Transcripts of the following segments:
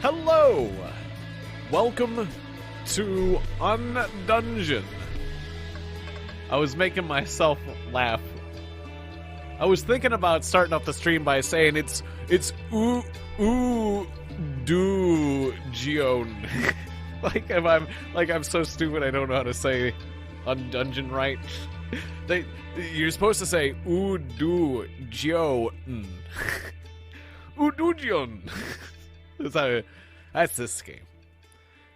Hello! Welcome to Undungeon. I was making myself laugh. I was thinking about starting off the stream by saying it's Undungeon. I'm so stupid I don't know how to say Undungeon right. You're supposed to say Undungeon. Undungeon. That's this game.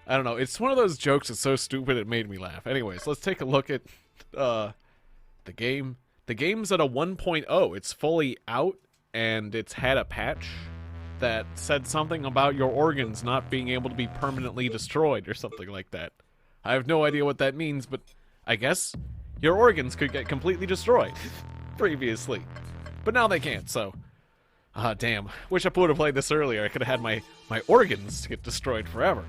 I don't know. It's one of those jokes that's so stupid it made me laugh. Anyways, let's take a look at the game. The game's at a 1.0. It's fully out, and it's had a patch that said something about your organs not being able to be permanently destroyed or something like that. I have no idea what that means, but I guess your organs could get completely destroyed previously. But now they can't, so... damn. Wish I would have played this earlier. I could have had my organs get destroyed forever.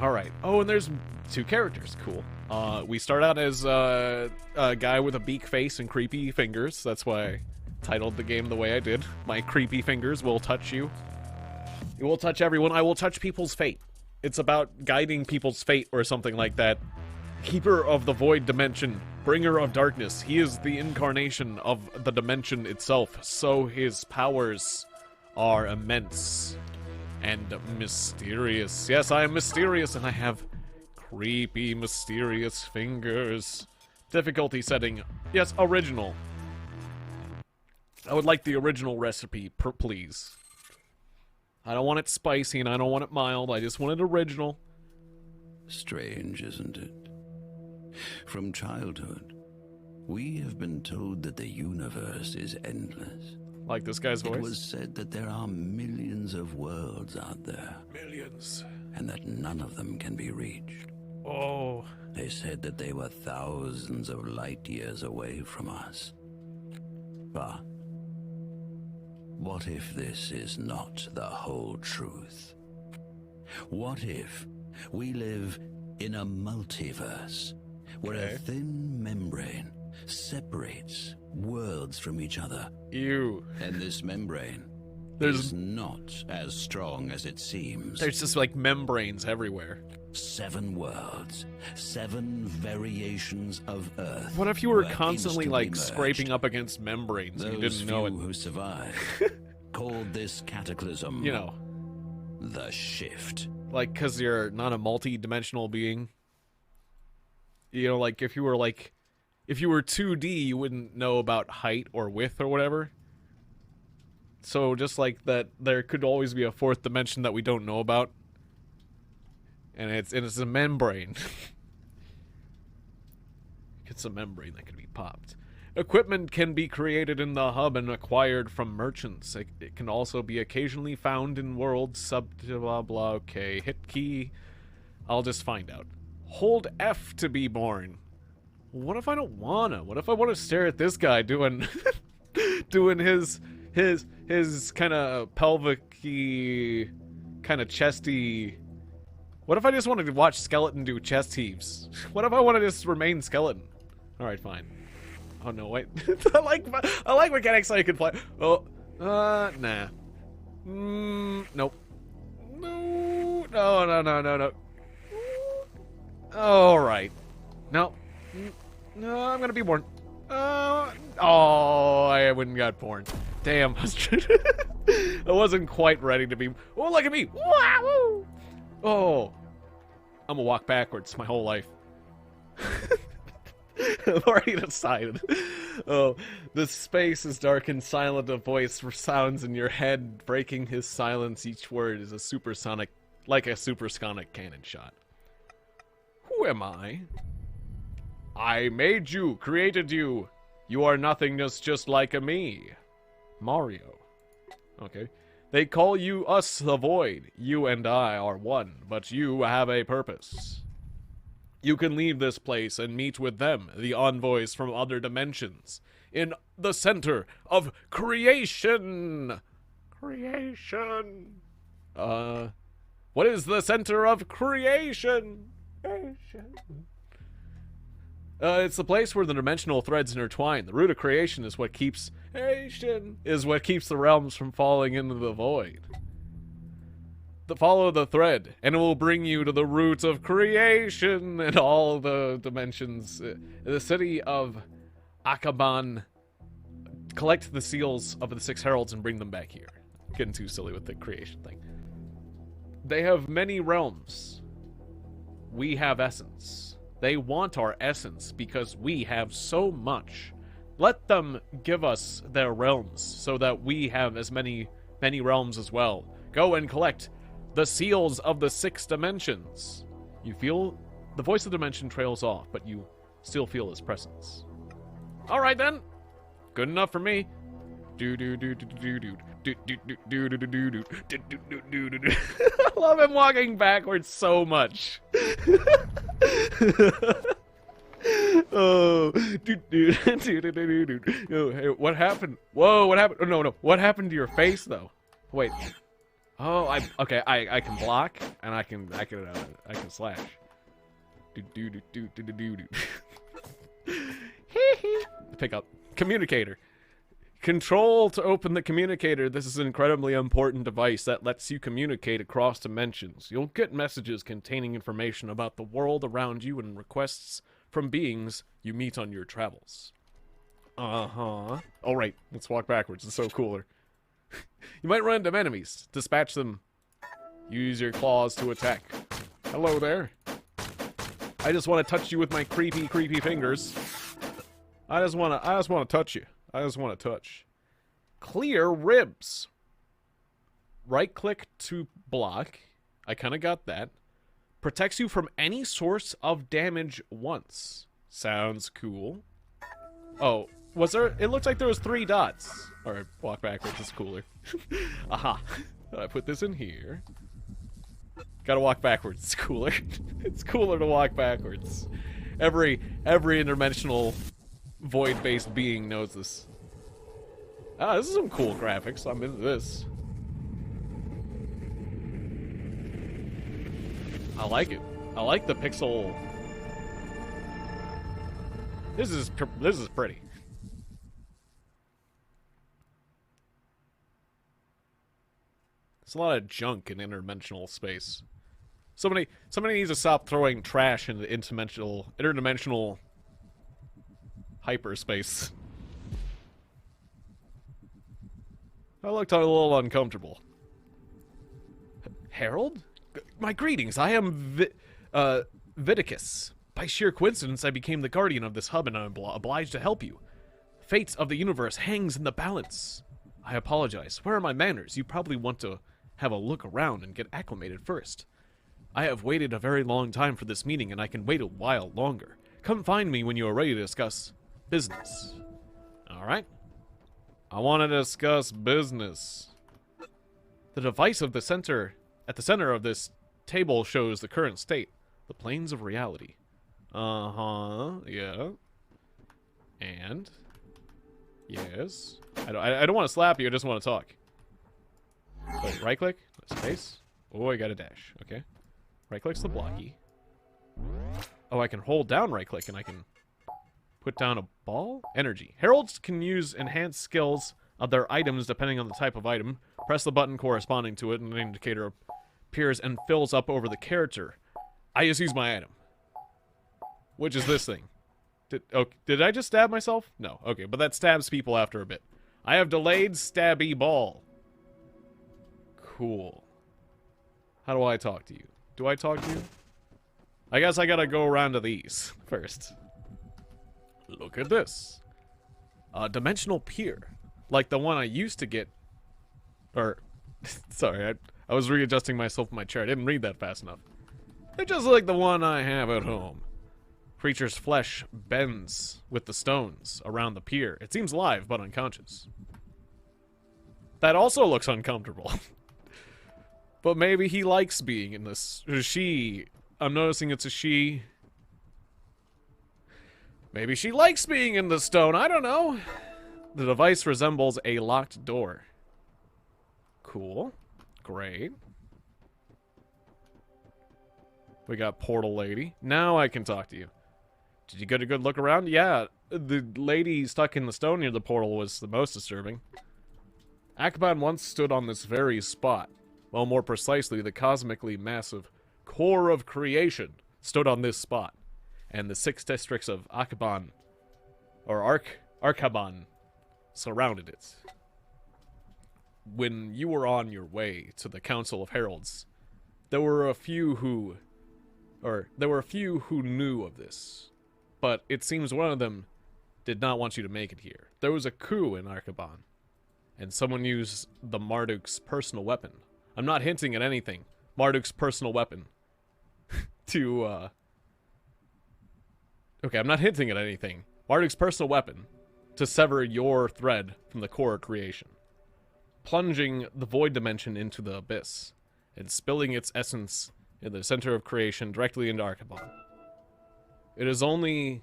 Alright. Oh, and there's two characters. Cool. We start out as a guy with a beak face and creepy fingers. That's why I titled the game the way I did. My creepy fingers will touch you. You will touch everyone. I will touch people's fate. It's about guiding people's fate or something like that. Keeper of the Void Dimension, bringer of darkness. He is the incarnation of the dimension itself, so his powers are immense and mysterious. Yes, I am mysterious, and I have creepy, mysterious fingers. Difficulty setting. Yes, original. I would like the original recipe, please. I don't want it spicy, and I don't want it mild. I just want it original. Strange, isn't it? From childhood, we have been told that the universe is endless. Like this guy's voice? It was said that there are millions of worlds out there. Millions. And that none of them can be reached. Oh. They said that they were thousands of light years away from us. But what if this is not the whole truth? What if we live in a multiverse where a thin membrane separates worlds from each other? Ew. And this membrane is not as strong as it seems. There's just like membranes everywhere. 7 worlds, 7 variations of Earth. What if you were constantly like scraping up against membranes and you didn't know it? Those few who survived called this cataclysm, you know, the shift. Like, because you're not a multi-dimensional being. You know, like, if you were 2D, you wouldn't know about height or width or whatever. So, just like that, there could always be a 4th dimension that we don't know about. And it's a membrane. It's a membrane that can be popped. Equipment can be created in the hub and acquired from merchants. It can also be occasionally found in worlds blah blah. Okay, hit key. I'll just find out. Hold F to be born. What if I don't wanna? What if I want to stare at this guy doing doing his kind of pelvic-y, kind of chesty. What if I just wanted to watch Skeleton do chest heaves? What if I want to just remain Skeleton? All right, fine. Oh no, wait. I like mechanics so you can play. Oh, nah. Nope. No. All right. No, I'm gonna be born. Oh, I wouldn't got born. Damn, I wasn't quite ready to be. Oh, look at me! Wow! Oh, I'm gonna walk backwards my whole life. I've already decided. Oh, the space is dark and silent. A voice sounds in your head, breaking his silence. Each word is a supersonic cannon shot. Who am I? I made you, created you. You are nothingness just like me. Mario. Okay. They call you us the Void. You and I are one, but you have a purpose. You can leave this place and meet with them, the envoys from other dimensions, in the center of creation. Creation. What is the center of creation? It's the place where the dimensional threads intertwine. The root of creation is what keeps the realms from falling into the void. Follow the thread, and it will bring you to the root of creation and all the dimensions. The city of Akaban. Collect the seals of the 6 heralds and bring them back here. Getting too silly with the creation thing. They have many realms. We have essence. They want our essence because we have so much. Let them give us their realms so that we have as many realms as well. Go and collect the seals of the 6 dimensions. You feel the voice of the dimension trails off, but you still feel his presence. All right then. Good enough for me. I love him walking backwards so much. Oh, hey, what happened? Whoa, what happened? Oh, no. What happened to your face though? Wait. Oh, I can block and I can slash. Pick up. Communicator. Control to open the communicator. This is an incredibly important device that lets you communicate across dimensions. You'll get messages containing information about the world around you and requests from beings you meet on your travels. Uh-huh. All right, let's walk backwards. It's so cooler. You might run into enemies. Dispatch them. Use your claws to attack. Hello there. I just want to touch you with my creepy fingers. I just want to touch you. I just want to touch. Clear ribs. Right click to block. I kind of got that. Protects you from any source of damage once. Sounds cool. Oh, was there? It looks like there was 3 dots. Alright, walk backwards. It's cooler. Aha. I put this in here. Gotta walk backwards. It's cooler. It's cooler to walk backwards. Every interdimensional void-based being knows this. Ah, this is some cool graphics. I'm into this. I like it. I like the pixel. This is pretty. There's a lot of junk in interdimensional space. Somebody needs to stop throwing trash into interdimensional hyperspace. I looked a little uncomfortable. Herald? My greetings. I am Viticus. By sheer coincidence, I became the guardian of this hub and I'm obliged to help you. Fate of the universe hangs in the balance. I apologize. Where are my manners? You probably want to have a look around and get acclimated first. I have waited a very long time for this meeting and I can wait a while longer. Come find me when you are ready to discuss business. Alright. I want to discuss business. The device of the center, at the center of this table shows the current state. The planes of reality. Uh-huh, yeah. And? Yes. I don't want to slap you, I just want to talk. Wait, right click, space. Oh, I got a dash, okay. Right click's the blocky. Oh, I can hold down right click and I can put down a ball? Energy. Heralds can use enhanced skills of their items depending on the type of item. Press the button corresponding to it and an indicator appears and fills up over the character. I just use my item. Which is this thing. Did I just stab myself? No. Okay, but that stabs people after a bit. I have delayed stabby ball. Cool. How do I talk to you? Do I talk to you? I guess I gotta go around to these first. Look at this. A dimensional pier. Like the one I used to get. Or, sorry, I was readjusting myself in my chair. I didn't read that fast enough. They're just like the one I have at home. Creature's flesh bends with the stones around the pier. It seems alive, but unconscious. That also looks uncomfortable. But maybe he likes being in this. She. I'm noticing it's a she. Maybe she likes being in the stone. I don't know. The device resembles a locked door. Cool. Great. We got Portal Lady. Now I can talk to you. Did you get a good look around? Yeah. The lady stuck in the stone near the portal was the most disturbing. Akaban once stood on this very spot. Well, more precisely, the cosmically massive core of creation stood on this spot, and the 6 districts of Akaban, or Arkaban, surrounded it. When you were on your way to the Council of Heralds, there were a few who knew of this, but it seems one of them did not want you to make it here. There was a coup in Arkaban, and someone used the Marduk's personal weapon. I'm not hinting at anything. Marduk's personal weapon to, Okay, I'm not hinting at anything. Marduk's personal weapon to sever your thread from the core of creation, plunging the void dimension into the abyss, and spilling its essence in the center of creation directly into Arkaban. It only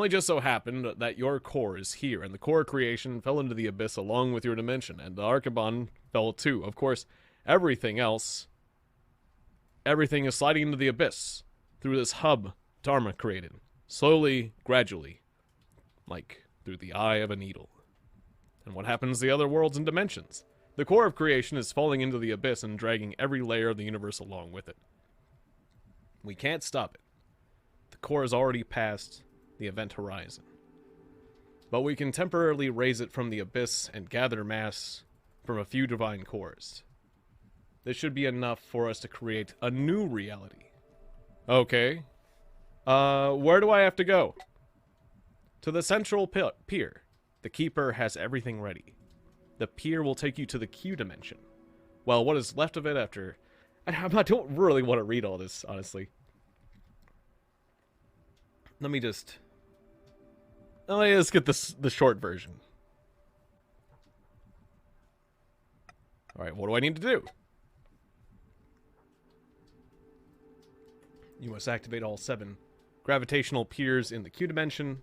just so happened that your core is here, and the core of creation fell into the abyss along with your dimension, and the Arkaban fell too. Of course, everything is sliding into the abyss through this hub Dharma created, slowly, gradually, like through the eye of a needle. And what happens to the other worlds and dimensions? The core of creation is falling into the abyss and dragging every layer of the universe along with it. We can't stop it. The core has already passed the event horizon. But we can temporarily raise it from the abyss and gather mass from a few divine cores. This should be enough for us to create a new reality. Okay. Where do I have to go? To the central pier. The Keeper has everything ready. The pier will take you to the Q dimension. Well, what is left of it after... I don't really want to read all this, honestly. Let me just get the short version. Alright, what do I need to do? You must activate all 7 gravitational piers in the Q dimension.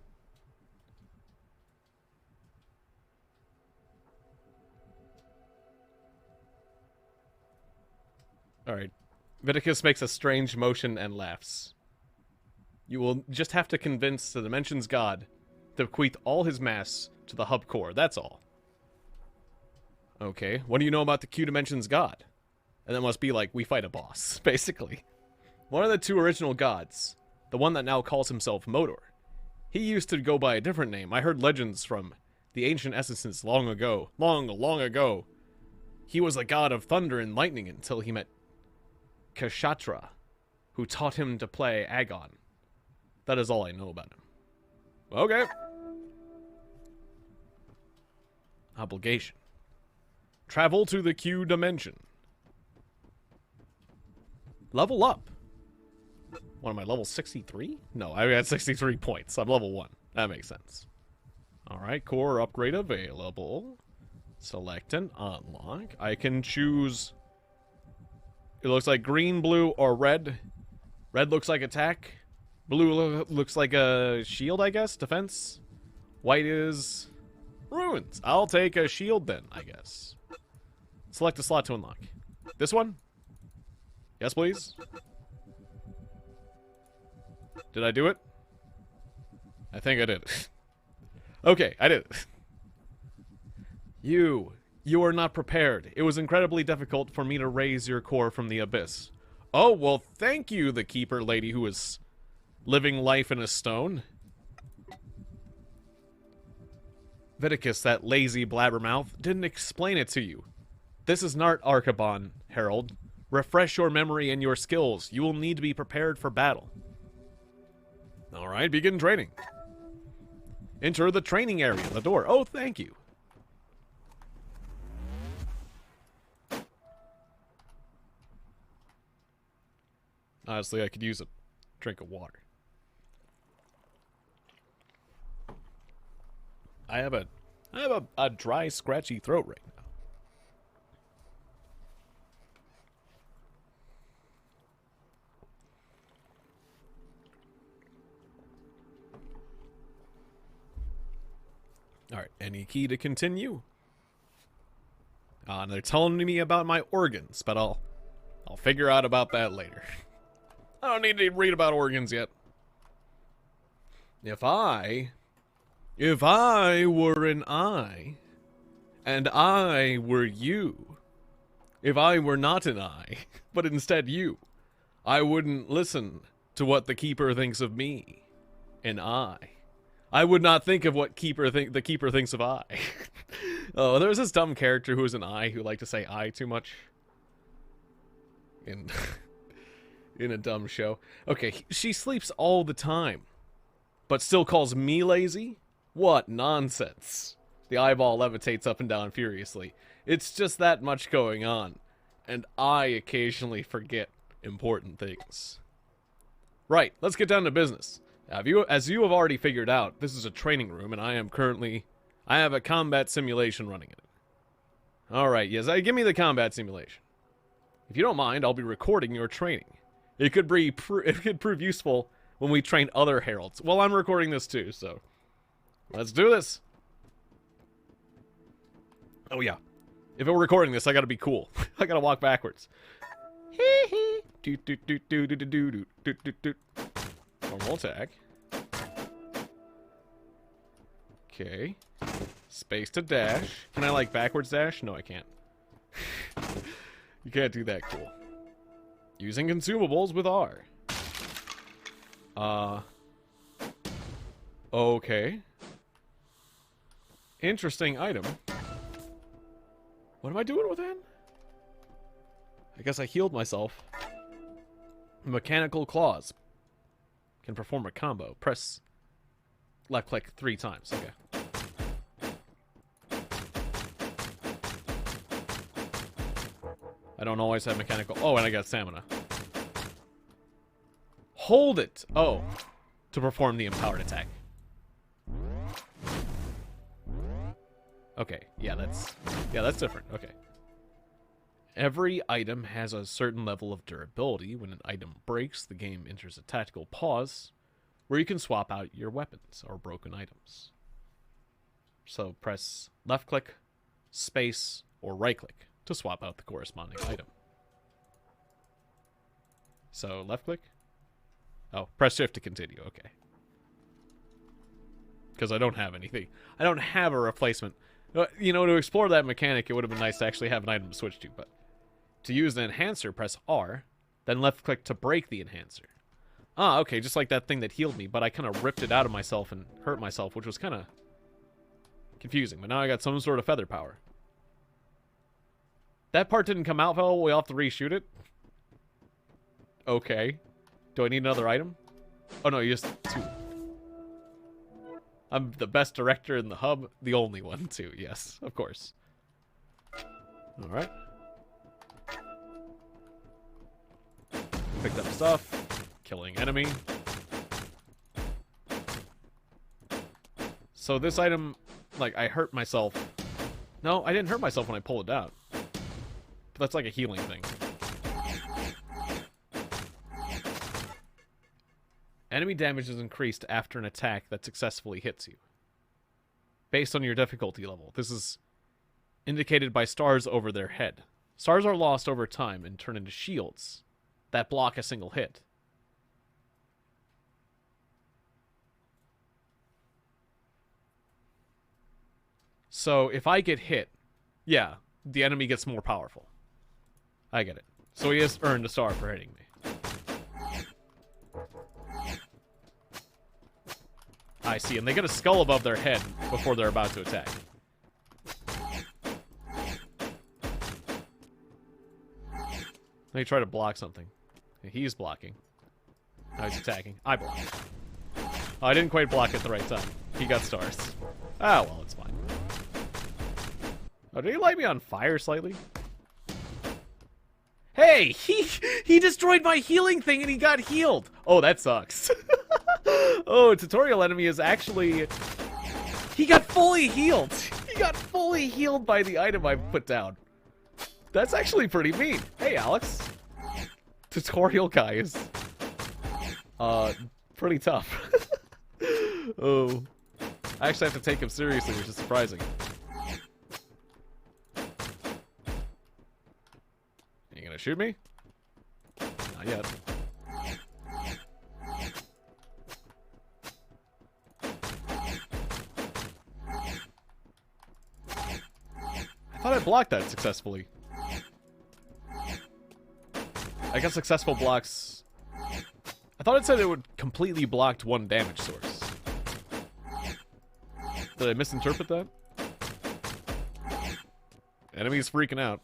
Alright. Viticus makes a strange motion and laughs. You will just have to convince the Dimension's God to bequeath all his mass to the hub core, that's all. Okay, what do you know about the Q Dimension's God? And that must be like, we fight a boss, basically. One of the 2 original gods, the one that now calls himself Modor, he used to go by a different name. I heard legends from the ancient essences long ago. Long ago. He was a god of thunder and lightning until he met Kashatra, who taught him to play Agon. That is all I know about him. Okay. Obligation. Travel to the Q dimension. Level up. What am I, level 63? No, I had 63 points. I'm level 1. That makes sense. Alright, core upgrade available. Select and unlock. I can choose... It looks like green, blue, or red. Red looks like attack. Blue looks like a shield, I guess. Defense. White is ruins. I'll take a shield then, I guess. Select a slot to unlock. This one? Yes, please. Did I do it? I think I did. Okay, I did it. You are not prepared. It was incredibly difficult for me to raise your core from the abyss. Oh, well, thank you, the Keeper lady who is living life in a stone. Viticus, that lazy blabbermouth, didn't explain it to you. This is not Arkaban, Herald. Refresh your memory and your skills. You will need to be prepared for battle. Alright, begin training. Enter the training area, the door. Oh, thank you. Honestly, I could use a drink of water. I have a dry, scratchy throat right now. Alright, any key to continue? And they're telling me about my organs, but I'll figure out about that later. I don't need to read about organs yet. If I were an eye, and I were you, If I were not an eye, but instead you, I wouldn't listen to what the Keeper thinks of me. An eye. I would not think of what the Keeper thinks of I. Oh, there was this dumb character who was an eye who liked to say I too much. In in a dumb show. Okay, she sleeps all the time, but still calls me lazy? What nonsense. The eyeball levitates up and down furiously. It's just that much going on, and I occasionally forget important things. Right, let's get down to business. As you have already figured out, this is a training room, and I have a combat simulation running in it. Alright, yes, give me the combat simulation. If you don't mind, I'll be recording your training. It could prove useful when we train other heralds. Well, I'm recording this too, so let's do this. Oh yeah, if we're recording this, I gotta be cool. I gotta walk backwards. Normal attack. Okay. Space to dash. Can I, like, backwards dash? No, I can't. You can't do that. Cool. Using consumables with R. Okay. Interesting item. What am I doing with that? I guess I healed myself. Mechanical claws. Can perform a combo. Press left click 3 times. Okay. I don't always have mechanical. Oh, and I got stamina. Hold it. Oh, to perform the empowered attack. Okay. Yeah, that's different. Okay. Every item has a certain level of durability. When an item breaks, the game enters a tactical pause where you can swap out your weapons or broken items. So press left click, space, or right click to swap out the corresponding item. So left click. Oh, press shift to continue. Okay. Because I don't have anything. I don't have a replacement. You know, to explore that mechanic, it would have been nice to actually have an item to switch to, but to use the enhancer, press R, then left click to break the enhancer. Ah, okay, just like that thing that healed me, but I kind of ripped it out of myself and hurt myself, which was kind of confusing. But now I got some sort of feather power. That part didn't come out, fellow. We'll have to reshoot it. Okay. Do I need another item? Oh, no, you just... 2. I'm the best director in the hub. The only one, too. Yes, of course. Alright. Picked up stuff. Killing enemy. So this item, like, I hurt myself. No, I didn't hurt myself when I pulled it out. But that's like a healing thing. Enemy damage is increased after an attack that successfully hits you. Based on your difficulty level. This is indicated by stars over their head. Stars are lost over time and turn into shields that block a single hit. So if I get hit, yeah, the enemy gets more powerful. I get it. So he has earned a star for hitting me. I see, and they get a skull above their head before they're about to attack. They try to block something. He's blocking. Now he's attacking. I block. Oh, I didn't quite block at the right time. He got stars. Ah, well, it's fine. Oh, did he light me on fire slightly? Hey, he destroyed my healing thing and he got healed. Oh, that sucks. Oh, tutorial enemy is actually... He got fully healed. He got fully healed by the item I put down. That's actually pretty mean. Hey, Alex. Tutorial guy is... pretty tough. Oh. I actually have to take him seriously, which is surprising. You gonna shoot me? Not yet. I thought I blocked that successfully. I guess successful blocks... I thought it said it would completely blocked one damage source. Did I misinterpret that? Enemy's freaking out.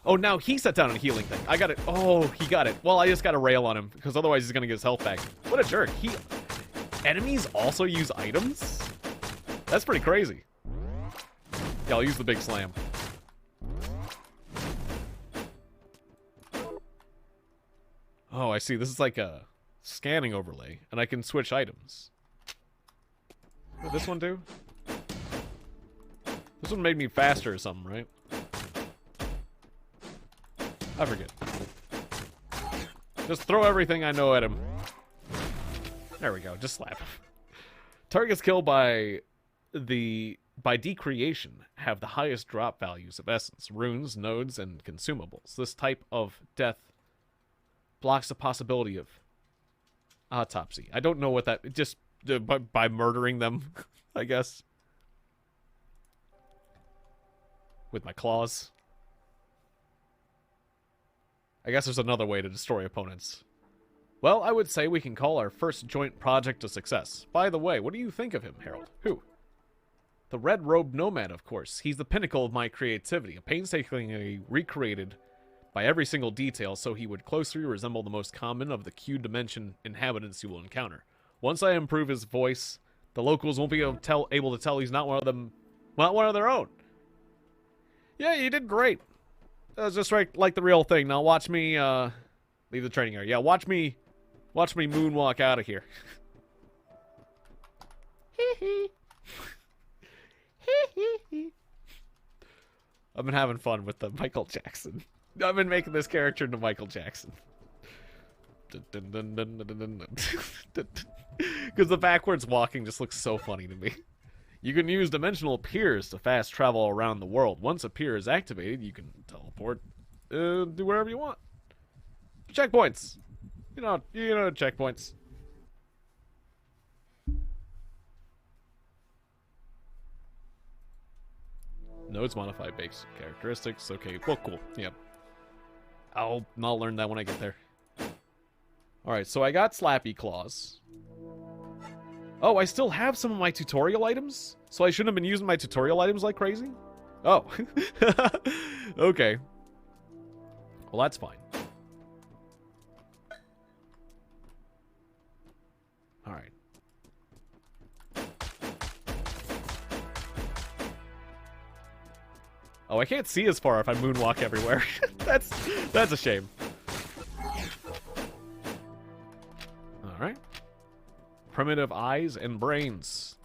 Oh, now he set down a healing thing. I got it. Oh, he got it. Well, I just got a rail on him, because otherwise he's going to get his health back. What a jerk. Enemies also use items? That's pretty crazy. Yeah, I'll use the big slam. Oh, I see. This is like a scanning overlay, and I can switch items. What did this one do? This one made me faster or something, right? I forget. Just throw everything I know at him. There we go. Just slap him. Targets killed by decreation have the highest drop values of essence, runes, nodes, and consumables. This type of death blocks the possibility of autopsy. I don't know what that... Just by murdering them, I guess. With my claws. I guess there's another way to destroy opponents. Well, I would say we can call our first joint project a success. By the way, what do you think of him, Harold? Who? The red-robed nomad, of course. He's the pinnacle of my creativity, painstakingly recreated by every single detail so he would closely resemble the most common of the Q-dimension inhabitants you will encounter. Once I improve his voice, the locals won't be able to tell he's not one of them, not one of their own. Yeah, you did great. That was just right, like the real thing. Now watch me leave the training area. Yeah, watch me moonwalk out of here. I've been having fun with the Michael Jackson. I've been making this character into Michael Jackson. Because the backwards walking just looks so funny to me. You can use dimensional piers to fast travel around the world. Once a pier is activated, you can teleport, do wherever you want. Checkpoints. You know checkpoints. Nodes modify basic characteristics. Okay, well, cool. Yep. I'll learn that when I get there. Alright, so I got Slappy Claws. Oh, I still have some of my tutorial items? So I shouldn't have been using my tutorial items like crazy? Oh. Okay. Well, that's fine. Alright. Oh, I can't see as far if I moonwalk everywhere. That's a shame. Alright. Primitive eyes and brains.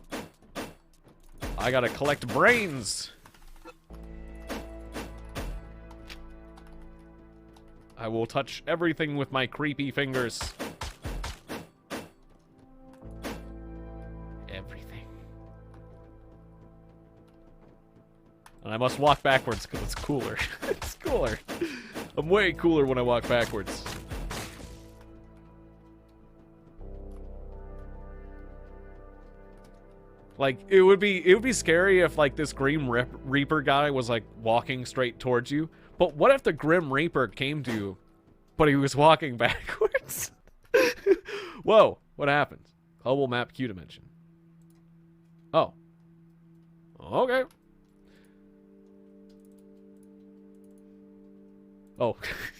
I gotta collect brains. I will touch everything with my creepy fingers. Everything. And I must walk backwards because it's cooler. It's cooler. I'm way cooler when I walk backwards. Like, it would be scary if, like, this Grim Reaper guy was, like, walking straight towards you. But what if the Grim Reaper came to you, but he was walking backwards? Whoa, what happened? Global map Q dimension. Oh. Okay. Oh,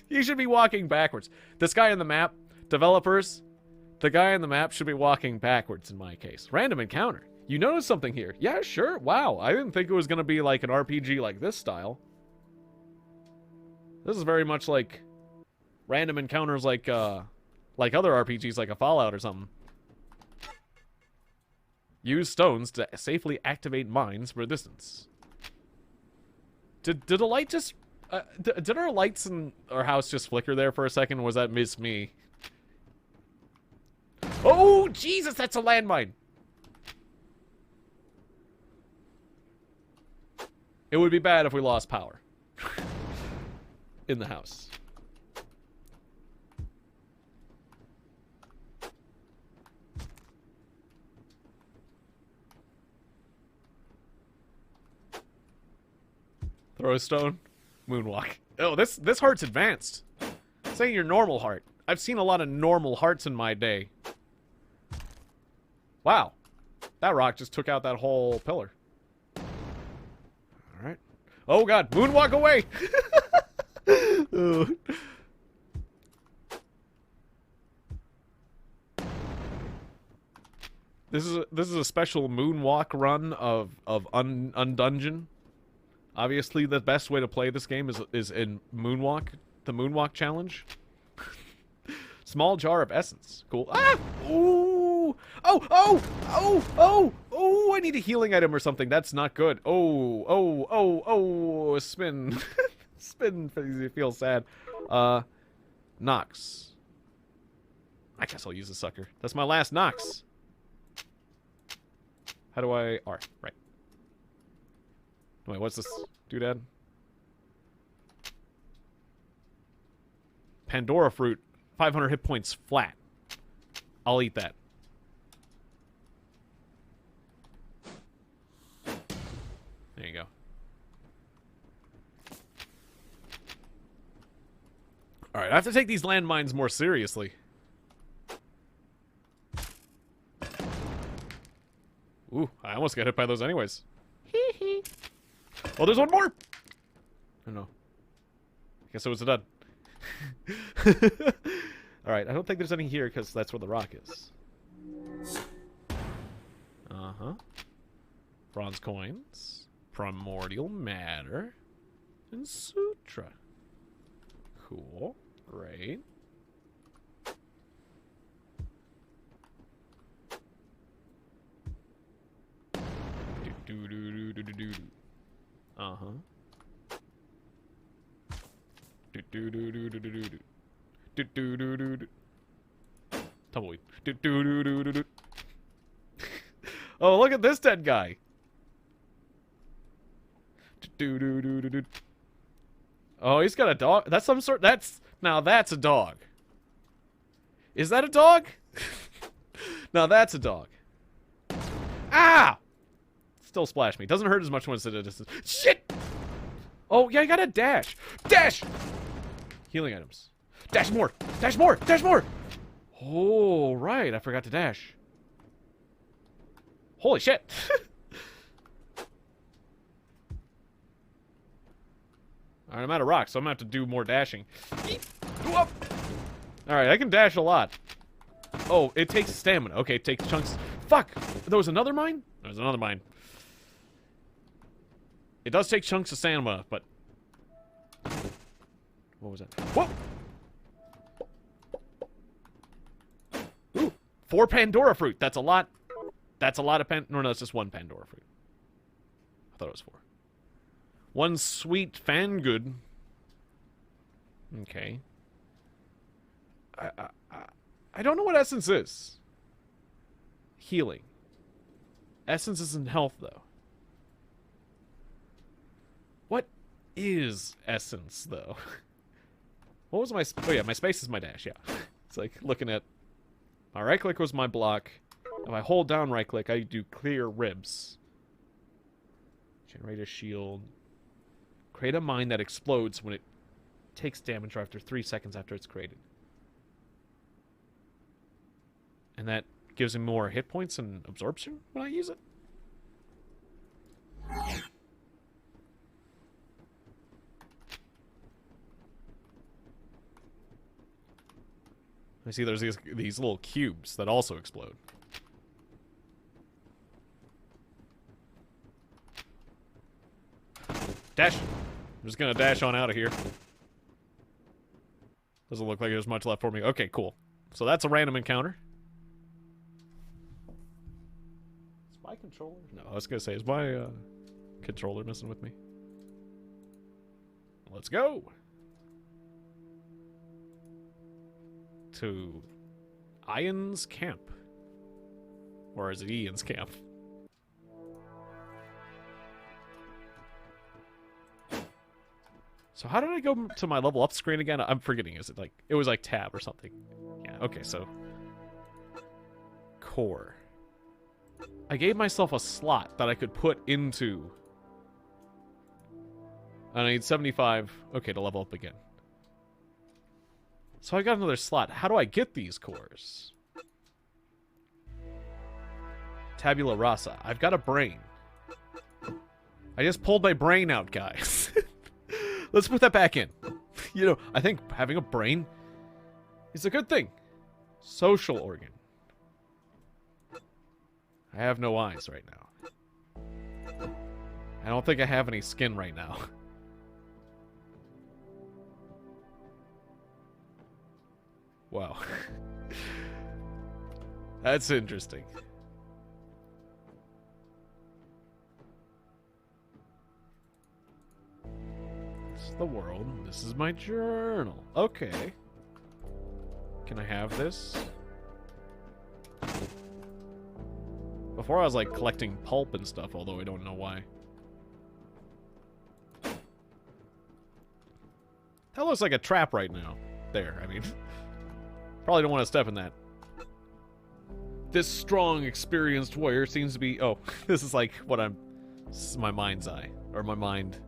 you should be walking backwards. This guy in the map, developers, the guy in the map should be walking backwards in my case. Random encounter. You notice something here? Yeah, sure. Wow, I didn't think it was going to be like an RPG like this style. This is very much like random encounters like other RPGs like a Fallout or something. Use stones to safely activate mines for a distance. Did the light just... did our lights in our house just flicker there for a second? Or was that miss me? Oh, Jesus, that's a landmine! It would be bad if we lost power. In the house. Throw a stone. Moonwalk. Oh, this heart's advanced. Say your normal heart. I've seen a lot of normal hearts in my day. Wow. That rock just took out that whole pillar. Alright. Oh god, moonwalk away! This is a special moonwalk run of Undungeon. Obviously, the best way to play this game is in moonwalk, the moonwalk challenge. Small jar of essence. Cool. Ah! Ooh! Oh! I need a healing item or something. That's not good. Oh! Spin. Spin feels sad. Nox. I guess I'll use a sucker. That's my last Nox. How do I... R. Right. Wait, what's this doodad? Pandora fruit. 500 hit points flat. I'll eat that. There you go. Alright, I have to take these landmines more seriously. Ooh, I almost got hit by those anyways. Hee. Oh, there's one more! Oh no. I guess it was a dud. Alright, I don't think there's any here because that's where the rock is. Uh-huh. Bronze coins. Primordial matter. And sutra. Cool. Great. Uh-huh. Tumbleweed. Oh, look at this dead guy. Oh, he's got a dog. That's some sort. Now that's a dog. Is that a dog? Now that's a dog. Ah! Still splash me. Doesn't hurt as much when it's at a distance. Shit! Oh, yeah, I got a dash. Dash! Healing items. Dash more! Dash more! Dash more! Oh, right. I forgot to dash. Holy shit! Alright, I'm out of rocks, so I'm gonna have to do more dashing. Alright, I can dash a lot. Oh, it takes stamina. Okay, it takes chunks. Fuck! There was another mine? There was another mine. It does take chunks of stamina, but... What was that? Whoa! Ooh! 4 Pandora fruit. That's a lot. That's a lot of No, it's just 1 Pandora fruit. I thought it was 4. 1 sweet Fangood. Okay. I don't know what essence is. Healing. Essence isn't health, though. What is essence, though? What was my... Oh, yeah, my space is my dash, yeah. It's like looking at... My right-click was my block. If I hold down right-click, I do clear ribs. Generate a shield. Create a mine that explodes when it takes damage after 3 seconds after it's created. And that gives him more hit points and absorption when I use it? I see there's these little cubes that also explode. Dash! I'm just gonna dash on out of here. Doesn't look like there's much left for me. Okay, cool. So that's a random encounter. Is my controller? No, I was gonna say, is my controller messing with me? Let's go! To Ian's camp. Or is it Ian's camp? So how did I go to my level up screen again? I'm forgetting. Is it like... It was like tab or something. Yeah, okay, so... Core. I gave myself a slot that I could put into... And I need 75... Okay, to level up again. So I got another slot. How do I get these cores? Tabula rasa. I've got a brain. I just pulled my brain out, guys. Let's put that back in. You know, I think having a brain is a good thing. Social organ. I have no eyes right now. I don't think I have any skin right now. Wow. That's interesting. This is the world. This is my journal. Okay. Can I have this? Before I was like collecting pulp and stuff, although I don't know why. That looks like a trap right now. There, I mean. Probably don't want to step in that. This strong, experienced warrior seems to be... Oh, this is like what I'm... This is my mind's eye. Or my mind.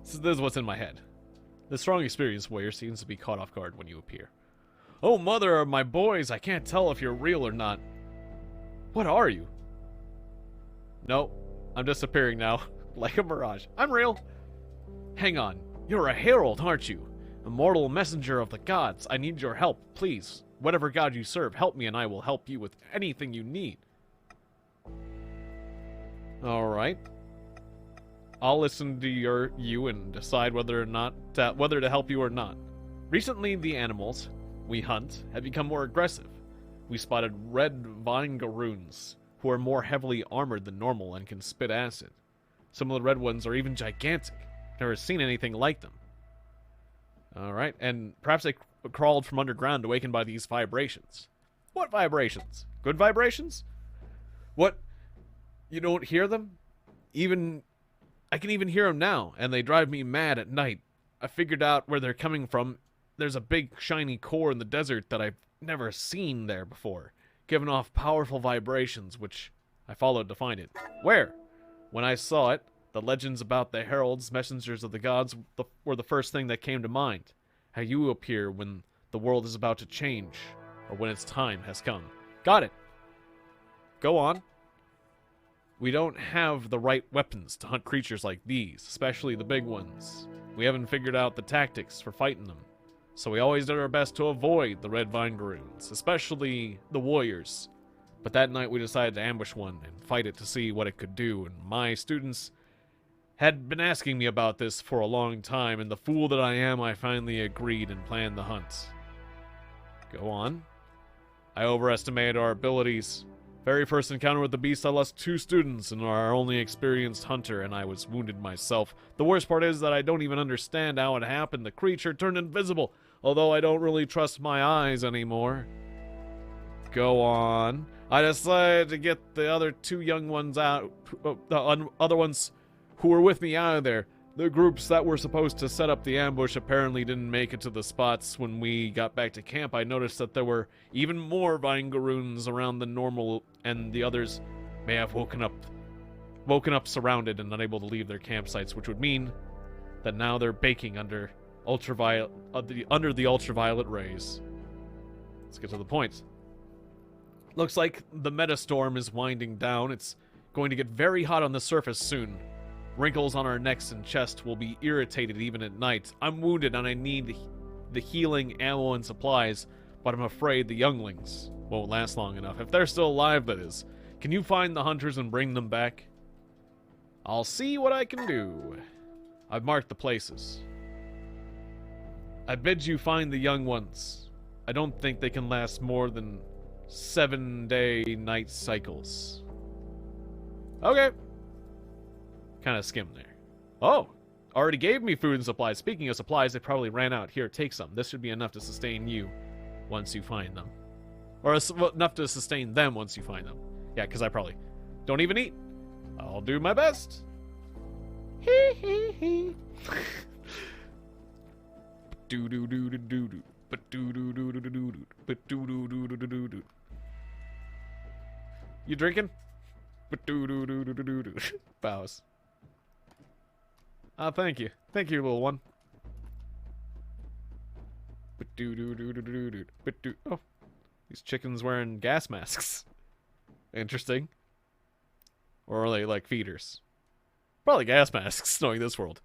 This is what's in my head. The strong, experienced warrior seems to be caught off guard when you appear. Oh, mother of my boys, I can't tell if you're real or not. What are you? No, I'm disappearing now. Like a mirage. I'm real. Hang on. You're a herald, aren't you? A mortal messenger of the gods. I need your help, please. Whatever god you serve, help me and I will help you with anything you need. Alright. I'll listen to you and decide whether to help you or not. Recently, the animals we hunt have become more aggressive. We spotted red Vingaroons, who are more heavily armored than normal and can spit acid. Some of the red ones are even gigantic. Never seen anything like them. Alright, and perhaps they crawled from underground, awakened by these vibrations. What vibrations? Good vibrations? What? You don't hear them? I can even hear them now, and they drive me mad at night. I figured out where they're coming from. There's a big, shiny core in the desert that I've never seen there before, giving off powerful vibrations, which I followed to find it. Where? When I saw it, the legends about the heralds, messengers of the gods, were the first thing that came to mind. How you appear when the world is about to change, or when its time has come. Got it. Go on. We don't have the right weapons to hunt creatures like these, especially the big ones. We haven't figured out the tactics for fighting them. So we always did our best to avoid the red Vingaroons, especially the warriors. But that night we decided to ambush one and fight it to see what it could do, and my students had been asking me about this for a long time, and the fool that I am, I finally agreed and planned the hunt. Go on. I overestimated our abilities. Very first encounter with the beast, I lost 2 students and our only experienced hunter, and I was wounded myself. The worst part is that I don't even understand how it happened. The creature turned invisible, although I don't really trust my eyes anymore. Go on. I decided to get the other 2 young ones out, the other ones who were with me out of there. The groups that were supposed to set up the ambush apparently didn't make it to the spots. When we got back to camp, I noticed that there were even more Vingaroons around than normal, and the others may have woken up surrounded and unable to leave their campsites, which would mean that now they're baking under the ultraviolet rays. Let's get to the point. Looks like the metastorm is winding down. It's going to get very hot on the surface soon. Wrinkles on our necks and chest will be irritated even at night. I'm wounded and I need the healing ammo and supplies, but I'm afraid the younglings won't last long enough. If they're still alive, that is. Can you find the hunters and bring them back? I'll see what I can do. I've marked the places. I bid you find the young ones. I don't think they can last more than 7-day night cycles. Okay. Kind of skimmed there. Oh, already gave me food and supplies. Speaking of supplies, they probably ran out. Here, take some. This should be enough to sustain you once you find them. Or enough to sustain them once you find them. Yeah, because I probably don't even eat. I'll do my best. Hee hee hee. Do do do do do do. But do do do do do do do. But do do do do do do do. You drinking? But do do do do do do do. Bows. Thank you. Thank you, little one. Oh, these chickens wearing gas masks. Interesting. Or are they like feeders? Probably gas masks, knowing this world.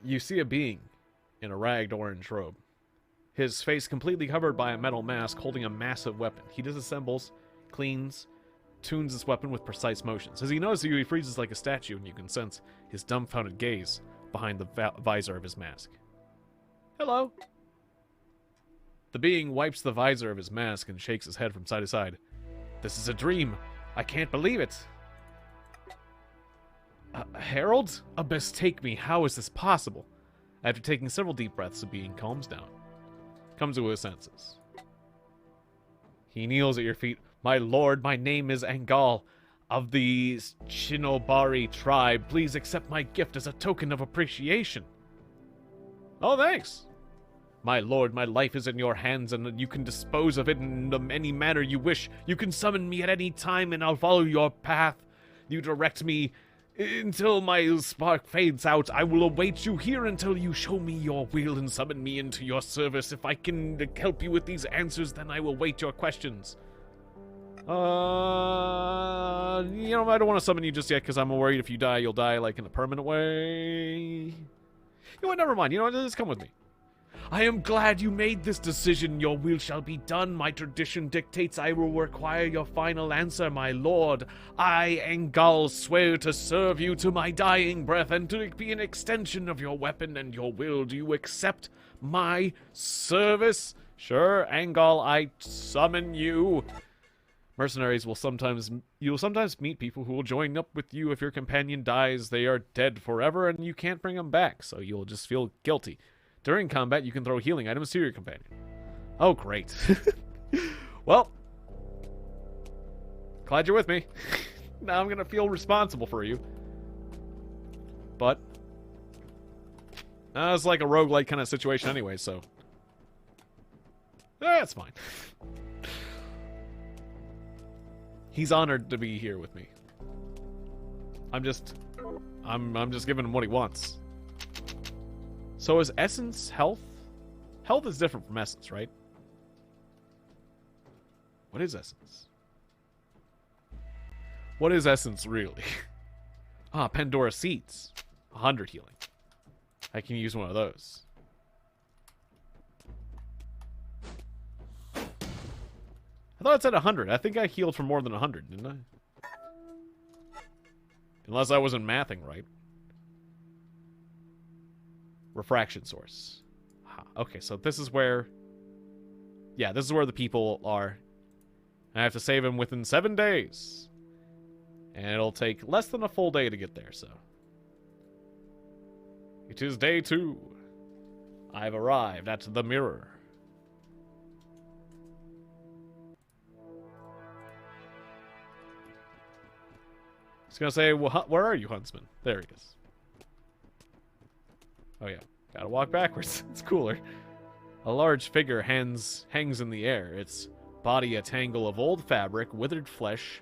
You see a being in a ragged orange robe. His face completely covered by a metal mask holding a massive weapon. He disassembles, cleans, tunes his weapon with precise motions. As he notices you, he freezes like a statue, and you can sense his dumbfounded gaze behind the visor of his mask. Hello. The being wipes the visor of his mask and shakes his head from side to side. This is a dream. I can't believe it. Harold? Mistake me. How is this possible? After taking several deep breaths, the being calms down. Comes to his senses. He kneels at your feet. My lord, my name is Angal, of the Shinobari tribe. Please accept my gift as a token of appreciation. Oh, thanks. My lord, my life is in your hands, and you can dispose of it in any manner you wish. You can summon me at any time, and I'll follow your path. You direct me until my spark fades out. I will await you here until you show me your will and summon me into your service. If I can help you with these answers, then I will wait your questions. I don't want to summon you just yet because I'm worried if you die, you'll die like in a permanent way. You know what, never mind. You know what, just come with me. I am glad you made this decision. Your will shall be done. My tradition dictates I will require your final answer, my lord. I, Angal, swear to serve you to my dying breath and to be an extension of your weapon and your will. Do you accept my service? Sure, Angal, I summon you. Mercenaries will sometimes meet people who will join up with you. If your companion dies, they are dead forever and you can't bring them back, so you'll just feel guilty. During combat, you can throw healing items to your companion. Oh, great. Well, glad you're with me. Now I'm going to feel responsible for you. But it's like a roguelike kind of situation anyway, so that's fine. He's honored to be here with me. I'm just giving him what he wants. So is essence health? Health is different from essence, right? What is essence? What is essence really? Pandora seeds. 100 healing. I can use one of those. I thought it said 100. I think I healed for more than 100, didn't I? Unless I wasn't mathing right. Refraction source. Okay, so this is where... Yeah, this is where the people are. I have to save them within 7 days. And it'll take less than a full day to get there, so... It is day 2. I've arrived at the mirror. I was gonna say, well, where are you, Huntsman? There he is. Oh yeah, gotta walk backwards. It's cooler. A large figure hangs in the air. Its body a tangle of old fabric, withered flesh,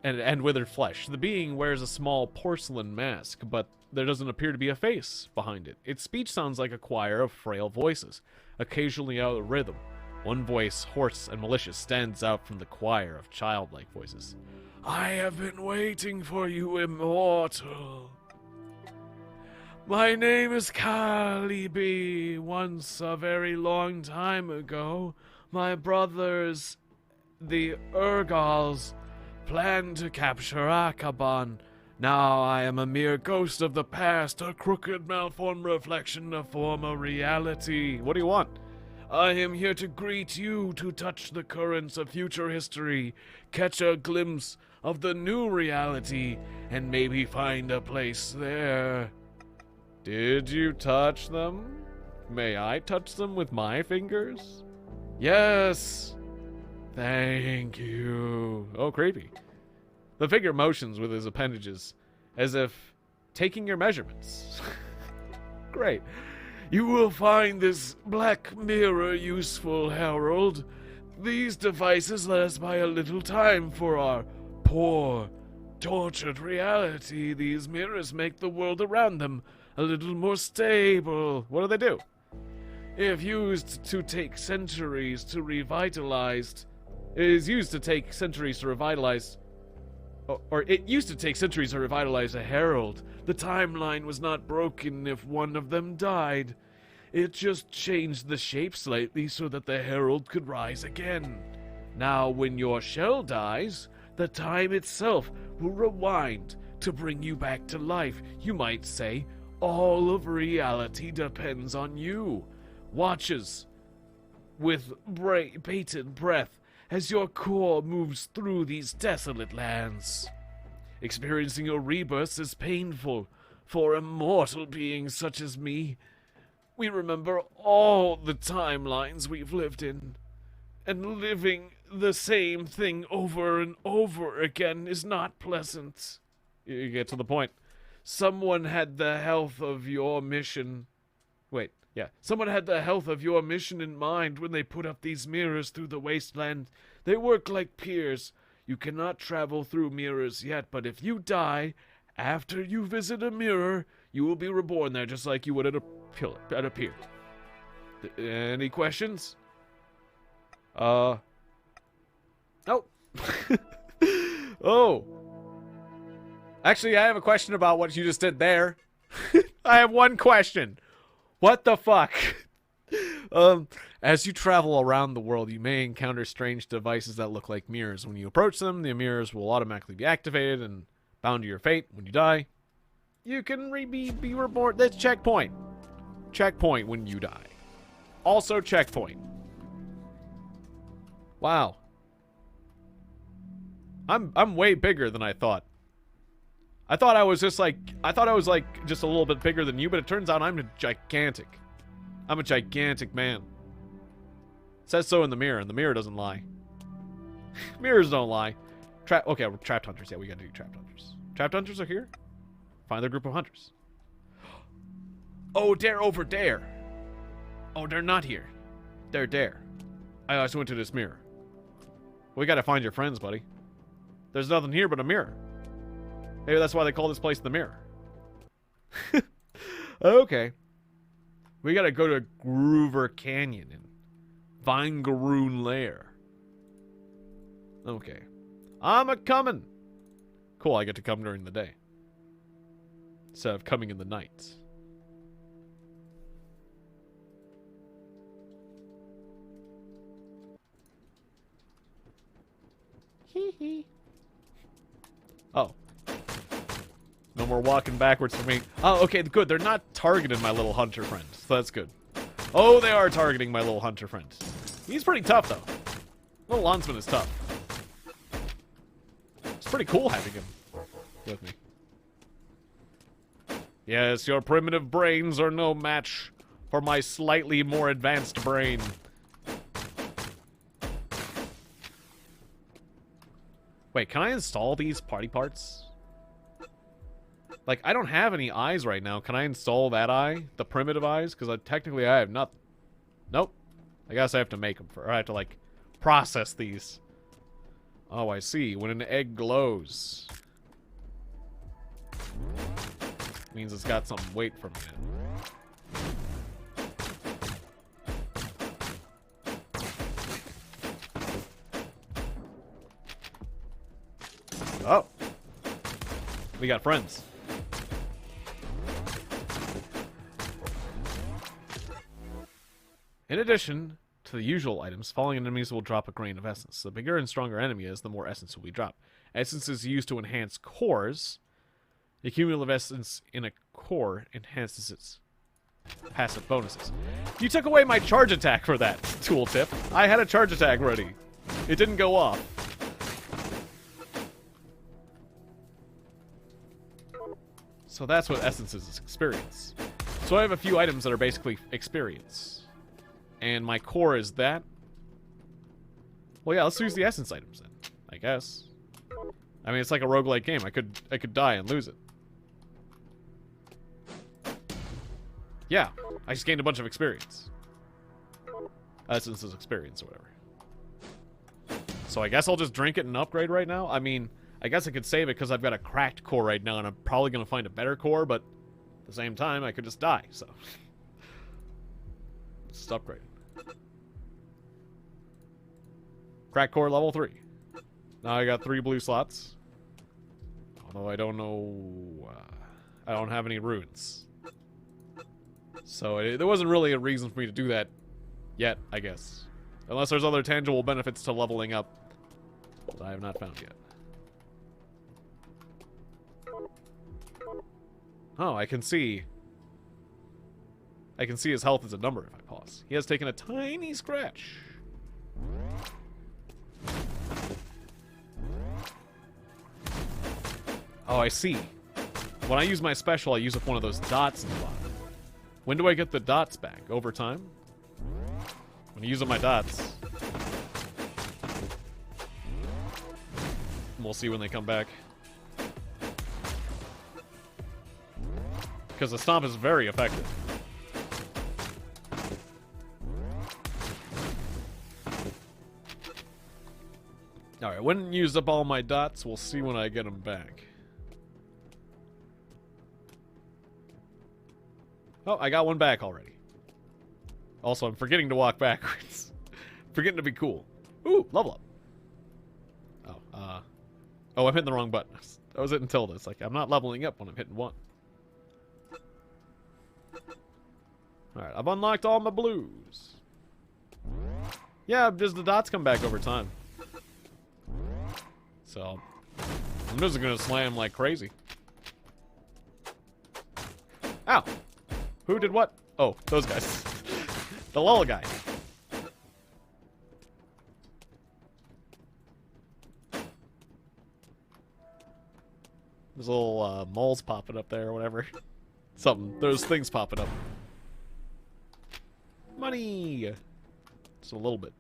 and withered flesh. The being wears a small porcelain mask, but there doesn't appear to be a face behind it. Its speech sounds like a choir of frail voices, occasionally out of rhythm. One voice, hoarse and malicious, stands out from the choir of childlike voices. I have been waiting for you, immortal. My name is Calibi. Once, a very long time ago, my brothers, the Urgals, planned to capture Akaban. Now I am a mere ghost of the past, a crooked, malformed reflection of former reality. What do you want? I am here to greet you, to touch the currents of future history, catch a glimpse of the new reality, and maybe find a place there. Did you touch them? May I touch them with my fingers? Yes. Thank you. Oh, creepy. The figure motions with his appendages, as if taking your measurements. Great. You will find this black mirror useful, Harold. These devices let us buy a little time for our poor, tortured reality. These mirrors make the world around them a little more stable. What do they do? If used to take centuries to revitalize... It is used to take centuries to revitalize... Or it used to take centuries to revitalize a herald. The timeline was not broken if one of them died. It just changed the shape slightly so that the herald could rise again. Now, when your shell dies, the time itself will rewind to bring you back to life. You might say, all of reality depends on you. Watches with bated breath as your core moves through these desolate lands. Experiencing a rebirth is painful for a mortal being such as me. We remember all the timelines we've lived in, and living the same thing over and over again is not pleasant. You get to the point. Someone had the health of your mission... Wait, yeah. Someone had the health of your mission in mind when they put up these mirrors through the wasteland. They work like piers. You cannot travel through mirrors yet, but if you die, after you visit a mirror, you will be reborn there just like you would at a pier. Any questions? Oh. Oh. Actually, I have a question about what you just did there. I have one question. What the fuck? As you travel around the world, you may encounter strange devices that look like mirrors. When you approach them, the mirrors will automatically be activated and bound to your fate. When you die, you can be reborn. That's checkpoint. Checkpoint when you die. Also checkpoint. Wow. I'm way bigger than I thought. I thought I was just like just a little bit bigger than you, but it turns out I'm gigantic. I'm a gigantic man. It says so in the mirror, and the mirror doesn't lie. Mirrors don't lie. Okay, we're trapped hunters. Yeah, we gotta do trapped hunters. Trapped hunters are here? Find the group of hunters. Oh, they're over there. Oh, they're not here. They're there. I just went to this mirror. We gotta find your friends, buddy. There's nothing here but a mirror. Maybe that's why they call this place the mirror. Okay. We gotta go to Groover Canyon and Vinegaroon Lair. Okay. I'm a-comin'. Cool, I get to come during the day. Instead of coming in the night. Hee hee. Oh. No more walking backwards for me. Oh, okay, good. They're not targeting my little hunter friend, so that's good. Oh, they are targeting my little hunter friend. He's pretty tough, though. Little Landsman is tough. It's pretty cool having him with me. Yes, your primitive brains are no match for my slightly more advanced brain. Wait, can I install these party parts? Like, I don't have any eyes right now. Can I install that eye? The primitive eyes? Because technically I have nothing. Nope. I guess I have to make them. I have to, like, process these. Oh, I see. When an egg glows. Means it's got some weight from it. Oh. We got friends. In addition to the usual items, falling enemies will drop a grain of essence. The bigger and stronger enemy is, the more essence will be dropped. Essence is used to enhance cores. The cumulative essence in a core enhances its passive bonuses. You took away my charge attack for that tooltip. I had a charge attack ready. It didn't go off. So that's what essence is experience. So I have a few items that are basically experience. And my core is that. Well, yeah, let's use the essence items then, I guess. I mean, it's like a roguelike game. I could die and lose it. Yeah, I just gained a bunch of experience. Essence is experience or whatever. So I guess I'll just drink it and upgrade right now. I mean, I guess I could save it because I've got a cracked core right now, and I'm probably going to find a better core, but at the same time, I could just die, so. Just upgrade. Crack core level 3. Now I got 3 blue slots. Although I don't know... I don't have any runes. So there wasn't really a reason for me to do that yet, I guess. Unless there's other tangible benefits to leveling up that I have not found yet. Oh, I can see his health as a number if I pause. He has taken a tiny scratch. Oh, I see. When I use my special, I use up one of those dots in the bottom. When do I get the dots back? Over time? When I use up my dots. We'll see when they come back. Because the stomp is very effective. Alright, when used up all my dots, we'll see when I get them back. Oh, I got one back already. Also, I'm forgetting to walk backwards. Forgetting to be cool. Ooh, level up. Oh, I'm hitting the wrong button. I was hitting tilde. It's like, I'm not leveling up when I'm hitting 1. Alright, I've unlocked all my blues. Yeah, just the dots come back over time. So, I'm just gonna slam like crazy. Ow! Who did what? Oh, those guys. The lull guy. There's little moles popping up there or whatever. Something. There's things popping up. Money! Just a little bit.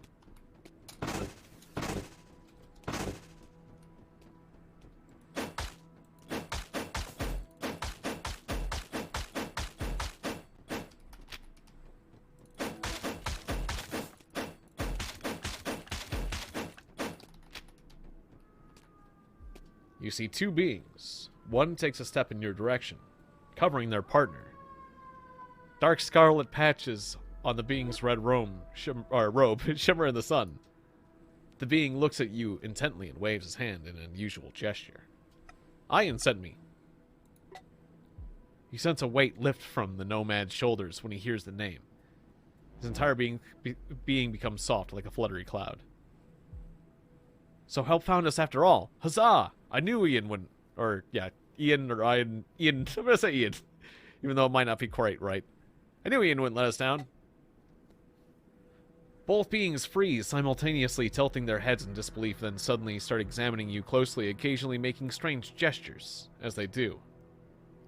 You see 2 beings. One takes a step in your direction, covering their partner. Dark scarlet patches on the being's red robe shimmer in the sun. The being looks at you intently and waves his hand in an unusual gesture. Ian sent me. You sense a weight lift from the nomad's shoulders when he hears the name. His entire being becomes soft like a fluttery cloud. So help found us after all. Huzzah! I knew Ian wouldn't... Or, yeah, Ian or Ian... Ian... I'm gonna say Ian. Even though it might not be quite right. I knew Ian wouldn't let us down. Both beings freeze, simultaneously tilting their heads in disbelief, then suddenly start examining you closely, occasionally making strange gestures, as they do.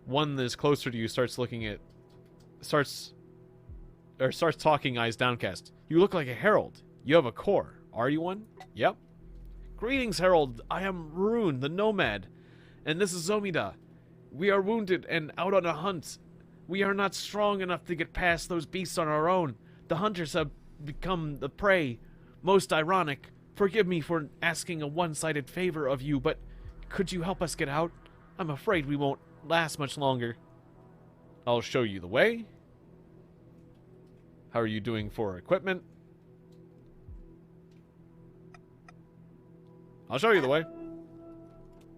One that is closer to you starts talking, eyes downcast. You look like a herald. You have a core. Are you one? Yep. Greetings, herald. I am Rune, the nomad, and this is Zomida. We are wounded and out on a hunt. We are not strong enough to get past those beasts on our own. The hunters have become the prey. Most ironic. Forgive me for asking a one-sided favor of you, but could you help us get out? I'm afraid we won't last much longer. I'll show you the way. How are you doing for equipment? I'll show you the way.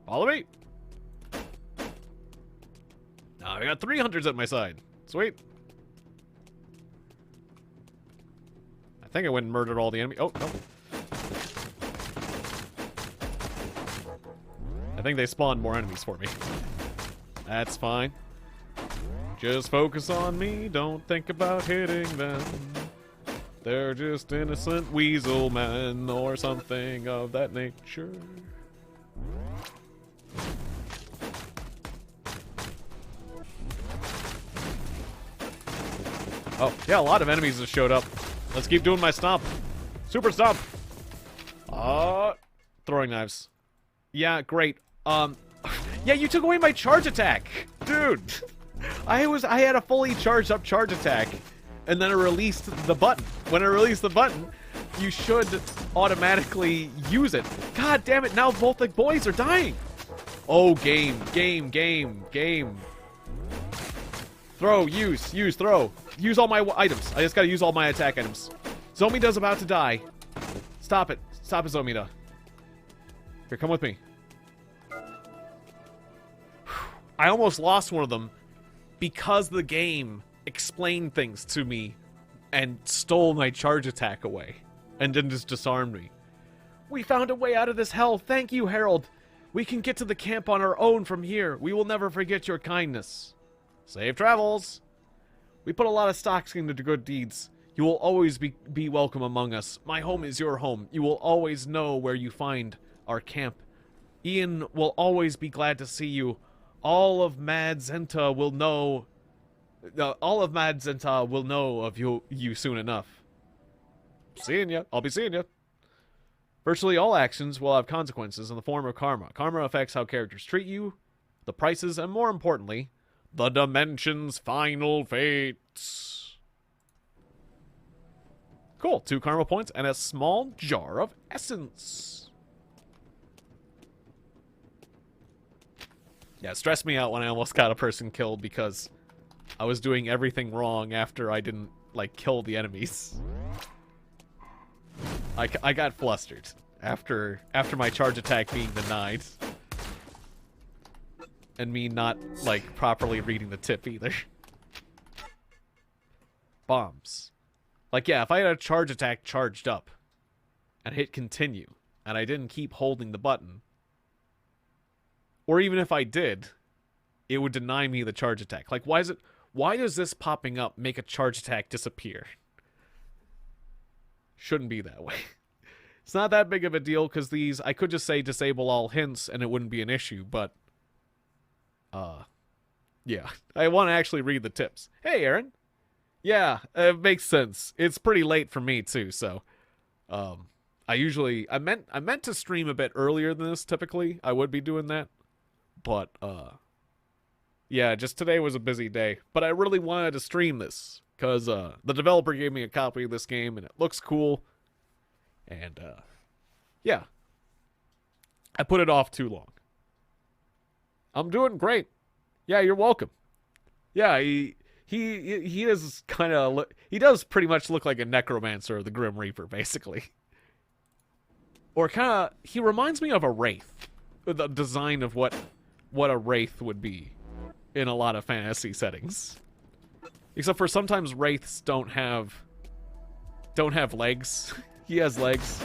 Follow me. Now I got 3 hunters at my side. Sweet. I think I went and murdered all the enemy. Oh, no. I think they spawned more enemies for me. That's fine. Just focus on me. Don't think about hitting them. They're just innocent weasel men or something of that nature. Oh, yeah, a lot of enemies have showed up. Let's keep doing my stomp. Super stomp. Throwing knives. Yeah, great. Yeah, you took away my charge attack. Dude. I had a fully charged up charge attack, and then I released the button. When I released the button, you should automatically use it. God damn it, now both the boys are dying. Oh, game. Throw, use, throw. Use all my items. I just gotta use all my attack items. Zomida's about to die. Stop it. Stop it, Zomida. Here, come with me. I almost lost one of them because the game explained things to me and stole my charge attack away and then just disarmed me. We found a way out of this hell. Thank you, Harold. We can get to the camp on our own from here. We will never forget your kindness. Safe travels. We put a lot of stock into good deeds. You will always be welcome among us. My home is your home. You will always know where you find our camp. Ian will always be glad to see you. All of Mad Zenta will know. All of Mad Zenta will know of you soon enough. Seeing ya. I'll be seeing ya. Virtually all actions will have consequences in the form of karma. Karma affects how characters treat you, the prices, and more importantly, the Dimension's final fates. Cool. 2 karma points and a small jar of essence. Yeah, it stressed me out when I almost got a person killed because I was doing everything wrong after I didn't, like, kill the enemies. I got flustered after my charge attack being denied. And me not, like, properly reading the tip either. Bombs. Like, yeah, if I had a charge attack charged up and hit continue, and I didn't keep holding the button, or even if I did, it would deny me the charge attack. Like, why does this popping up make a charge attack disappear? Shouldn't be that way. It's not that big of a deal, because these, I could just say disable all hints and it wouldn't be an issue, but yeah. I want to actually read the tips. Hey, Aaron. Yeah, it makes sense. It's pretty late for me too, so I meant to stream a bit earlier than this typically. I would be doing that. But yeah, just today was a busy day. But I really wanted to stream this cuz the developer gave me a copy of this game and it looks cool. And yeah. I put it off too long. I'm doing great. Yeah, you're welcome. Yeah, he is kind of he does pretty much look like a necromancer or the Grim Reaper, basically. Or kind of he reminds me of a wraith. The design of what a wraith would be in a lot of fantasy settings. Except for sometimes wraiths don't have legs. He has legs.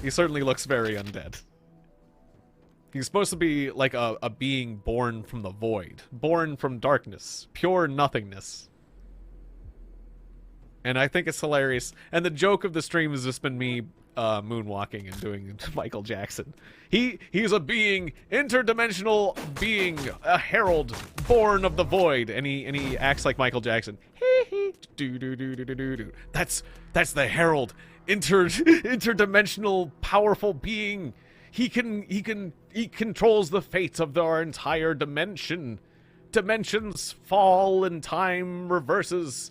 He certainly looks very undead. He's supposed to be like a being born from the void. Born from darkness. Pure nothingness. And I think it's hilarious. And the joke of the stream has just been me moonwalking and doing Michael Jackson. He's a being, interdimensional being, a herald, born of the void. And he acts like Michael Jackson. That's the herald. Interdimensional powerful being. He controls the fate of our entire dimension. Dimensions fall and time reverses.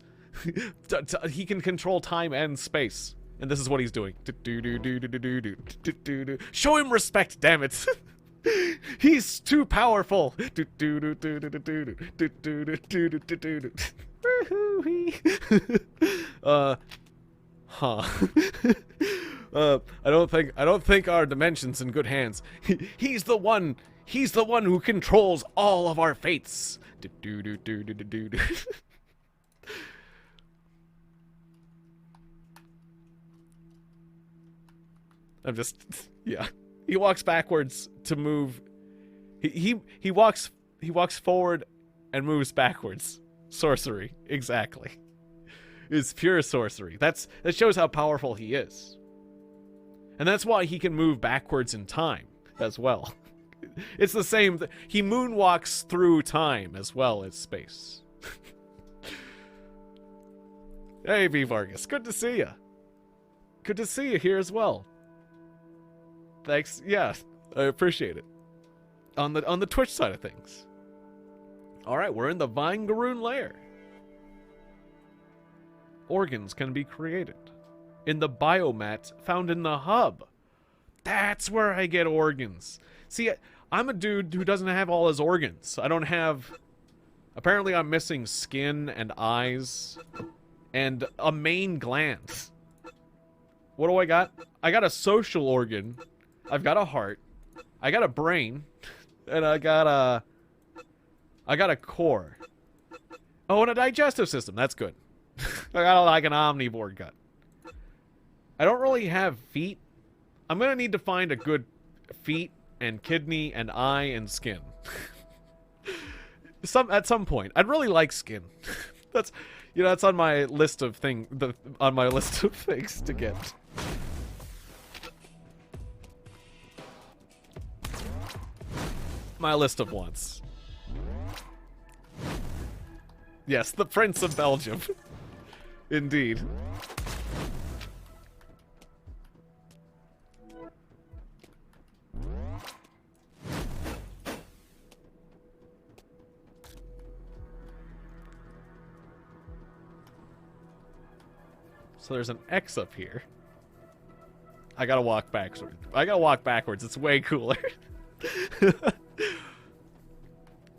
He can control time and space. And this is what he's doing. Show him respect, damn it. He's too powerful. I don't think our dimension's in good hands. He's the one who controls all of our fates. I'm just, yeah. He walks backwards to move. He walks forward and moves backwards. Sorcery, exactly. It's pure sorcery. That shows how powerful he is. And that's why he can move backwards in time as well. It's the same. He moonwalks through time as well as space. Hey, V. Vargas. Good to see you. Good to see you here as well. Thanks. Yeah, I appreciate it. on the Twitch side of things. All right, we're in the Vine-Garoon lair. Organs can be created in the biomat found in the hub. That's where I get organs. See, I'm a dude who doesn't have all his organs. I don't have... Apparently I'm missing skin and eyes and a main gland. What do I got? I got a social organ. I've got a heart. I got a brain. And I got a core. Oh, and a digestive system. That's good. I got like an omnivore gut. I don't really have feet. I'm gonna need to find a good feet and kidney and eye and skin. At some point, I'd really like skin. That's, you know, that's on my list of things to get. My list of wants. Yes, the Prince of Belgium. Indeed. So there's an X up here. I gotta walk backwards. It's way cooler.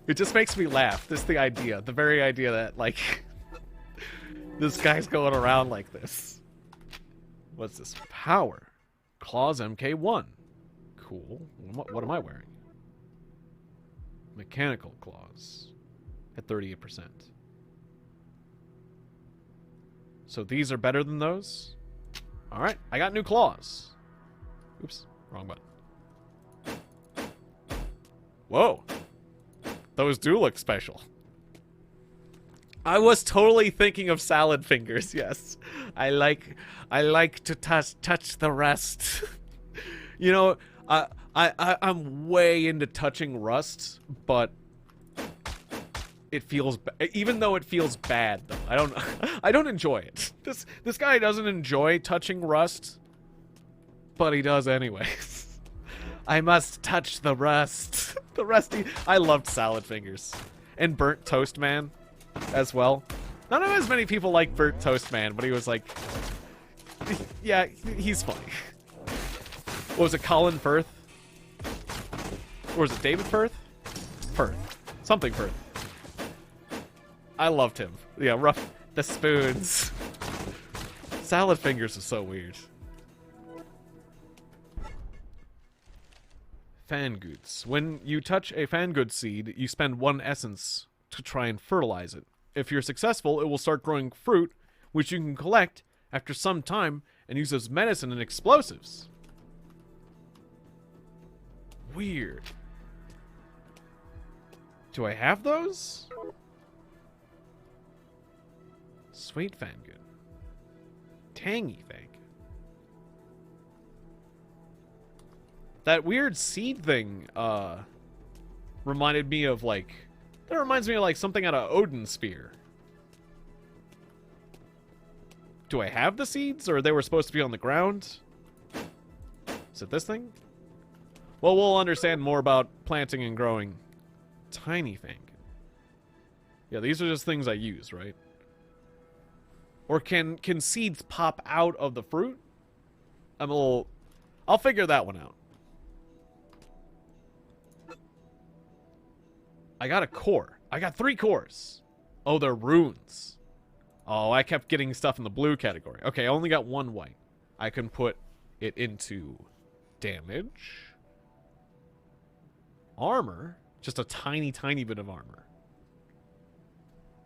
It just makes me laugh. Just the idea. The very idea that, like, this guy's going around like this. What's this? Power. Claws MK1. Cool. What am I wearing? Mechanical claws. At 38%. So these are better than those? Alright, I got new claws. Oops, wrong button. Whoa. Those do look special. I was totally thinking of salad fingers, yes. I like to touch the rust. You know, I'm way into touching rust, but it feels even though it feels bad though. I don't enjoy it. This guy doesn't enjoy touching rust, but he does anyways. I must touch the rust. The rusty. I loved salad fingers and burnt toast man as well. Not as many people like burnt toast man, but he was like, yeah, he's funny. What was it, Colin Firth? Or was it David Firth? Firth. Something Firth. I loved him. Yeah, rough. The spoons. Salad fingers is so weird. Fangoods. When you touch a fangood seed, you spend 1 essence to try and fertilize it. If you're successful, it will start growing fruit, which you can collect after some time and use as medicine and explosives. Weird. Do I have those? Sweet fangood. Tangy fangood. That weird seed thing, reminded me of, like... That reminds me of, like, something out of Odin's Spear. Do I have the seeds, or they were supposed to be on the ground? Is it this thing? Well, we'll understand more about planting and growing tiny fangood. Yeah, these are just things I use, right? Or can seeds pop out of the fruit? I'll figure that one out. I got a core. I got 3 cores. Oh, they're runes. Oh, I kept getting stuff in the blue category. Okay, I only got 1 white. I can put it into damage. Armor. Just a tiny, tiny bit of armor.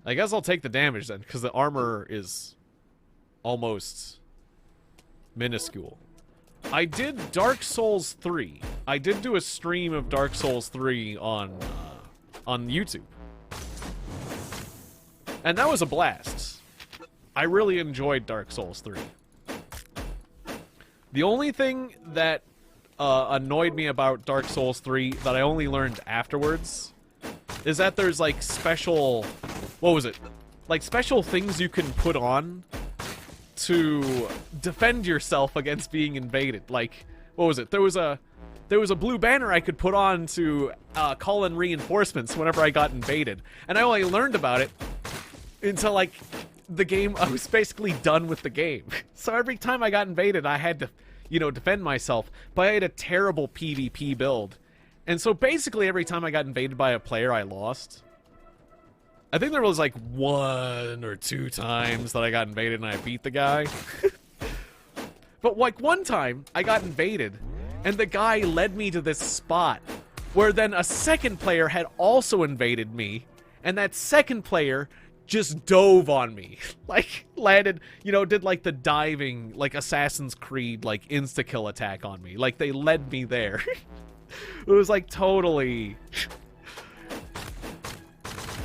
I guess I'll take the damage then, because the armor is almost minuscule. I did Dark Souls 3. I did do a stream of Dark Souls 3 on YouTube. And that was a blast. I really enjoyed Dark Souls 3. The only thing that annoyed me about Dark Souls 3 that I only learned afterwards is that there's like special... What was it? Like special things you can put on to defend yourself against being invaded. Like, what was it? There was a there was a blue banner I could put on to call in reinforcements whenever I got invaded. And I only learned about it until, like, the game, I was basically done with the game. So every time I got invaded, I had to, you know, defend myself. But I had a terrible PvP build. And so basically every time I got invaded by a player, I lost. I think there was like 1 or 2 times that I got invaded and I beat the guy. But like one time, I got invaded, and the guy led me to this spot where then a second player had also invaded me, and that second player just dove on me. Like, landed, you know, did like the diving, like Assassin's Creed, like insta-kill attack on me. Like, they led me there. It was like totally...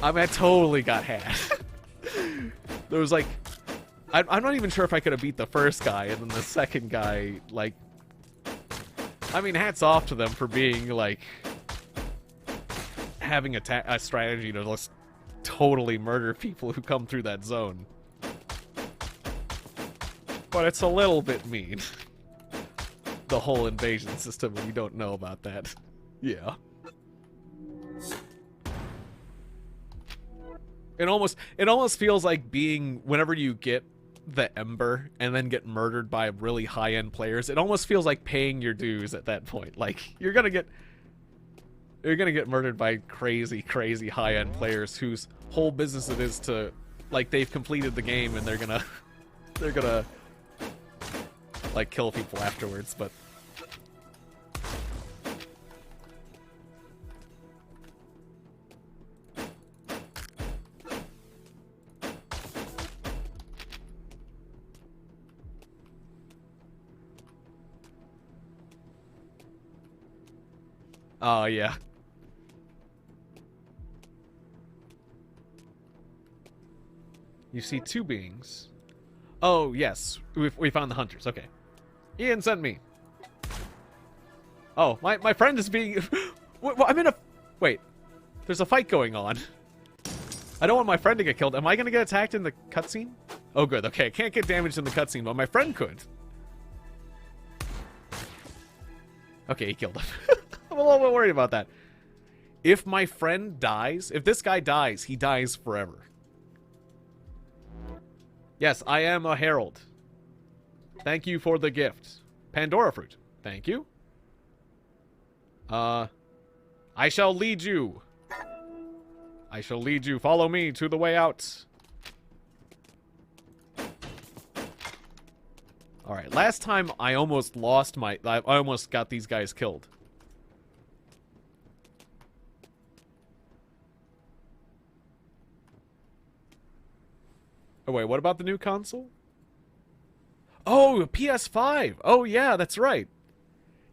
I mean, I totally got had. There was like... I'm not even sure if I could have beat the first guy, and then the second guy, like... I mean, hats off to them for being, like... having a strategy to just totally murder people who come through that zone. But it's a little bit mean. The whole invasion system, when you don't know about that. Yeah. It almost feels like being, whenever you get the Ember and then get murdered by really high-end players, it almost feels like paying your dues at that point. Like, you're gonna get murdered by crazy high-end players whose whole business it is to, like, they've completed the game and they're gonna like kill people afterwards. But oh, yeah. You see 2 beings. Oh, yes. We found the hunters. Okay. Ian sent me. Oh, my friend is being... I'm in a... Wait. There's a fight going on. I don't want my friend to get killed. Am I going to get attacked in the cutscene? Oh, good. Okay, I can't get damaged in the cutscene, but my friend could. Okay, he killed him. I'm a little bit worried about that. If my friend dies, if this guy dies, he dies forever. Yes, I am a herald. Thank you for the gift. Pandora fruit. Thank you. I shall lead you. I shall lead you. Follow me to the way out. Alright, last time I almost lost my... I almost got these guys killed. Oh, wait, what about the new console? Oh, PS5. Oh, yeah, that's right.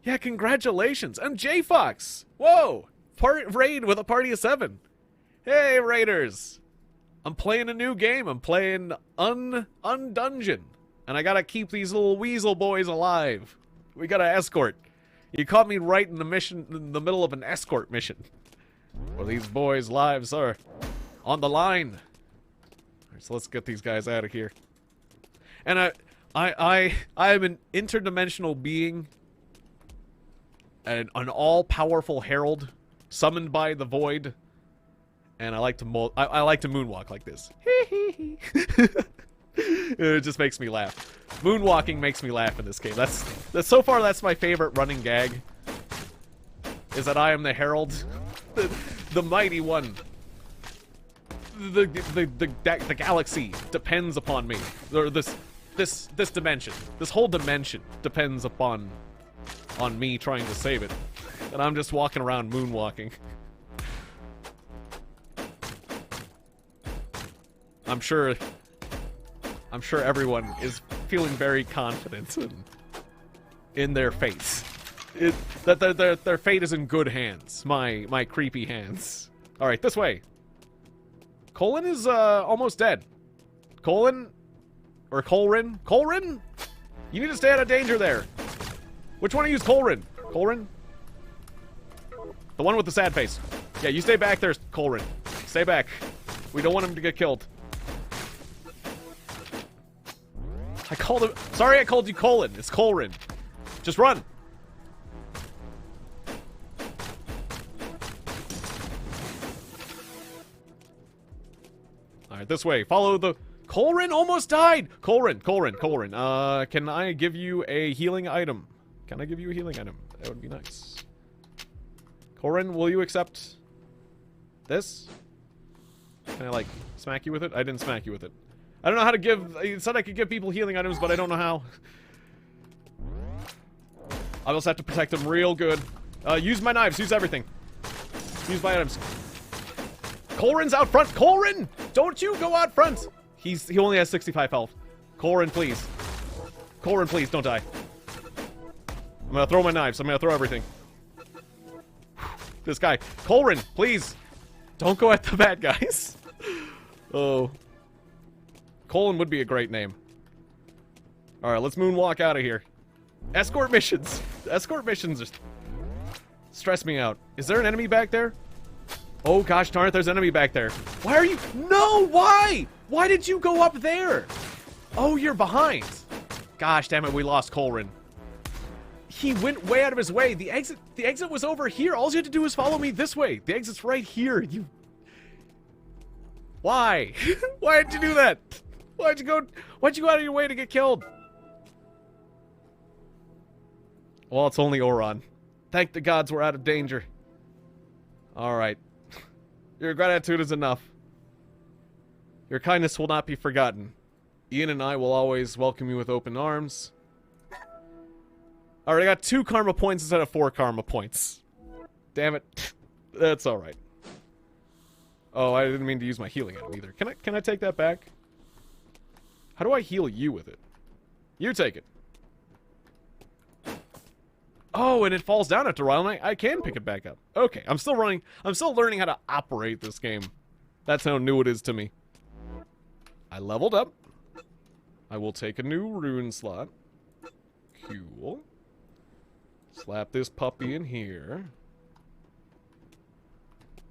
Yeah, congratulations. I'm J-Fox. Whoa. Raid with a party of 7. Hey, Raiders. I'm playing a new game. I'm playing Undungeon. And I gotta keep these little weasel boys alive. We gotta escort. You caught me right in the mission, in the middle of an escort mission. Well, these boys' lives are on the line. So let's get these guys out of here. And I am an interdimensional being, an all-powerful herald summoned by the void, and I like to moonwalk like this. It just makes me laugh. Moonwalking makes me laugh in this game. That's so far that's my favorite running gag. Is that I am the herald, the mighty one. The galaxy depends upon me, or this dimension, this whole dimension depends on me trying to save it, and I'm just walking around moonwalking. I'm sure everyone is feeling very confident in their fate. That their fate is in good hands. My creepy hands. All right, this way. Colin is almost dead. Colin? Or Colrin? Colrin? You need to stay out of danger there. Which one of you is Colrin? Colrin? The one with the sad face. Yeah, you stay back there, Colrin. Stay back. We don't want him to get killed. I called him... Sorry I called you Colin. It's Colrin. Just run. Alright, this way. Follow the... Colrin almost died! Colrin. Can I give you a healing item? Can I give you a healing item? That would be nice. Colrin, will you accept this? Can I, like, smack you with it? I didn't smack you with it. I don't know how to give... It said I could give people healing items, but I don't know how. I also have to protect them real good. Use my knives. Use everything. Use my items. Colrin's out front. Colrin! Don't you go out front! He only has 65 health. Colrin, please. Colrin, please, don't die. I'm gonna throw my knives. I'm gonna throw everything. This guy. Colrin, please. Don't go at the bad guys. Oh. Colin would be a great name. Alright, let's moonwalk out of here. Escort missions. Escort missions just stress me out. Is there an enemy back there? Oh gosh darn it, there's an enemy back there. Why are you... No, why? Why did you go up there? Oh, you're behind. Gosh damn it, we lost Colrin. He went way out of his way. The exit was over here. All you had to do was follow me this way. The exit's right here. You... Why? Why did you do that? Why'd you go out of your way to get killed? Well, it's only Oron. Thank the gods we're out of danger. Alright. Your gratitude is enough. Your kindness will not be forgotten. Ian and I will always welcome you with open arms. Alright, I got 2 karma points instead of 4 karma points. Damn it. That's alright. Oh, I didn't mean to use my healing item either. Can I take that back? How do I heal you with it? You take it. Oh, and it falls down after a while, and I can pick it back up. Okay, I'm still learning how to operate this game. That's how new it is to me. I leveled up. I will take a new rune slot. Cool. Slap this puppy in here.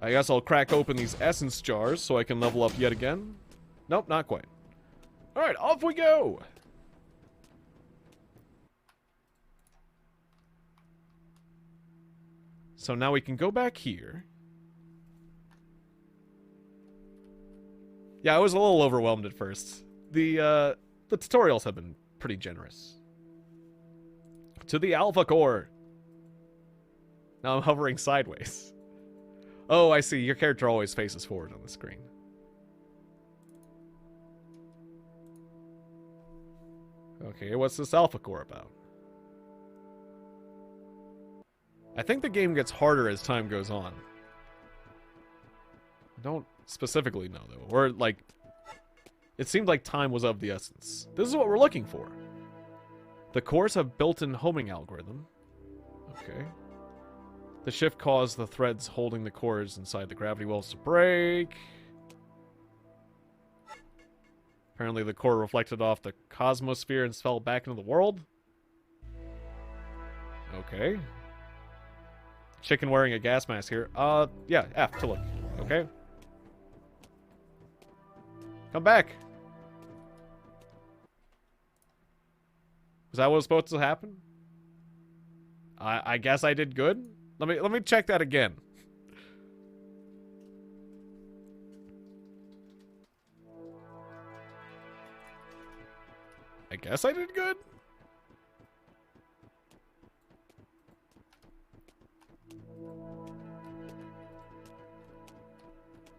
I guess I'll crack open these essence jars so I can level up yet again. Nope, not quite. Alright, off we go! So now we can go back here. Yeah, I was a little overwhelmed at first. The tutorials have been pretty generous. To the Alpha Core. Now I'm hovering sideways. Oh, I see. Your character always faces forward on the screen. Okay, what's this Alpha Core about? I think the game gets harder as time goes on. I don't specifically know, though. Or, like, it seemed like time was of the essence. This is what we're looking for. The cores have built-in homing algorithm. Okay. The shift caused the threads holding the cores inside the gravity wells to break. Apparently the core reflected off the cosmosphere and fell back into the world. Okay. Chicken wearing a gas mask here. Yeah, F to look. Okay. Come back. Was that what was supposed to happen? I guess I did good. Let me check that again. I guess I did good.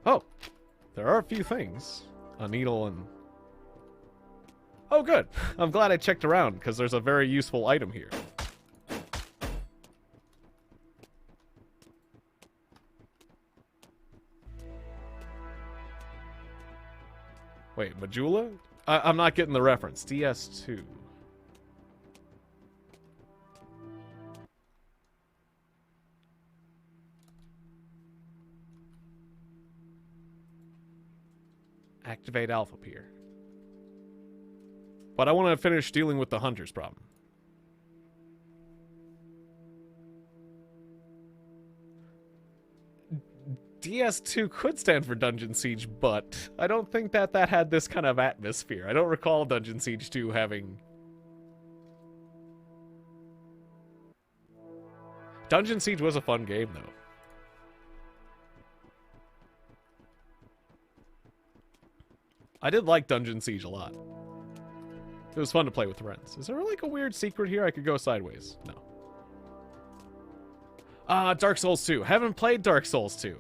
Oh, there are a few things. A needle and... Oh, good. I'm glad I checked around, because there's a very useful item here. Wait, Majula? I'm not getting the reference. DS2. Activate Alpha Pier. But I want to finish dealing with the hunter's problem. DS2 could stand for Dungeon Siege, but I don't think that had this kind of atmosphere. I don't recall Dungeon Siege 2 having... Dungeon Siege was a fun game, though. I did like Dungeon Siege a lot. It was fun to play with friends. Is there like a weird secret here? I could go sideways. No. Dark Souls 2. Haven't played Dark Souls 2.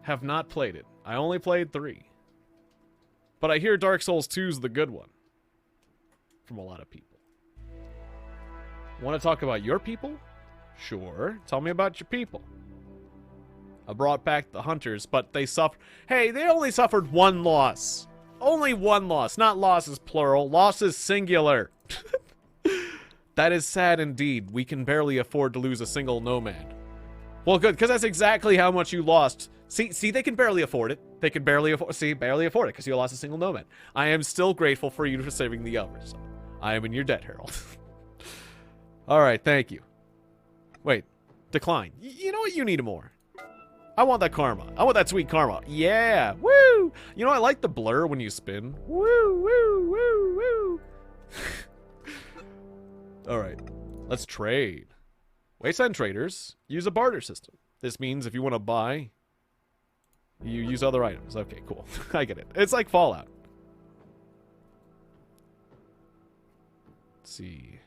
Have not played it. I only played 3. But I hear Dark Souls 2 is the good one. From a lot of people. Want to talk about your people? Sure. Tell me about your people. I brought back the hunters, but they suffered... Hey, they only suffered one loss. Only one loss. Not losses plural. Losses singular. That is sad indeed. We can barely afford to lose a single nomad. Well, good, because that's exactly how much you lost. See, they can barely afford it. They can barely afford... See, barely afford it, because you lost a single nomad. I am still grateful for you for saving the others. I am in your debt, Harold. Alright, thank you. Wait. Decline. You know what? You need more. I want that karma. I want that sweet karma. Yeah. Woo! You know, I like the blur when you spin. Woo, woo, woo, woo. Alright. Let's trade. Wasteland traders use a barter system. This means if you want to buy, you use other items. Okay, cool. I get it. It's like Fallout. Let's see.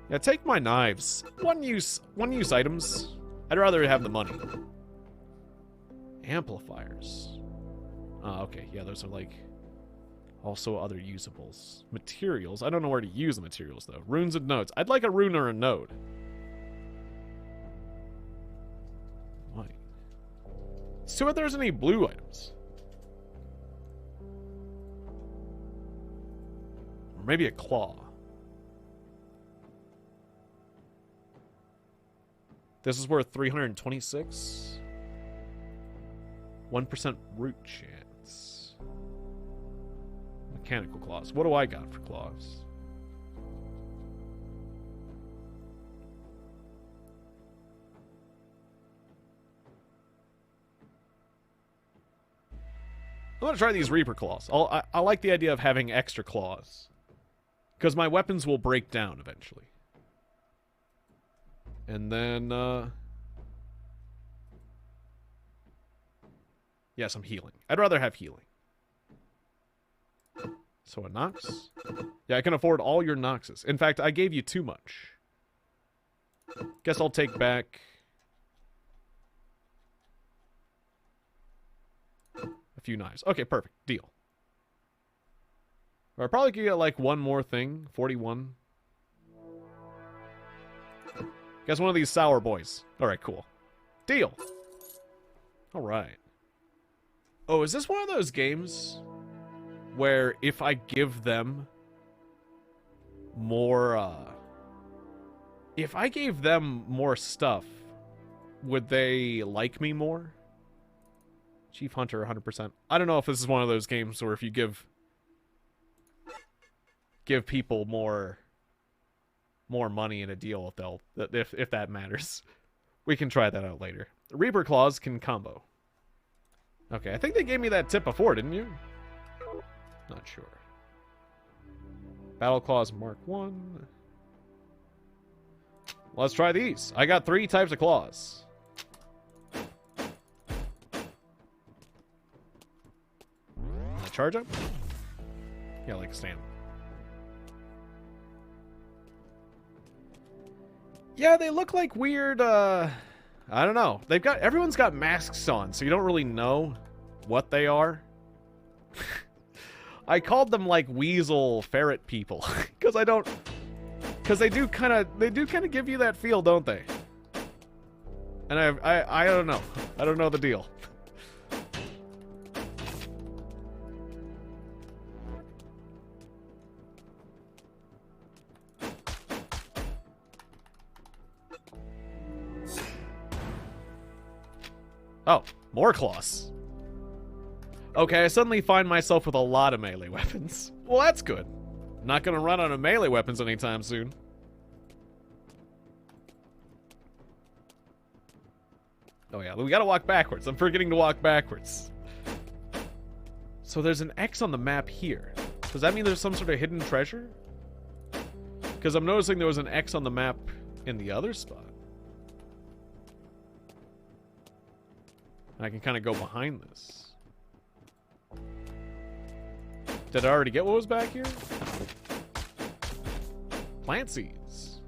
Yeah, take my knives. One use items. I'd rather have the money. Amplifiers. Oh, okay. Yeah, those are like also other usables. Materials. I don't know where to use the materials though. Runes and nodes. I'd like a rune or a node. Why? See if there's any blue items. Or maybe a claw. This is worth 326. 1% root chance. Mechanical claws. What do I got for claws? I'm gonna try these Reaper claws. I like the idea of having extra claws. Because my weapons will break down eventually. And then, yeah, some healing. I'd rather have healing. So a Nox? Yeah, I can afford all your Noxes. In fact, I gave you too much. Guess I'll take back a few knives. Okay, perfect. Deal. I probably could get like one more thing. 41. Guess one of these sour boys. Alright, cool. Deal. Alright. Oh, is this one of those games where if I give them more, if I gave them more stuff, would they like me more? Chief Hunter, 100%. I don't know if this is one of those games where if you give people more money in a deal, if that matters. We can try that out later. Reaper claws can combo. Okay, I think they gave me that tip before, didn't you? Not sure. Battle claws Mark 1. Let's try these. I got 3 types of claws. Can I charge up? Yeah, like a stamp. Yeah, they look like weird, I don't know. Everyone's got masks on, so you don't really know what they are. I called them like weasel ferret people, because they do kind of give you that feel, don't they? And I don't know. I don't know the deal. Oh, more claws. Okay, I suddenly find myself with a lot of melee weapons. Well, that's good. I'm not gonna run out of melee weapons anytime soon. Oh yeah, we gotta walk backwards. I'm forgetting to walk backwards. So there's an X on the map here. Does that mean there's some sort of hidden treasure? Because I'm noticing there was an X on the map in the other spot. And I can kind of go behind this. Did I already get what was back here? Plant seeds.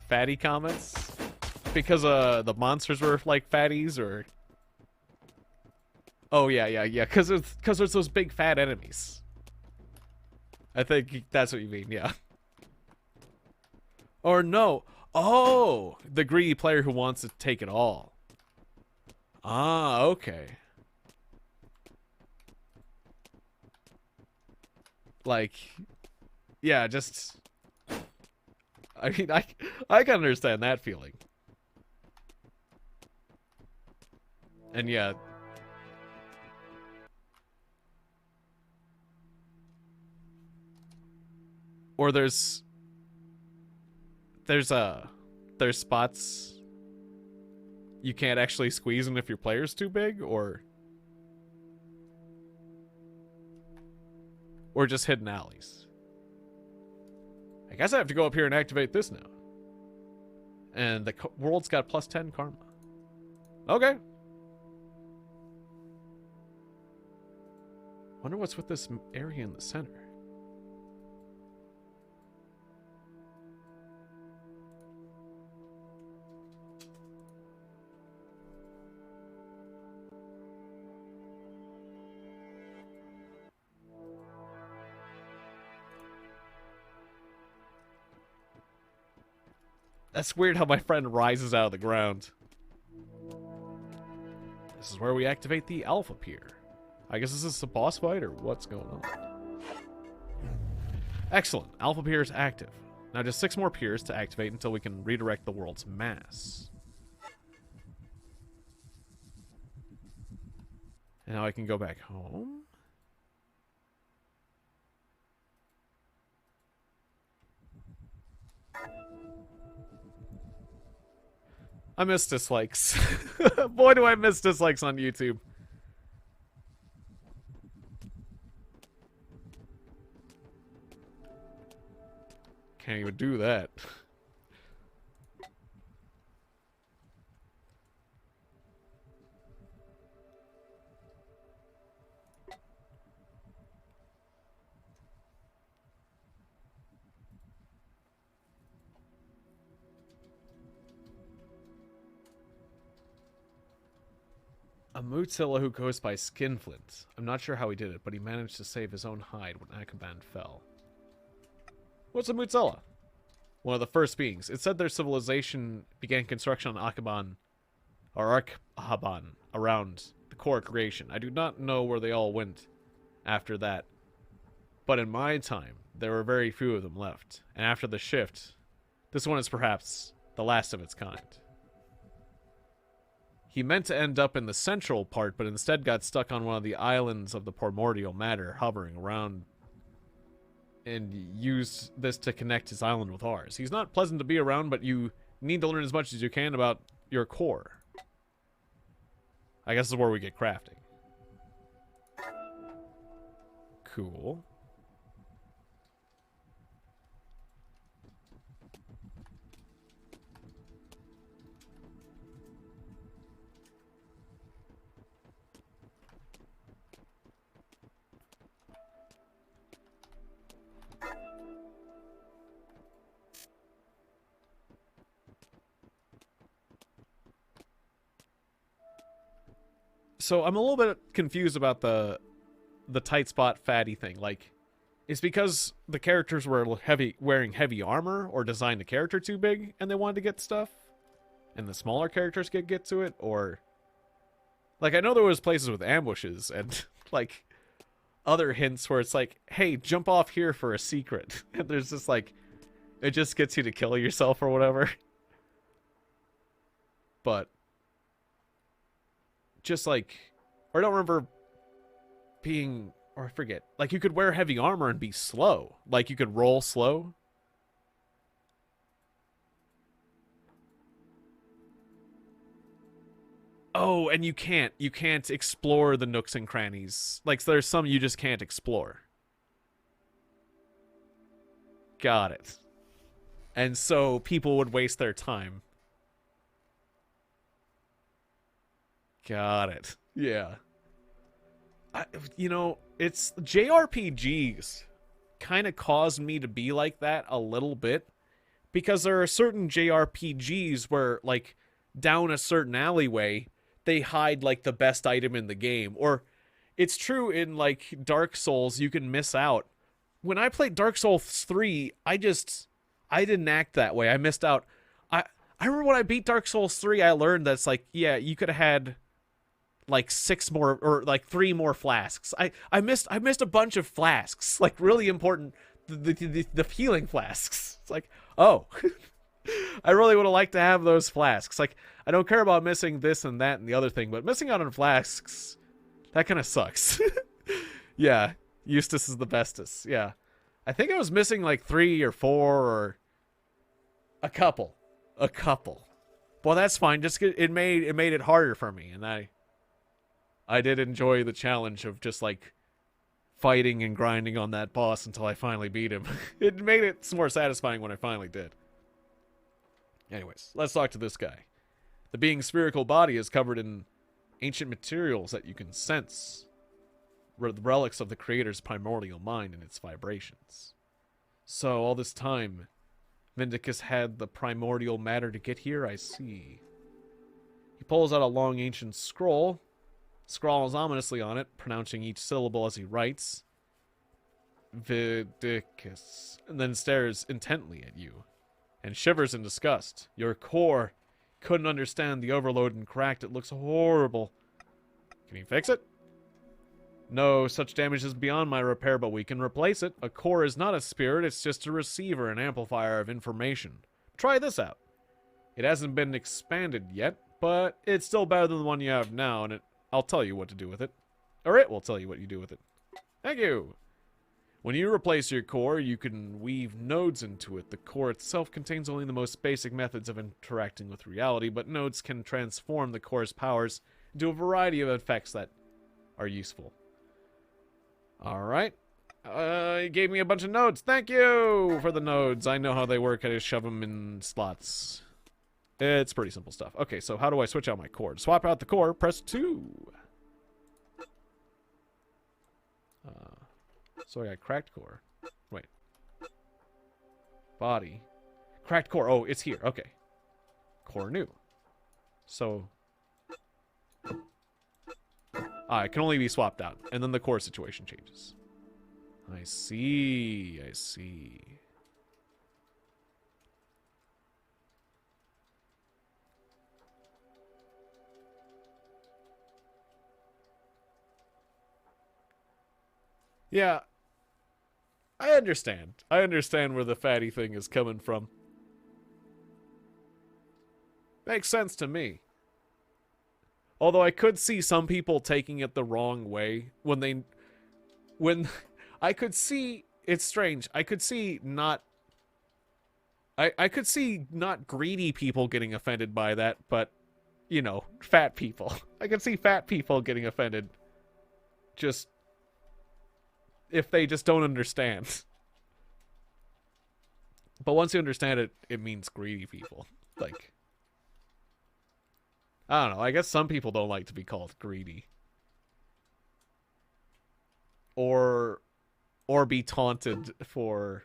Fatty comments? Because the monsters were like fatties, or... Oh, yeah. Because there's those big fat enemies. I think that's what you mean, yeah. Or no. Oh, the greedy player who wants to take it all. Ah, okay. Like, yeah, just... I mean, I can understand that feeling. And yeah... Or there's spots you can't actually squeeze in if your player's too big, or just hidden alleys. I guess I have to go up here and activate this now. And the world's got plus 10 karma. Okay. Wonder what's with this area in the center. That's weird how my friend rises out of the ground. This is where we activate the Alpha Pier. I guess this is a boss fight, or what's going on? Excellent. Alpha Pier is active. Now just 6 more piers to activate until we can redirect the world's mass. And now I can go back home. I miss dislikes. Boy, do I miss dislikes on YouTube. Can't even do that. A Mootzilla who goes by Skinflint. I'm not sure how he did it, but he managed to save his own hide when Akaban fell. What's a Mootzilla? One of the first beings. It said their civilization began construction on Akaban, or Arkhaban, around the core creation. I do not know where they all went after that, but in my time, there were very few of them left. And after the shift, this one is perhaps the last of its kind. He meant to end up in the central part, but instead got stuck on one of the islands of the primordial matter hovering around, and used this to connect his island with ours. He's not pleasant to be around, but you need to learn as much as you can about your core. I guess this is where we get crafting. Cool. So I'm a little bit confused about the tight spot fatty thing. Like, it's because the characters were wearing heavy armor, or designed the character too big and they wanted to get stuff, and the smaller characters could get to it, or like, I know there was places with ambushes and like other hints where it's like, hey, jump off here for a secret, and there's just like, it just gets you to kill yourself or whatever. But just like, or I don't remember being, or I forget, like you could wear heavy armor and be slow, like you could roll slow. Oh, and you can't explore the nooks and crannies. Like, there's some you just can't explore. Got it. And so people would waste their time. Got it. Yeah. It's JRPGs kind of caused me to be like that a little bit, because there are certain JRPGs where, like, down a certain alleyway, they hide, like, the best item in the game. Or it's true in, like, Dark Souls, you can miss out. When I played Dark Souls 3, I didn't act that way. I missed out. I remember when I beat Dark Souls 3, I learned that's like, yeah, you could have had like 6 more, or like 3 more flasks. I missed a bunch of flasks, like really important, the healing flasks. It's like, oh, I really would have liked to have those flasks. Like, I don't care about missing this and that and the other thing, but missing out on flasks, that kind of sucks. Yeah, Eustace is the bestest. Yeah, I think I was missing like 3 or 4 or a couple. Well, that's fine. Just it made it harder for me, and I did enjoy the challenge of just like fighting and grinding on that boss until I finally beat him. It made it more satisfying when I finally did. Anyways, let's talk to this guy. The being's spherical body is covered in ancient materials that you can sense, the relics of the creator's primordial mind and its vibrations. So all this time, Vindicus had the primordial matter to get here, I see. He pulls out a long ancient scroll, scrawls ominously on it, pronouncing each syllable as he writes. Vindicus, and then stares intently at you, and shivers in disgust. Your core couldn't understand the overload and cracked. It looks horrible. Can you fix it? No, such damage is beyond my repair, but we can replace it. A core is not a spirit, it's just a receiver, an amplifier of information. Try this out. It hasn't been expanded yet, but it's still better than the one you have now, and I'll tell you what to do with it. Or it will tell you what you do with it. Thank you! When you replace your core, you can weave nodes into it. The core itself contains only the most basic methods of interacting with reality, but nodes can transform the core's powers into a variety of effects that are useful. Alright. He gave me a bunch of nodes. Thank you for the nodes. I know how they work. I just shove them in slots. It's pretty simple stuff. Okay, so how do I switch out my core? To swap out the core, press 2. So I got cracked core. Wait. Body. Cracked core. Oh, it's here. Okay. Core new. So it can only be swapped out, and then the core situation changes. I see. I see. Yeah. I understand. I understand where the fatty thing is coming from. Makes sense to me. Although I could see some people taking it the wrong way when I could see, it's strange. I could see not greedy people getting offended by that, but you know, fat people. I could see fat people getting offended just if they just don't understand. But once you understand it, it means greedy people. Like, I don't know. I guess some people don't like to be called greedy. Or be taunted for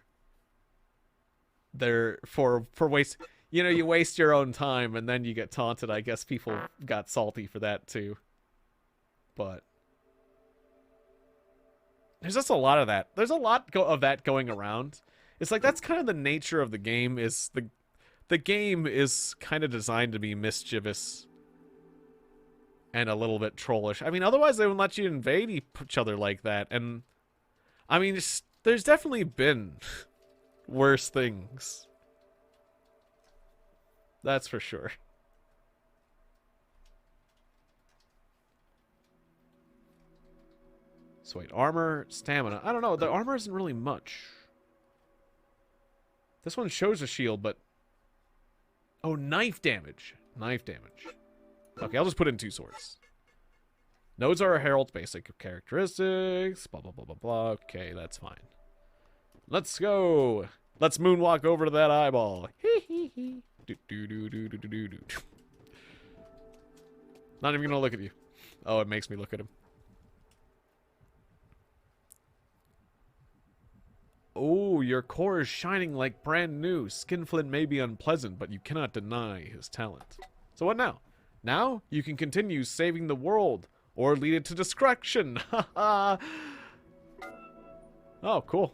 waste. You know, you waste your own time and then you get taunted. I guess people got salty for that too. But there's just a lot of that. There's a lot of that going around. It's like that's kind of the nature of the game. Is the game is kind of designed to be mischievous and a little bit trollish. I mean, otherwise they wouldn't let you invade each other like that. And I mean, there's definitely been worse things. That's for sure. So wait, armor, stamina. I don't know. The armor isn't really much. This one shows a shield, but... Oh, knife damage. Knife damage. Okay, I'll just put in 2 swords. Nodes are a herald's basic characteristics. Blah, blah, blah, blah, blah. Okay, that's fine. Let's go. Let's moonwalk over to that eyeball. Do, do, do, do, do, do, do. Not even gonna look at you. Oh, it makes me look at him. Oh, your core is shining like brand new. Skinflint may be unpleasant, but you cannot deny his talent. So what now? Now you can continue saving the world or lead it to destruction. Oh, cool.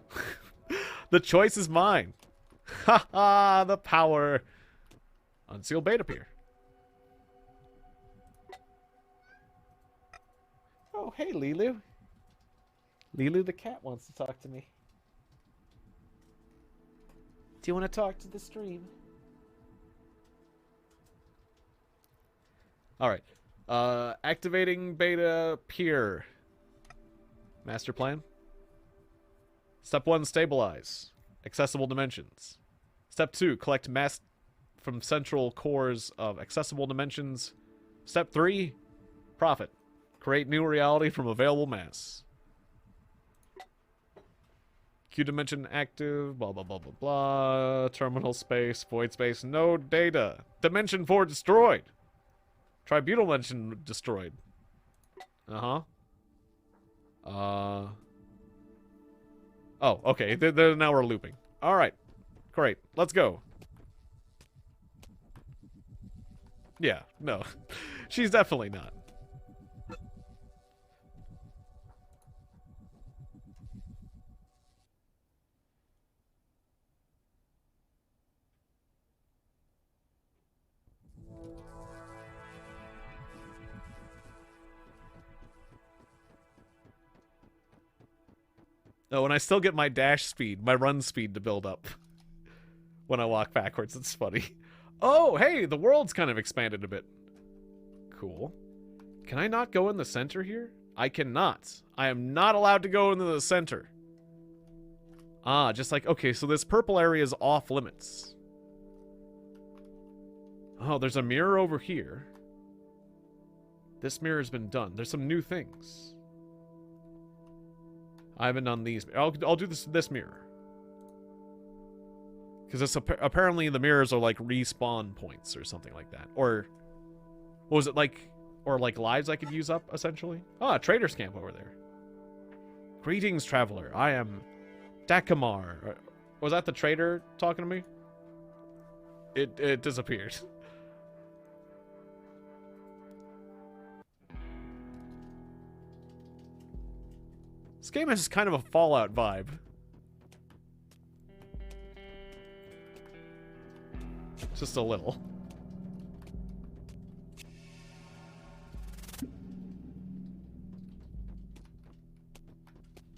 The choice is mine. Haha, the power. Unsealed beta peer. Oh, hey, Lilu. Lilu the cat wants to talk to me. Do you want to talk to the stream? Alright. Activating beta peer. Master plan. Step 1, stabilize. Accessible dimensions. Step 2, collect mass from central cores of accessible dimensions. Step 3, profit. Create new reality from available mass. Q dimension active, blah, blah, blah, blah, blah. Terminal space, void space, no data. Dimension 4 destroyed. Tribunal dimension destroyed. Uh-huh. Oh, okay. Now we're looping. Alright. Great. Let's go. Yeah, no. She's definitely not. Oh, and I still get my dash speed, my run speed to build up when I walk backwards. It's funny. Oh, hey, the world's kind of expanded a bit. Cool. Can I not go in the center here? I cannot. I am not allowed to go into the center. Ah, just like, okay, so this purple area is off limits. Oh, there's a mirror over here. This mirror's been done. There's some new things. I haven't done these. I'll do this mirror. Because apparently the mirrors are like respawn points or something like that. Or, what was it like? Or like lives I could use up, essentially? Ah, trader's camp over there. Greetings, traveler. I am Dakamar. Was that the trader talking to me? It disappeared. This game has kind of a Fallout vibe. Just a little.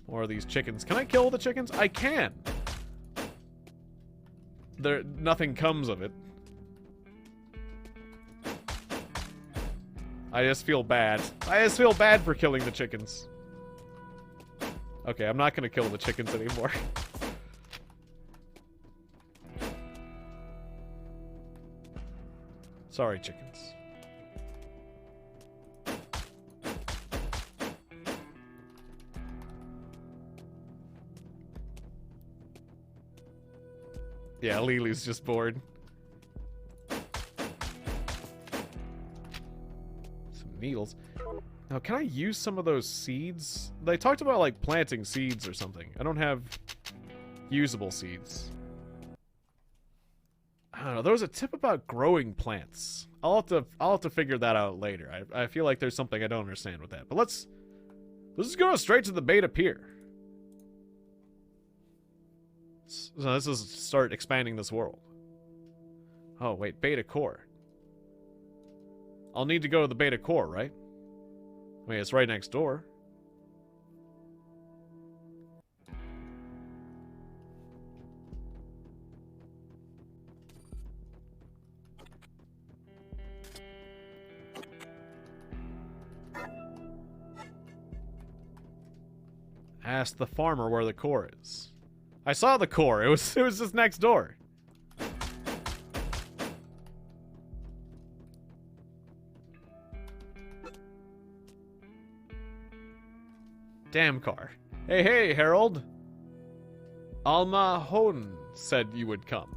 More of these chickens. Can I kill the chickens? I can! Nothing comes of it. I just feel bad. I just feel bad for killing the chickens. Okay, I'm not gonna kill the chickens anymore. Sorry, chickens. Yeah, Lily's just bored. Some needles. Now, can I use some of those seeds? They talked about, like, planting seeds or something. I don't have usable seeds. I don't know. There was a tip about growing plants. I'll have to figure that out later. I feel like there's something I don't understand with that. But let's just go straight to the beta pier. So this is start expanding this world. Oh, wait. Beta core. I'll need to go to the beta core, right? I mean, it's right next door. Ask the farmer where the core is. I saw the core. It was just next door. Damn car. Hey, Harold. Alma Hon. said you would come.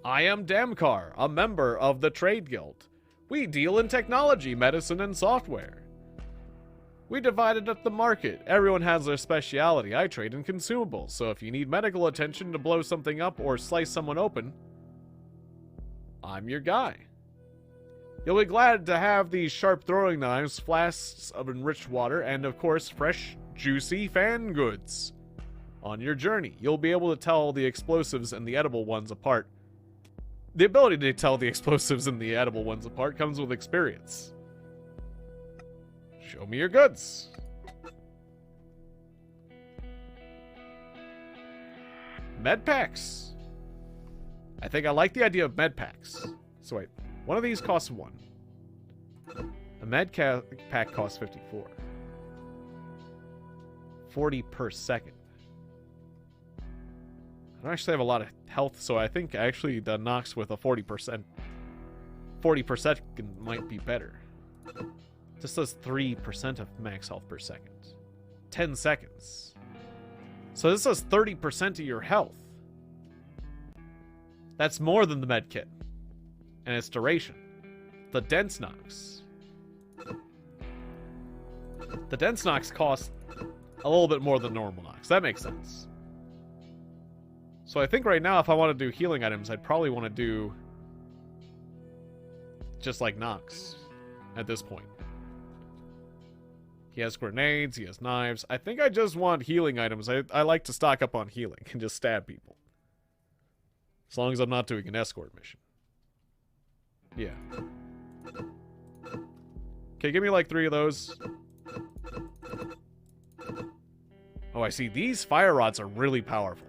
I am Damkar, a member of the Trade Guild. We deal in technology, medicine, and software. We divided up the market. Everyone has their speciality. I trade in consumables, so if you need medical attention to blow something up or slice someone open, I'm your guy. You'll be glad to have these sharp throwing knives, flasks of enriched water, and of course, fresh, juicy fan goods. On your journey, you'll be able to tell the explosives and the edible ones apart. The ability to tell the explosives and the edible ones apart comes with experience. Show me your goods. Med packs. I think I like the idea of med packs. So wait, one of these costs 1. A med pack costs 54. 40 per second. I don't actually have a lot of health, so I think actually the Nox with a 40% per second might be better. This does 3% of max health per second. 10 seconds. So this does 30% of your health. That's more than the med kit. And its duration. The Dense Nox. The Dense Nox costs a little bit more than normal Nox. That makes sense. So I think right now if I want to do healing items, I'd probably want to do just like Nox at this point. He has grenades, he has knives. I think I just want healing items. I like to stock up on healing and just stab people. As long as I'm not doing an escort mission. Yeah. Okay, give me like 3 of those. Oh, I see. These fire rods are really powerful.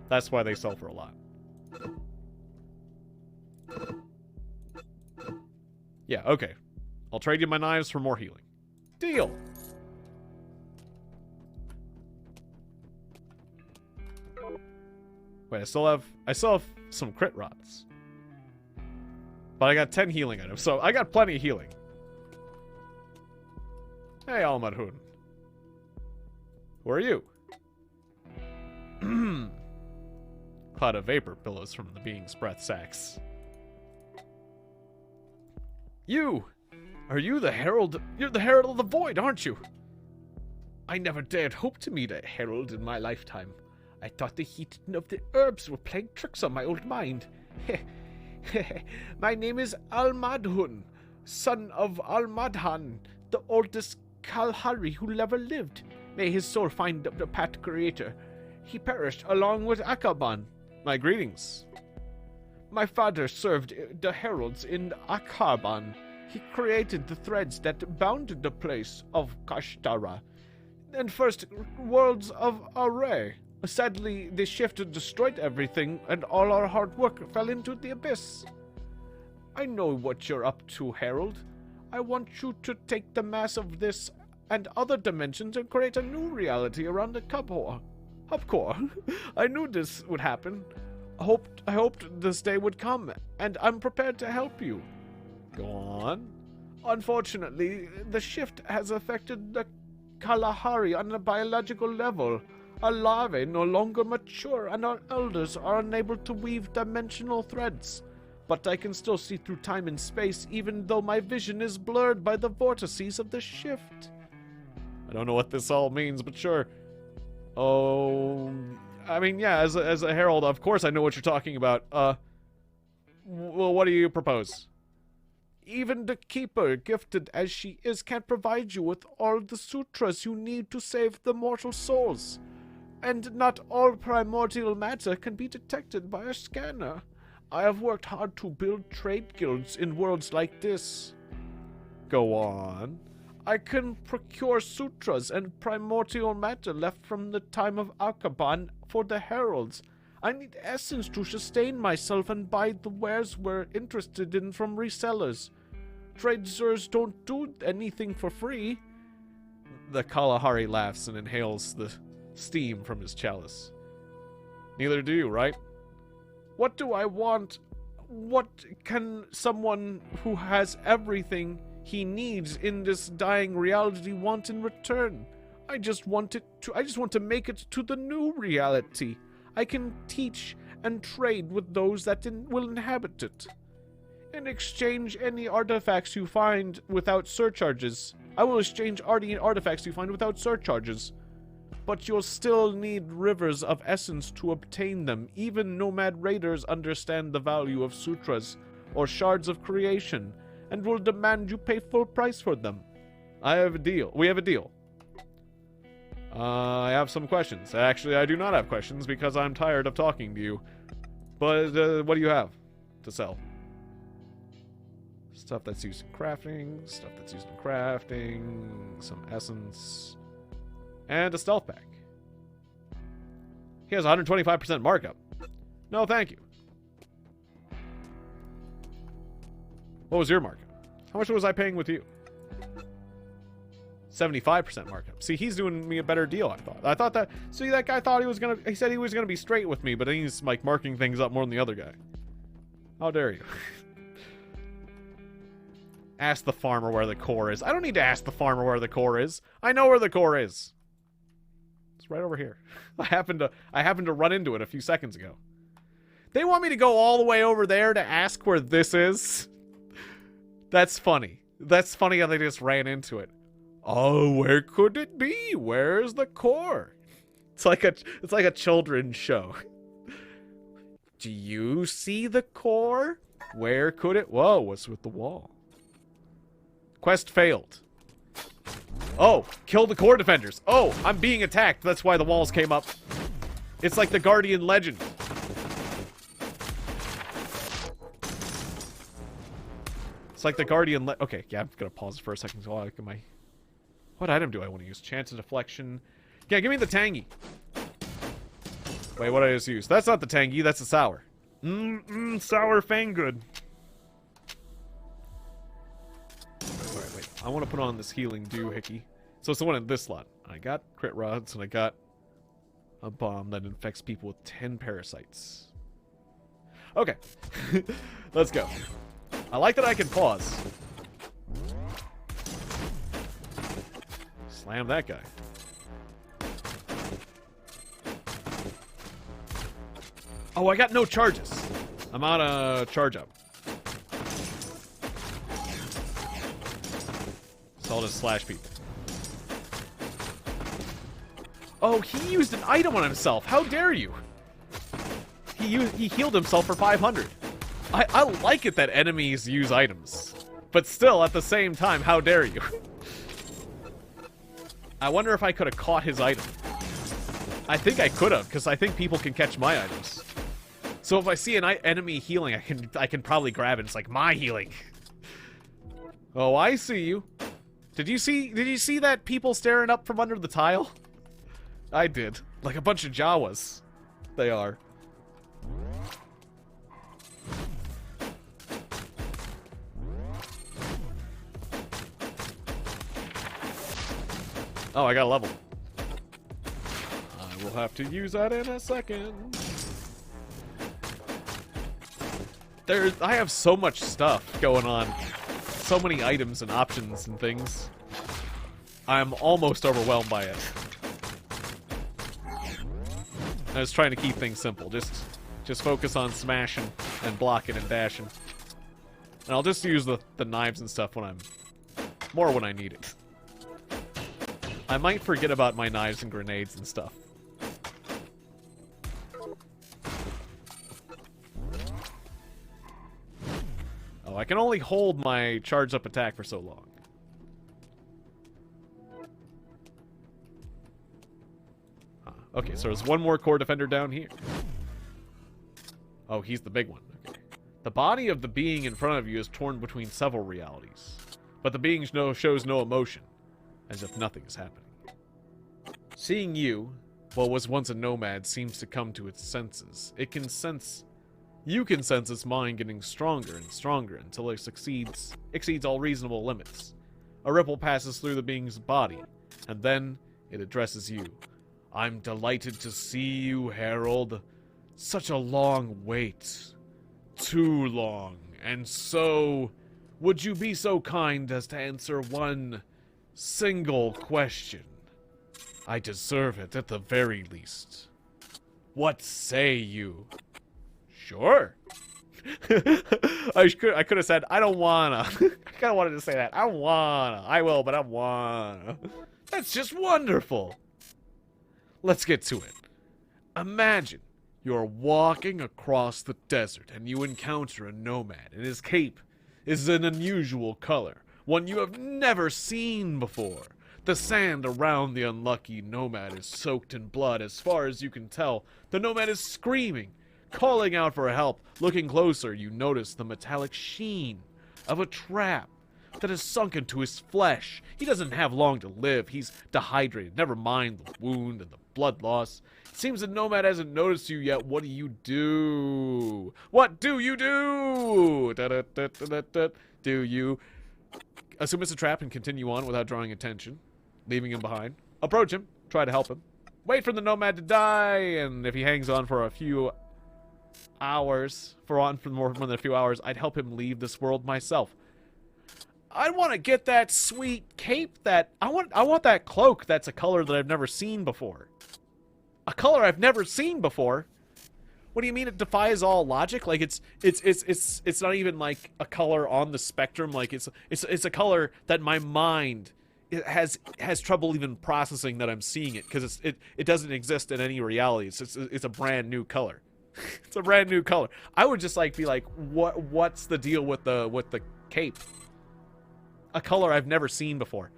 That's why they sell for a lot. Yeah, okay. I'll trade you my knives for more healing. Deal! Wait, I still have some crit rods. But I got 10 healing items, so I got plenty of healing. Hey, Almadhun. Who are you? Cloud of vapor billows from the being's breath sacs. You! Are you the herald? You're the herald of the void, aren't you? I never dared hope to meet a herald in my lifetime. I thought the heat of the herbs were playing tricks on my old mind. My name is Almadhun, son of Almadhan, the oldest Kalhari who ever lived. May his soul find the Pat Creator. He perished along with Akaban. My greetings. My father served the heralds in Akaban. He created the threads that bounded the place of Kashtara, and first worlds of Array. Sadly, the shift destroyed everything, and all our hard work fell into the abyss. I know what you're up to, Herald. I want you to take the mass of this and other dimensions and create a new reality around the Hubcore. I knew this would happen. I hoped this day would come, and I'm prepared to help you. Go on. Unfortunately, the shift has affected the Kalahari on a biological level. Our larvae no longer mature, and our elders are unable to weave dimensional threads. But I can still see through time and space, even though my vision is blurred by the vortices of the shift. I don't know what this all means, but sure. Oh, I mean, yeah, as a herald, of course I know what you're talking about. Well, what do you propose? Even the Keeper, gifted as she is, can't provide you with all the sutras you need to save the mortal souls. And not all primordial matter can be detected by a scanner. I have worked hard to build trade guilds in worlds like this. Go on. I can procure sutras and primordial matter left from the time of Akaban for the heralds. I need essence to sustain myself and buy the wares we're interested in from resellers. Traders don't do anything for free. The Kalahari laughs and inhales the steam from his chalice. Neither do you, right? What do I want? What can someone who has everything he needs in this dying reality want in return? I just want to make it to the new reality. I can teach and trade with those that will inhabit it. In exchange any artifacts you find without surcharges. I will exchange artifacts you find without surcharges. But you'll still need rivers of essence to obtain them. Even nomad raiders understand the value of sutras or shards of creation and will demand you pay full price for them. I have a deal. We have a deal. I have some questions. Actually, I do not have questions because I'm tired of talking to you. But what do you have to sell? Stuff that's used in crafting, some essence, and a stealth pack. He has 125% markup. No, thank you. What was your markup? How much was I paying with you? 75% markup. See, he's doing me a better deal, I thought. I thought that... See, that guy thought he said he was gonna be straight with me, but then he's, like, marking things up more than the other guy. How dare you? Ask the farmer where the core is. I don't need to ask the farmer where the core is. I know where the core is. It's right over here. I happened to run into it a few seconds ago. They want me to go all the way over there to ask where this is? That's funny. That's funny how they just ran into it. Oh, where could it be? Where's the core? It's like a children's show. Do you see the core? Where could it? Whoa, what's with the wall? Quest failed. Oh, kill the core defenders. Oh, I'm being attacked. That's why the walls came up. It's like the Guardian legend. It's like the Guardian okay, yeah, I'm gonna pause for a second. So what item do I want to use? Chance of deflection. Yeah, give me the tangy. Wait, what did I just use? That's not the tangy, that's the sour. Sour fang good. Alright, wait. I want to put on this healing doohickey. So it's the one in this slot. I got crit rods, and I got a bomb that infects people with 10 parasites. Okay. Let's go. I like that I can pause. Slam that guy. Oh, I got no charges. I'm out of charge up. So I'll just slash people. Oh, he used an item on himself. How dare you? He healed himself for 500. I like it that enemies use items. But still, at the same time, how dare you? I wonder if I could have caught his item. I think I could have, because I think people can catch my items. So if I see an enemy healing, I can probably grab it. It's like my healing. Oh, I see you. Did you see that people staring up from under the tile? I did. Like a bunch of Jawas. They are. Oh, I got a level. I will have to use that in a second. I have so much stuff going on. So many items and options and things. I'm almost overwhelmed by it. I was trying to keep things simple. Just focus on smashing and blocking and dashing. And I'll just use the knives and stuff when I need it. I might forget about my knives and grenades and stuff. Oh, I can only hold my charged up attack for so long. Okay, so there's one more core defender down here. Oh, he's the big one. Okay. The body of the being in front of you is torn between several realities. But the being shows no emotion, as if nothing is happening. Seeing you, what was once a nomad, seems to come to its senses. You can sense its mind getting stronger and stronger until it exceeds all reasonable limits. A ripple passes through the being's body, and then it addresses you. I'm delighted to see you, Herald. Such a long wait. Too long. And so, would you be so kind as to answer one single question? I deserve it at the very least. What say you? Sure. I could have said, I don't wanna. I kind of wanted to say that. I don't wanna. I will, but I wanna. That's just wonderful. Let's get to it. Imagine you're walking across the desert and you encounter a nomad, and his cape is an unusual color, one you have never seen before. The sand around the unlucky nomad is soaked in blood. As far as you can tell, the nomad is screaming, calling out for help. Looking closer, you notice the metallic sheen of a trap that has sunk into his flesh. He doesn't have long to live. He's dehydrated. Never mind the wound and the blood loss. It seems the nomad hasn't noticed you yet. What do you do? What do you do? Do you assume it's a trap and continue on without drawing attention, leaving him behind? Approach him. Try to help him. Wait for the nomad to die, and if he hangs on for a few hours, for more than a few hours, I'd help him leave this world myself. I want to get that sweet cape that I want that cloak that's a color that I've never seen before. A color I've never seen before? What do you mean it defies all logic? Like it's not even like a color on the spectrum. Like it's a color that my mind has trouble even processing that I'm seeing it, because it doesn't exist in any reality. It's a brand new color. It's a brand new color. I would just like be like, what's the deal with the cape? A color I've never seen before.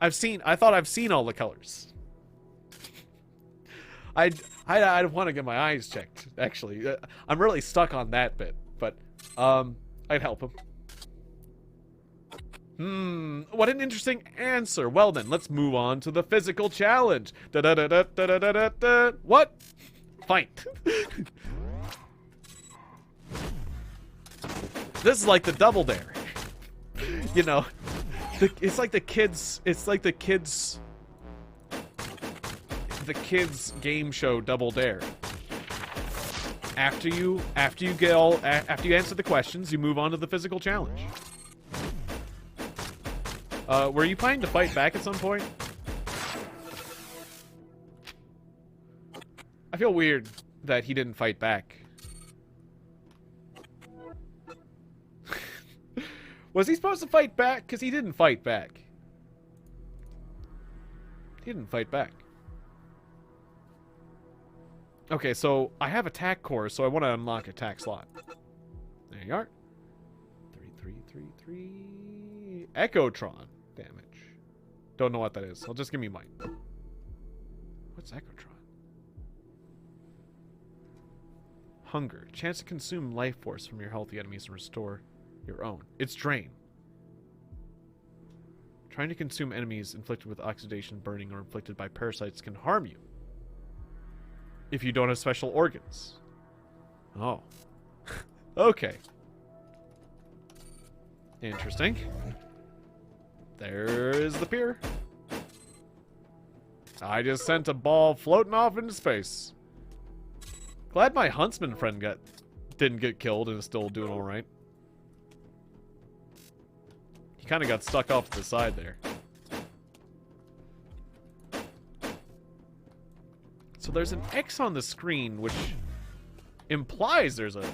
I thought I've seen all the colors. I want to get my eyes checked, actually. I'm really stuck on that bit, but I'd help him. What an interesting answer. Well then, let's move on to the physical challenge. What? Fight. This is like the double dare. You know, it's like the kids game show Double Dare. After you answer the questions, you move on to the physical challenge. Were you planning to fight back at some point? I feel weird that he didn't fight back. Was he supposed to fight back? Because he didn't fight back. He didn't fight back. Okay, so I have attack core, so I want to unlock attack slot. There you are. 3333. Echotron damage. Don't know what that is. I'll just give me mine. What's Echotron? Hunger. Chance to consume life force from your healthy enemies and restore your own. It's drain. Trying to consume enemies inflicted with oxidation, burning, or inflicted by parasites can harm you if you don't have special organs. Oh. Okay. Interesting. There's the pier. I just sent a ball floating off into space. Glad my huntsman friend didn't get killed and is still doing alright. He kind of got stuck off to the side there. So there's an X on the screen, which implies there's a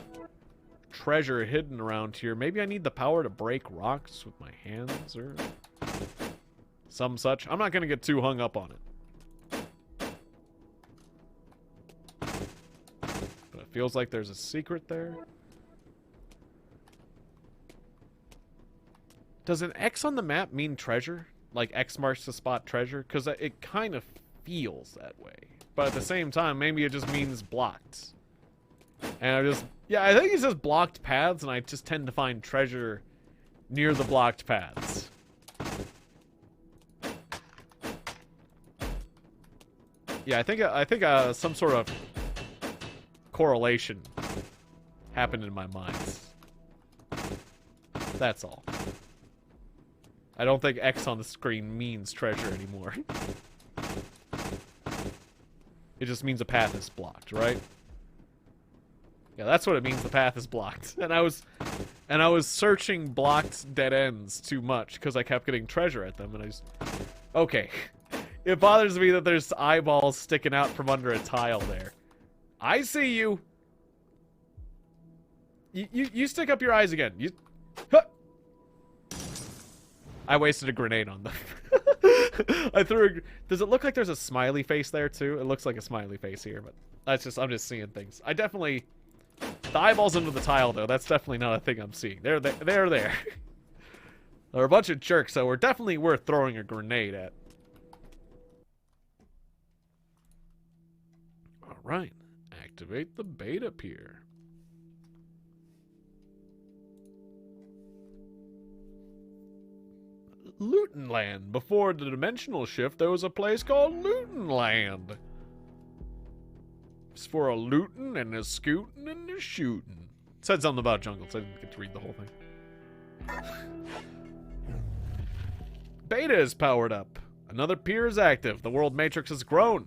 treasure hidden around here. Maybe I need the power to break rocks with my hands or some such. I'm not going to get too hung up on it. But it feels like there's a secret there. Does an X on the map mean treasure? Like X marks the spot treasure? Because it kind of feels that way. But at the same time, maybe it just means blocked. And I think it says blocked paths, and I just tend to find treasure near the blocked paths. Yeah, I think some sort of correlation happened in my mind. That's all. I don't think X on the screen means treasure anymore. It just means a path is blocked, right? Yeah, that's what it means, the path is blocked. And I was searching blocked dead ends too much because I kept getting treasure at them, and I just... Okay. It bothers me that there's eyeballs sticking out from under a tile there. I see you. You stick up your eyes again. Huh. I wasted a grenade on them. I threw. Does it look like there's a smiley face there too? It looks like a smiley face here, but I'm just seeing things. I definitely. The eyeballs into the tile though. That's definitely not a thing I'm seeing. They're there. They're there. They're a bunch of jerks, so we're definitely worth throwing a grenade at. All right, activate the beta pier. Lutenland. Before the dimensional shift, there was a place called Lutenland. It's for a looting and a scooting and a shooting. It said something about jungles. I didn't get to read the whole thing. Beta is powered up. Another pier is active. The world matrix has grown.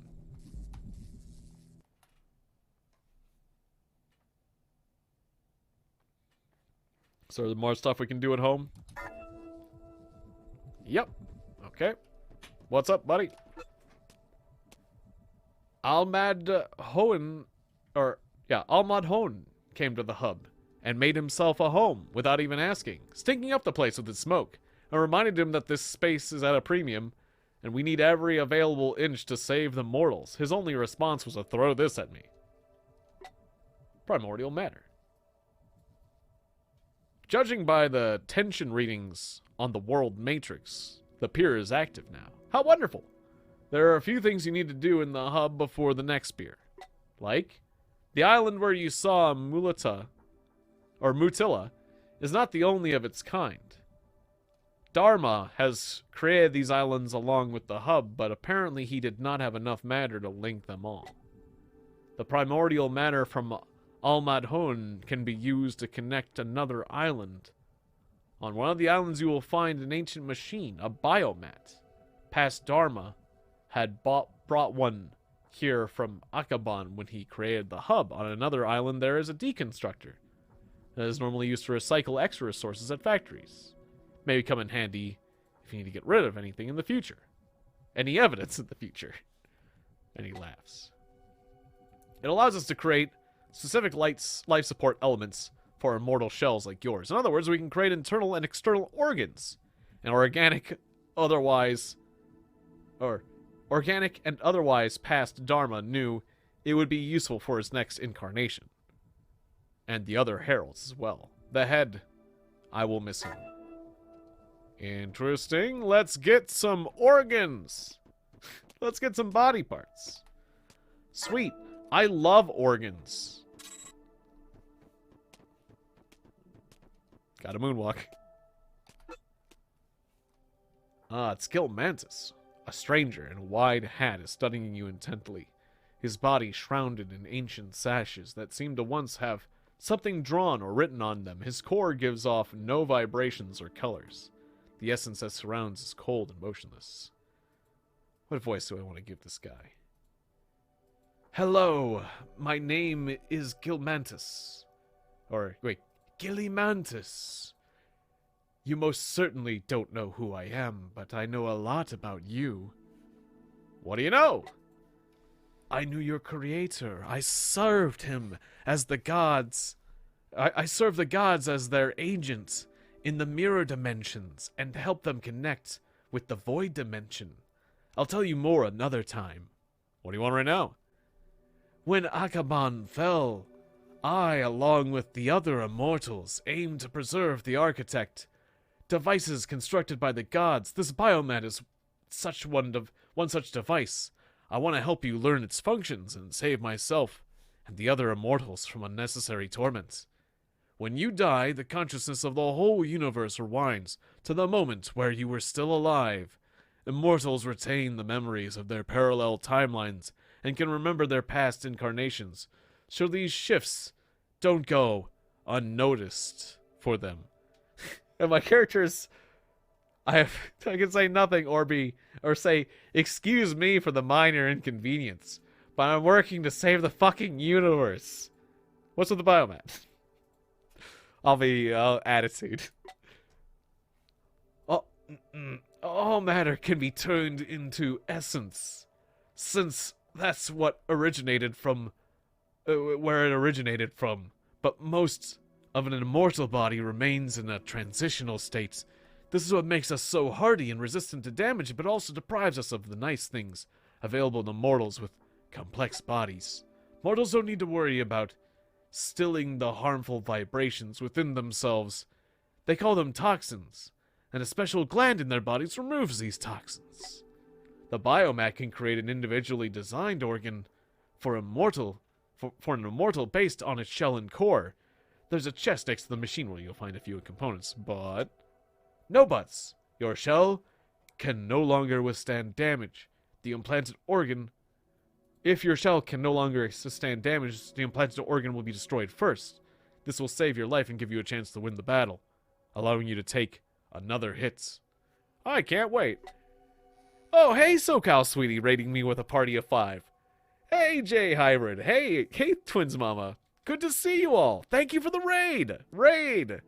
So there's more stuff we can do at home? Yep. Okay. What's up, buddy? Almad Hohen came to the hub and made himself a home without even asking, stinking up the place with his smoke. I reminded him that this space is at a premium and we need every available inch to save the mortals. His only response was to throw this at me. Primordial matter. Judging by the tension readings on the world matrix, the pier is active now. How wonderful! There are a few things you need to do in the hub before the next pier. Like, the island where you saw Mutilla is not the only of its kind. Dharma has created these islands along with the hub, but apparently he did not have enough matter to link them all. The primordial matter from Almadhon can be used to connect another island. On one of the islands you will find an ancient machine, a biomat. Past Dharma had brought one here from Akaban when he created the hub. On another island there is a deconstructor that is normally used to recycle extra resources at factories. May come in handy if you need to get rid of anything in the future. Any evidence in the future. And he laughs. It allows us to create specific life support elements for immortal shells like yours. In other words, we can create internal and external organs. And organic and otherwise past Dharma knew it would be useful for his next incarnation. And the other heralds as well. The head, I will miss him. Interesting. Let's get some organs. Let's get some body parts. Sweet. I love organs. Got a moonwalk. It's Gilmantis. A stranger in a wide hat is studying you intently. His body shrouded in ancient sashes that seem to once have something drawn or written on them. His core gives off no vibrations or colors. The essence that surrounds is cold and motionless. What voice do I want to give this guy? Hello, my name is Gilmantis. Or, wait, Gillimantis. You most certainly don't know who I am, but I know a lot about you. What do you know? I knew your creator. I served him as the gods. I served the gods as their agent in the mirror dimensions and help them connect with the void dimension. I'll tell you more another time. What do you want right now? When Akaban fell, I, along with the other immortals, aimed to preserve the architect. Devices constructed by the gods. This biomat is one such device. I want to help you learn its functions and save myself and the other immortals from unnecessary torment. When you die, the consciousness of the whole universe rewinds to the moment where you were still alive. Immortals retain the memories of their parallel timelines and can remember their past incarnations, so these shifts don't go unnoticed for them. And my characters, I can say nothing or say, excuse me for the minor inconvenience, but I'm working to save the fucking universe. What's with the biomat? I'll be attitude. All matter can be turned into essence, since that's what originated from, where it originated from. But most of an immortal body remains in a transitional state. This is what makes us so hardy and resistant to damage, but also deprives us of the nice things available to mortals with complex bodies. Mortals don't need to worry about stilling the harmful vibrations within themselves. They call them toxins, and a special gland in their bodies removes these toxins. The biomat can create an individually designed organ for an immortal based on its shell and core. There's a chest next to the machine where you'll find a few components, but no buts. Your shell can no longer withstand damage. The implanted organ, if your shell can no longer sustain damage, the implanted organ will be destroyed first. This will save your life and give you a chance to win the battle, allowing you to take another hit. I can't wait. Oh, hey, SoCal Sweetie, rating me with a party of 5. Hey, J Hybrid. Hey, Twins Mama. Good to see you all. Thank you for the raid.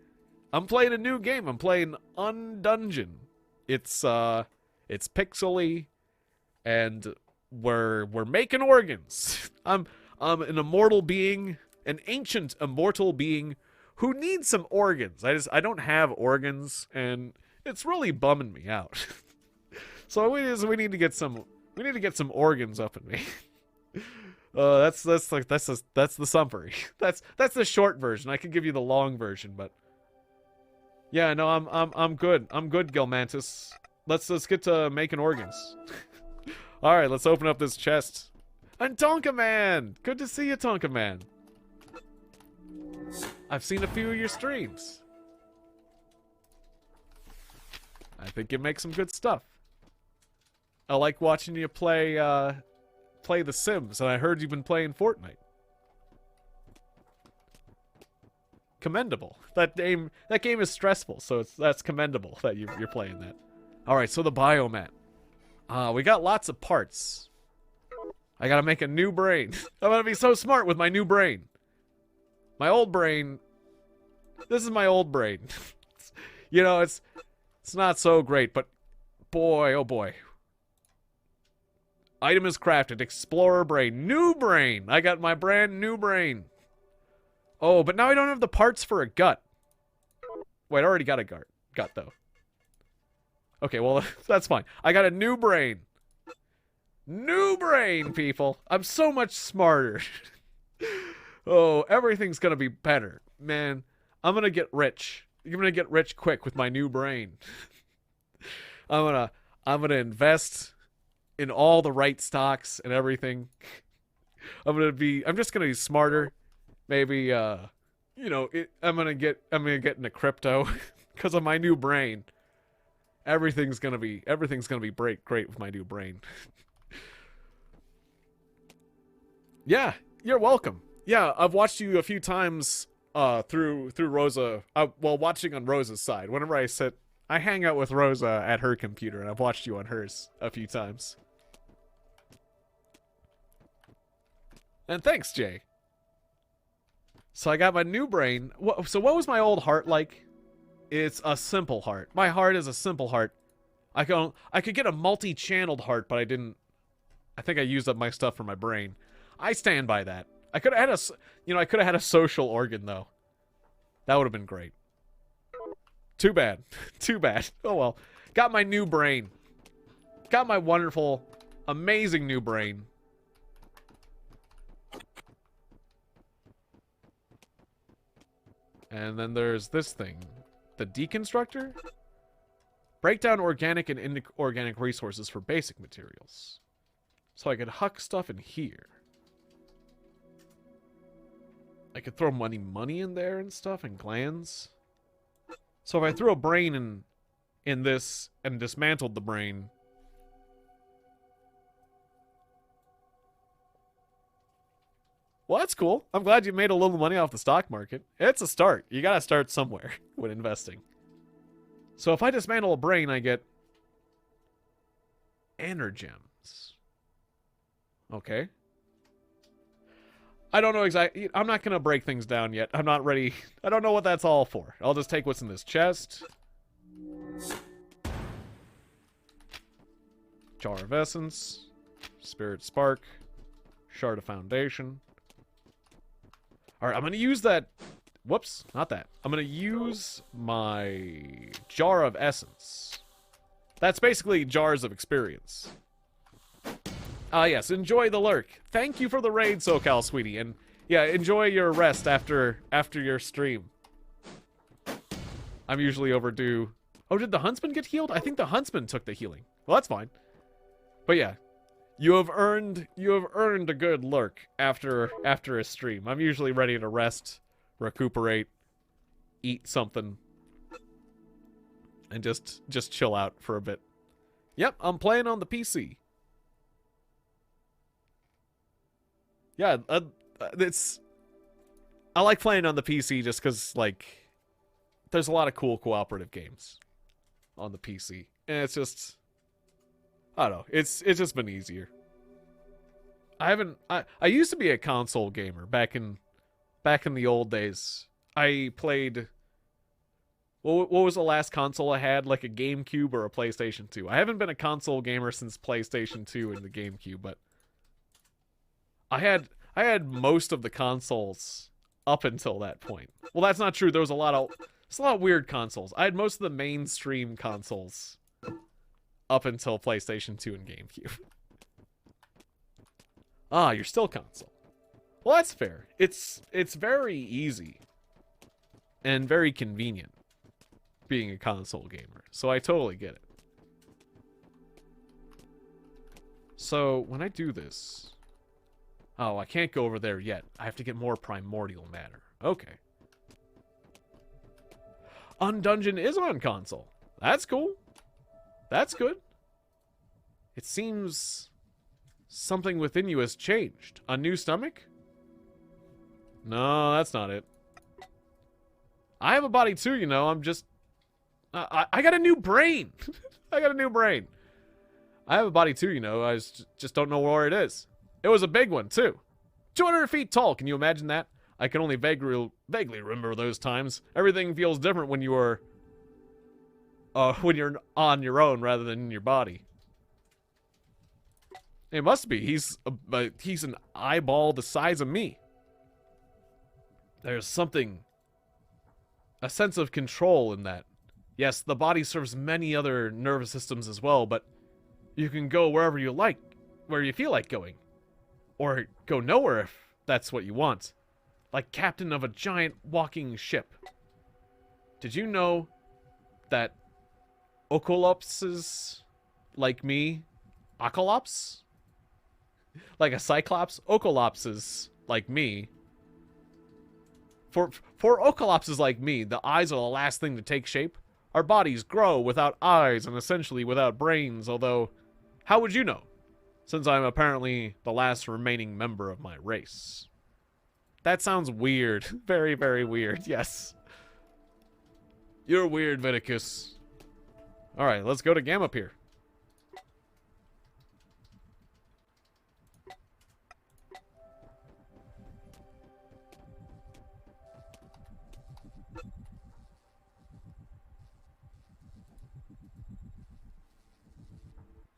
I'm playing a new game. I'm playing Undungeon. It's pixely, and we're making organs. I'm an immortal being, an ancient immortal being who needs some organs. I don't have organs, and it's really bumming me out. So we need to get some organs up in me. That's the summary. That's the short version. I could give you the long version, but yeah, no, I'm good. I'm good, Gilmantis. Let's get to making organs. All right, let's open up this chest. And Tonka Man, good to see you, Tonka Man. I've seen a few of your streams. I think you make some good stuff. I like watching you play The Sims, and I heard you've been playing Fortnite. Commendable. That game is stressful, so that's commendable that you're playing that. All right, so the biomat. We got lots of parts. I gotta make a new brain. I'm gonna be so smart with my new brain. My old brain. This is my old brain. You know, it's not so great, but boy, oh boy. Item is crafted. Explorer brain. New brain. I got my brand new brain. Oh, but now I don't have the parts for a gut. Wait, I already got a gut though. Okay, well, that's fine. I got a new brain. New brain, people. I'm so much smarter. Oh, everything's gonna be better. Man, I'm gonna get rich. You're gonna get rich quick with my new brain. I'm gonna invest in all the right stocks and everything. I'm just gonna be smarter. Maybe I'm gonna get into crypto because of my new brain. Everything's gonna be great with my new brain. Yeah, you're welcome. Yeah, I've watched you a few times through Rosa. Well, watching on Rosa's side. Whenever I hang out with Rosa at her computer, and I've watched you on hers a few times. And thanks, Jay. So I got my new brain. So what was my old heart like? It's a simple heart. My heart is a simple heart. I could get a multi-channeled heart, but I didn't. I think I used up my stuff for my brain. I stand by that. I could have had a social organ though. That would have been great. Too bad. Too bad. Oh well. Got my new brain. Got my wonderful, amazing new brain. And then there's this thing. The deconstructor? Break down organic and inorganic resources for basic materials. So I could huck stuff in here. I could throw money in there and stuff, and glands. So if I threw a brain in this and dismantled the brain, well, that's cool. I'm glad you made a little money off the stock market. It's a start. You gotta start somewhere when investing. So if I dismantle a brain, I get energems. Okay. I don't know exactly. I'm not going to break things down yet. I'm not ready. I don't know what that's all for. I'll just take what's in this chest. Jar of Essence. Spirit Spark. Shard of Foundation. Alright, I'm going to use that Whoops, not that. I'm gonna use my jar of essence. That's basically jars of experience. Yes, enjoy the lurk. Thank you for the raid, SoCal Sweetie, and yeah, enjoy your rest after your stream. I'm usually overdue. Oh, did the huntsman get healed? I think the huntsman took the healing. Well, that's fine. But yeah, you have earned a good lurk after a stream. I'm usually ready to rest, recuperate, eat something, and just chill out for a bit. Yep, I'm playing on the PC. Yeah, I like playing on the PC just because, like, there's a lot of cool cooperative games on the PC. And it's just, I don't know, it's just been easier. I used to be a console gamer back in the old days. I played, what was the last console I had? Like a GameCube or a PlayStation 2. I haven't been a console gamer since PlayStation 2 and the GameCube, but I had most of the consoles up until that point. Well, that's not true. There was a lot of weird consoles. I had most of the mainstream consoles up until PlayStation 2 and GameCube. Ah, you're still console. Well, that's fair. It's very easy and very convenient being a console gamer. So I totally get it. So when I do this, oh, I can't go over there yet. I have to get more primordial matter. Okay. Undungeon is on console. That's cool. That's good. It seems something within you has changed. A new stomach? No, that's not it. I have a body too, you know. I'm just... I got a new brain. I got a new brain. I have a body too, you know. I just don't know where it is. It was a big one, too. 200 feet tall. Can you imagine that? I can only vaguely remember those times. Everything feels different when you are... when you're on your own rather than in your body. It must be. He's an eyeball the size of me. There's something... a sense of control in that. Yes, the body serves many other nervous systems as well, but you can go wherever you like, where you feel like going. Or go nowhere if that's what you want. Like captain of a giant walking ship. Did you know that Ocolopses, like me, Ocolops? Like a Cyclops? Ocolopses, like me. For Ocolopses like me, the eyes are the last thing to take shape. Our bodies grow without eyes and essentially without brains, although, how would you know? Since I'm apparently the last remaining member of my race. That sounds weird. Very, very weird, yes. You're weird, Viticus. Alright, let's go to Gamma Pier.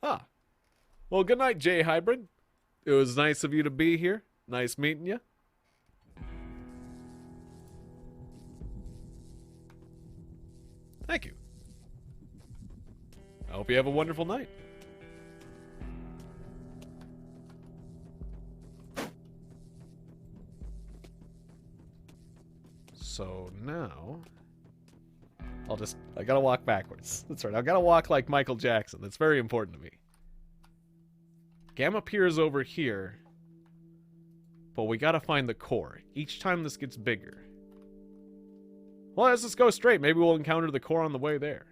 Ah. Well, good night, J Hybrid. It was nice of you to be here. Nice meeting you. Thank you. I hope you have a wonderful night. So now... I gotta walk backwards. That's right, I gotta walk like Michael Jackson. That's very important to me. Gamma Pier's over here. But we gotta find the core. Each time this gets bigger. Well, let's just go straight. Maybe we'll encounter the core on the way there.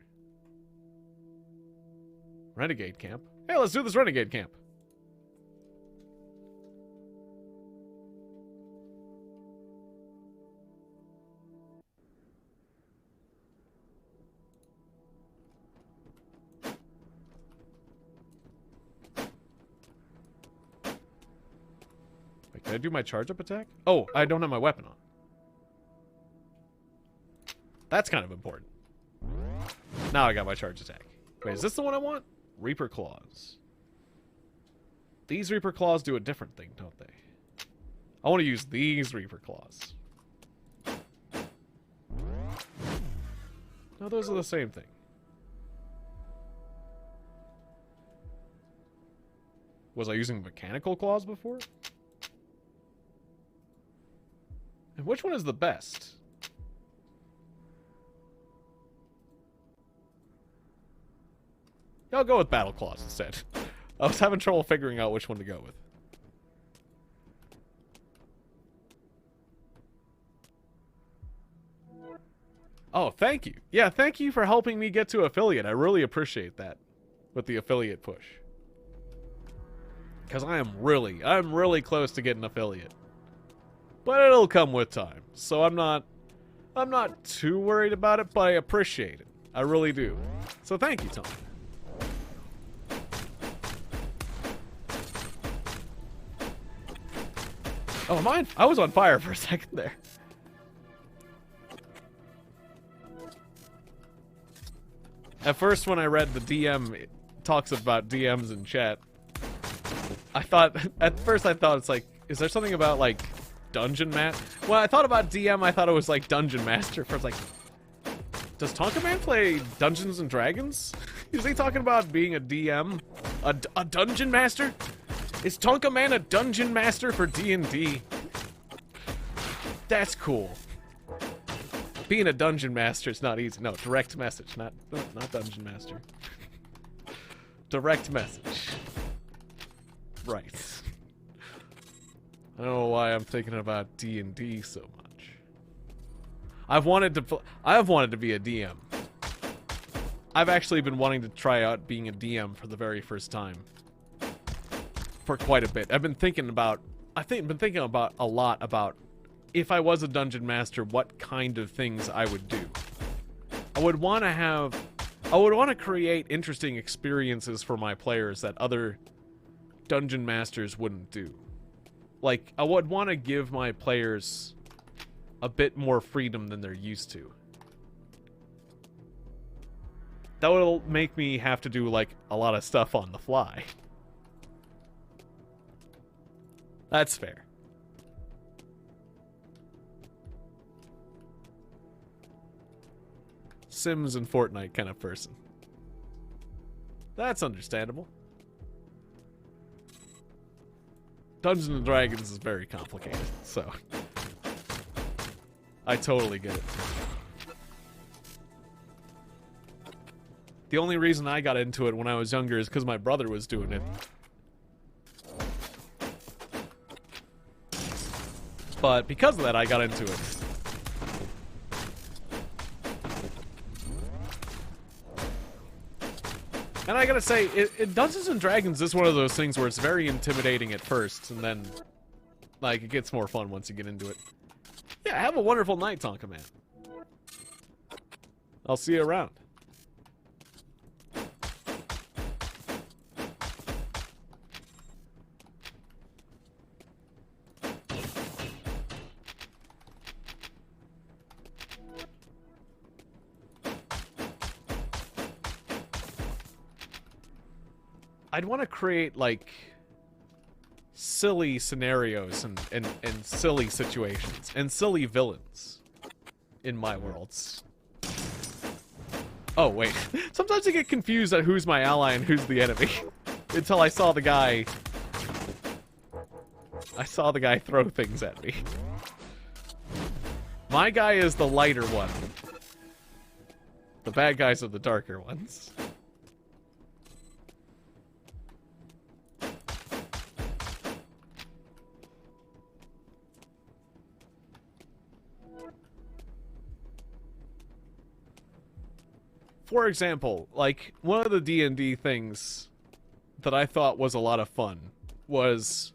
Renegade camp. Hey, let's do this renegade camp. Wait, can I do my charge-up attack? Oh, I don't have my weapon on. That's kind of important. Now I got my charge attack. Wait, is this the one I want? Reaper Claws. These Reaper Claws do a different thing, don't they? I want to use these Reaper Claws. No, those are the same thing. Was I using mechanical claws before? And which one is the best? I'll go with battle claws instead. I was having trouble figuring out which one to go with. Oh, thank you. Yeah, thank you for helping me get to affiliate. I really appreciate that with the affiliate push. Because I'm really close to getting affiliate. But it'll come with time. So I'm not too worried about it, but I appreciate it. I really do. So thank you, Tom. Oh, mine? I was on fire for a second there. At first, when I read the DM, it talks about DMs in chat. At first I thought it's like, is there something about like Dungeon Master? When I thought about DM, I thought it was like Dungeon Master. I was like, does Tonka Man play Dungeons and Dragons? Is he talking about being a DM? A Dungeon Master? Is Tonka Man a Dungeon Master for D&D? That's cool. Being a Dungeon Master is not easy. No, direct message, not Dungeon Master. Direct message. Right. I don't know why I'm thinking about D&D so much. I've wanted to be a DM. I've actually been wanting to try out being a DM for the very first time. For quite a bit. I've been thinking about a lot about if I was a dungeon master, what kind of things I would do. I would want to create interesting experiences for my players that other dungeon masters wouldn't do. Like, I would want to give my players a bit more freedom than they're used to. That would make me have to do, like, a lot of stuff on the fly. That's fair. Sims and Fortnite kind of person. That's understandable. Dungeons and Dragons is very complicated, so I totally get it. The only reason I got into it when I was younger is because my brother was doing it. But because of that, I got into it. And I gotta say, Dungeons and Dragons is one of those things where it's very intimidating at first, and then, like, it gets more fun once you get into it. Yeah, have a wonderful night, Tonka Man. I'll see you around. I'd want to create, like, silly scenarios and silly situations and silly villains in my worlds. Oh, wait. Sometimes I get confused at who's my ally and who's the enemy. Until I saw the guy... throw things at me. My guy is the lighter one. The bad guys are the darker ones. For example, like, one of the D&D things that I thought was a lot of fun was...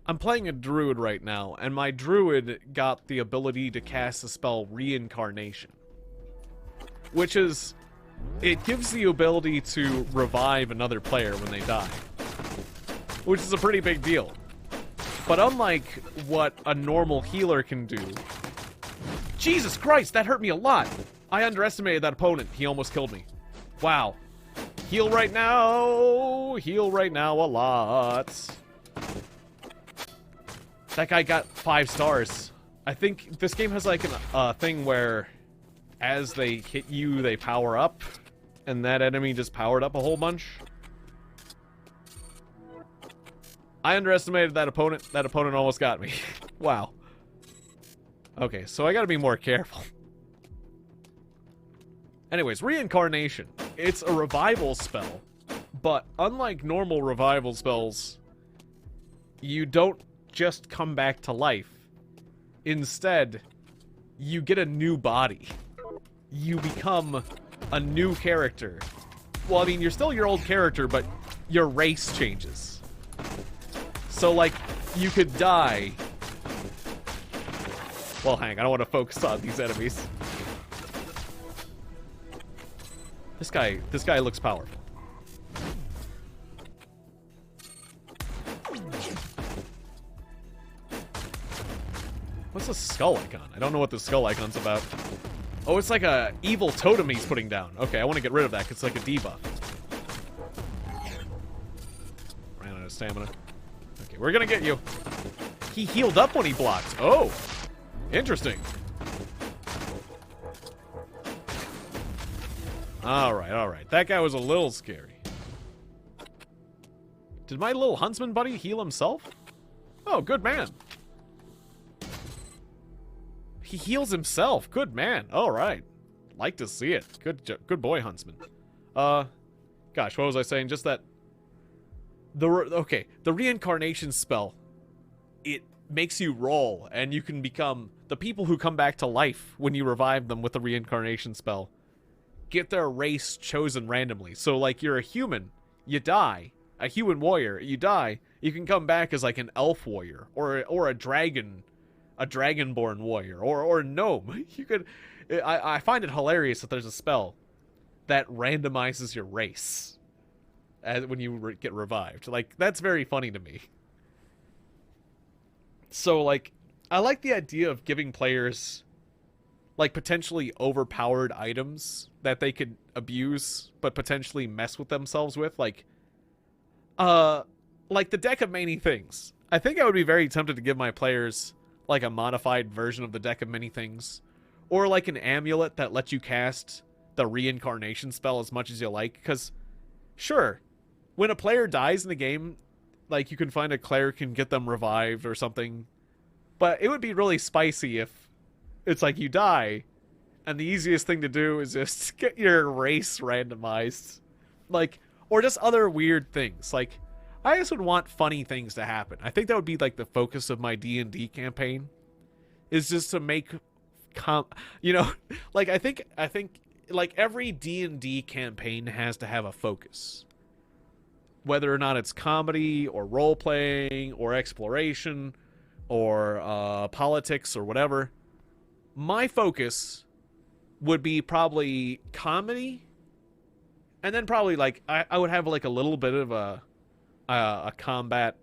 I'm playing a druid right now, and my druid got the ability to cast the spell Reincarnation. Which is... it gives the ability to revive another player when they die. Which is a pretty big deal. But unlike what a normal healer can do... Jesus Christ, that hurt me a lot! I underestimated that opponent. He almost killed me. Wow. Heal right now. Heal right now a lot. That guy got 5 stars. I think this game has like a thing where as they hit you, they power up, and that enemy just powered up a whole bunch. I underestimated that opponent. That opponent almost got me. Wow. Okay, so I gotta be more careful. Anyways, reincarnation. It's a revival spell, but unlike normal revival spells, you don't just come back to life. Instead, you get a new body. You become a new character. Well, I mean, you're still your old character, but your race changes. So, like, you could die. Well, hang on, I don't want to focus on these enemies. This guy looks powerful. What's the skull icon? I don't know what the skull icon's about. Oh, it's like a evil totem he's putting down. Okay, I want to get rid of that because it's like a debuff. Ran out of stamina. Okay, we're gonna get you. He healed up when he blocked. Oh, interesting. Alright, alright. That guy was a little scary. Did my little huntsman buddy heal himself? Oh, good man. He heals himself. Good man. Alright. Like to see it. Good boy, huntsman. Gosh, what was I saying? Just that... Okay, the reincarnation spell. It makes you roll, and you can become... The people who come back to life when you revive them with the reincarnation spell get their race chosen randomly. So, like, you're a human, you die. A human warrior, you die. You can come back as, like, an elf warrior. Or a dragon... A dragonborn warrior. Or a gnome. You could... I find it hilarious that there's a spell that randomizes your race when you get revived. Like, that's very funny to me. So, like, I like the idea of giving players... like, potentially overpowered items that they could abuse, but potentially mess with themselves with. Like the deck of many things. I think I would be very tempted to give my players, like, a modified version of the deck of many things. Or, like, an amulet that lets you cast the reincarnation spell as much as you like. Because, sure, when a player dies in the game, like, you can find a cleric and get them revived or something. But it would be really spicy if it's like you die, and the easiest thing to do is just get your race randomized. Like, or just other weird things. Like, I just would want funny things to happen. I think that would be, like, the focus of my D&D campaign. Is just to make, you know, like, I think, like, every D&D campaign has to have a focus. Whether or not it's comedy, or role-playing, or exploration, or politics, or whatever. My focus would be probably comedy, and then probably, like, I would have, like, a little bit of a combat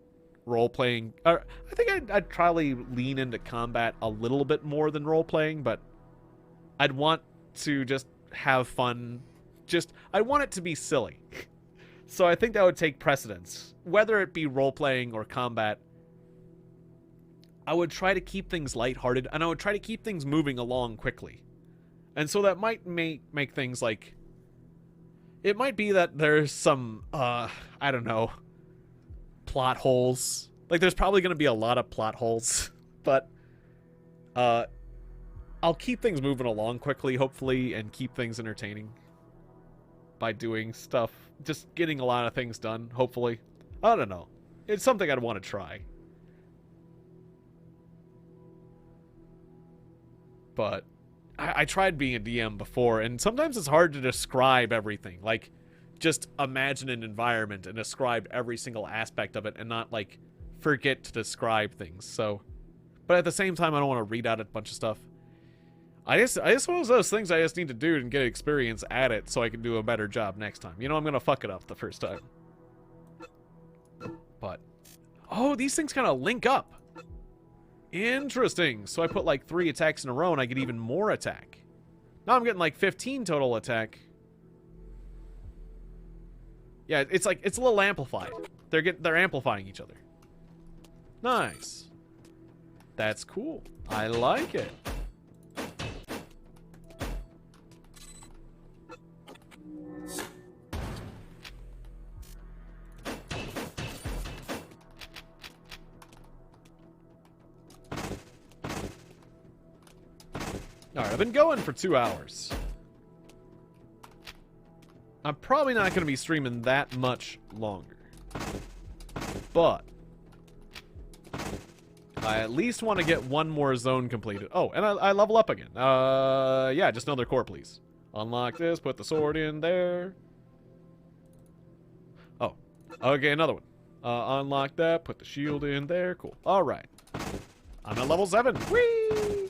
role-playing. I think I'd probably lean into combat a little bit more than role-playing, but I'd want to just have fun. I want it to be silly. So I think that would take precedence. Whether it be role-playing or combat, I would try to keep things lighthearted, and I would try to keep things moving along quickly. And so that might make things like... It might be that there's some, I don't know, plot holes. Like, there's probably going to be a lot of plot holes. But, I'll keep things moving along quickly, hopefully, and keep things entertaining. By doing stuff. Just getting a lot of things done, hopefully. I don't know. It's something I'd want to try. But I tried being a DM before, and sometimes it's hard to describe everything. Like, just imagine an environment and describe every single aspect of it and not, like, forget to describe things. So, but at the same time, I don't want to read out a bunch of stuff. I just one of those things I just need to do and get experience at it so I can do a better job next time. You know, I'm going to fuck it up the first time. But, oh, these things kind of link up. Interesting. So I put like 3 attacks in a row and I get even more attack. Now I'm getting like 15 total attack. Yeah, it's like, it's a little amplified. They're amplifying each other. Nice. That's cool. I like it. Alright, I've been going for 2 hours. I'm probably not going to be streaming that much longer. But I at least want to get one more zone completed. Oh, and I level up again. Yeah, just another core, please. Unlock this, put the sword in there. Oh, okay, another one. Unlock that, put the shield in there. Cool. Alright. I'm at level 7. Whee!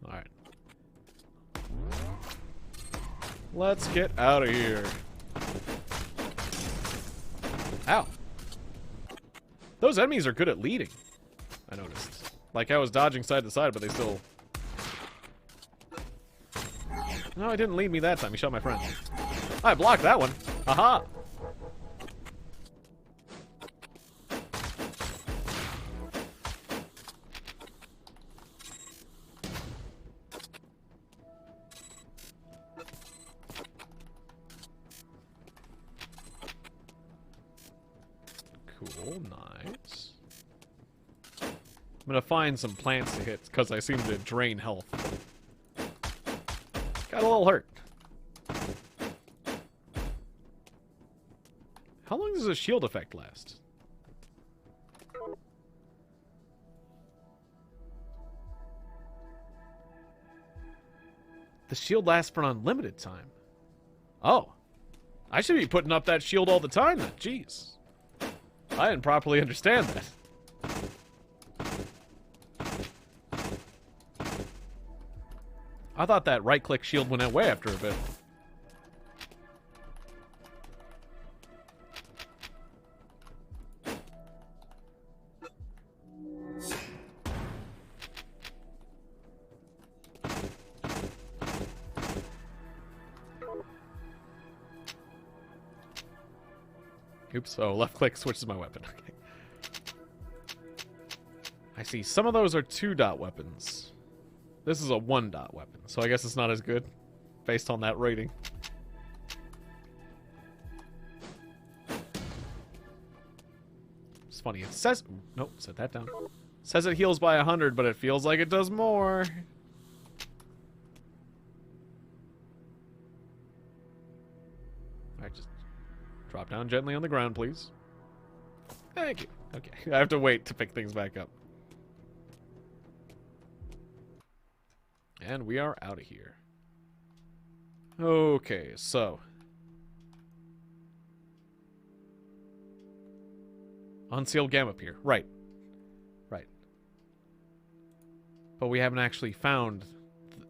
Alright. Let's get out of here. Ow. Those enemies are good at leading, I noticed. Like, I was dodging side to side, but they still... No, he didn't lead me that time. He shot my friend. I blocked that one. Aha! Cool, nice. I'm gonna find some plants to hit, because I seem to drain health. Got a little hurt. How long does a shield effect last? The shield lasts for an unlimited time. Oh. I should be putting up that shield all the time then. Jeez. I didn't properly understand that. I thought that right-click shield went away after a bit. Oops, oh, left-click switches my weapon. Okay. I see, some of those are 2-dot weapons. This is a 1-dot weapon, so I guess it's not as good, based on that rating. It's funny, it says... Ooh, nope, set that down. It says it heals by 100, but it feels like it does more. Alright, just drop down gently on the ground, please. Thank you. Okay, I have to wait to pick things back up. And we are out of here. Okay, so. Unsealed Gamma Pier. Right. Right. But we haven't actually found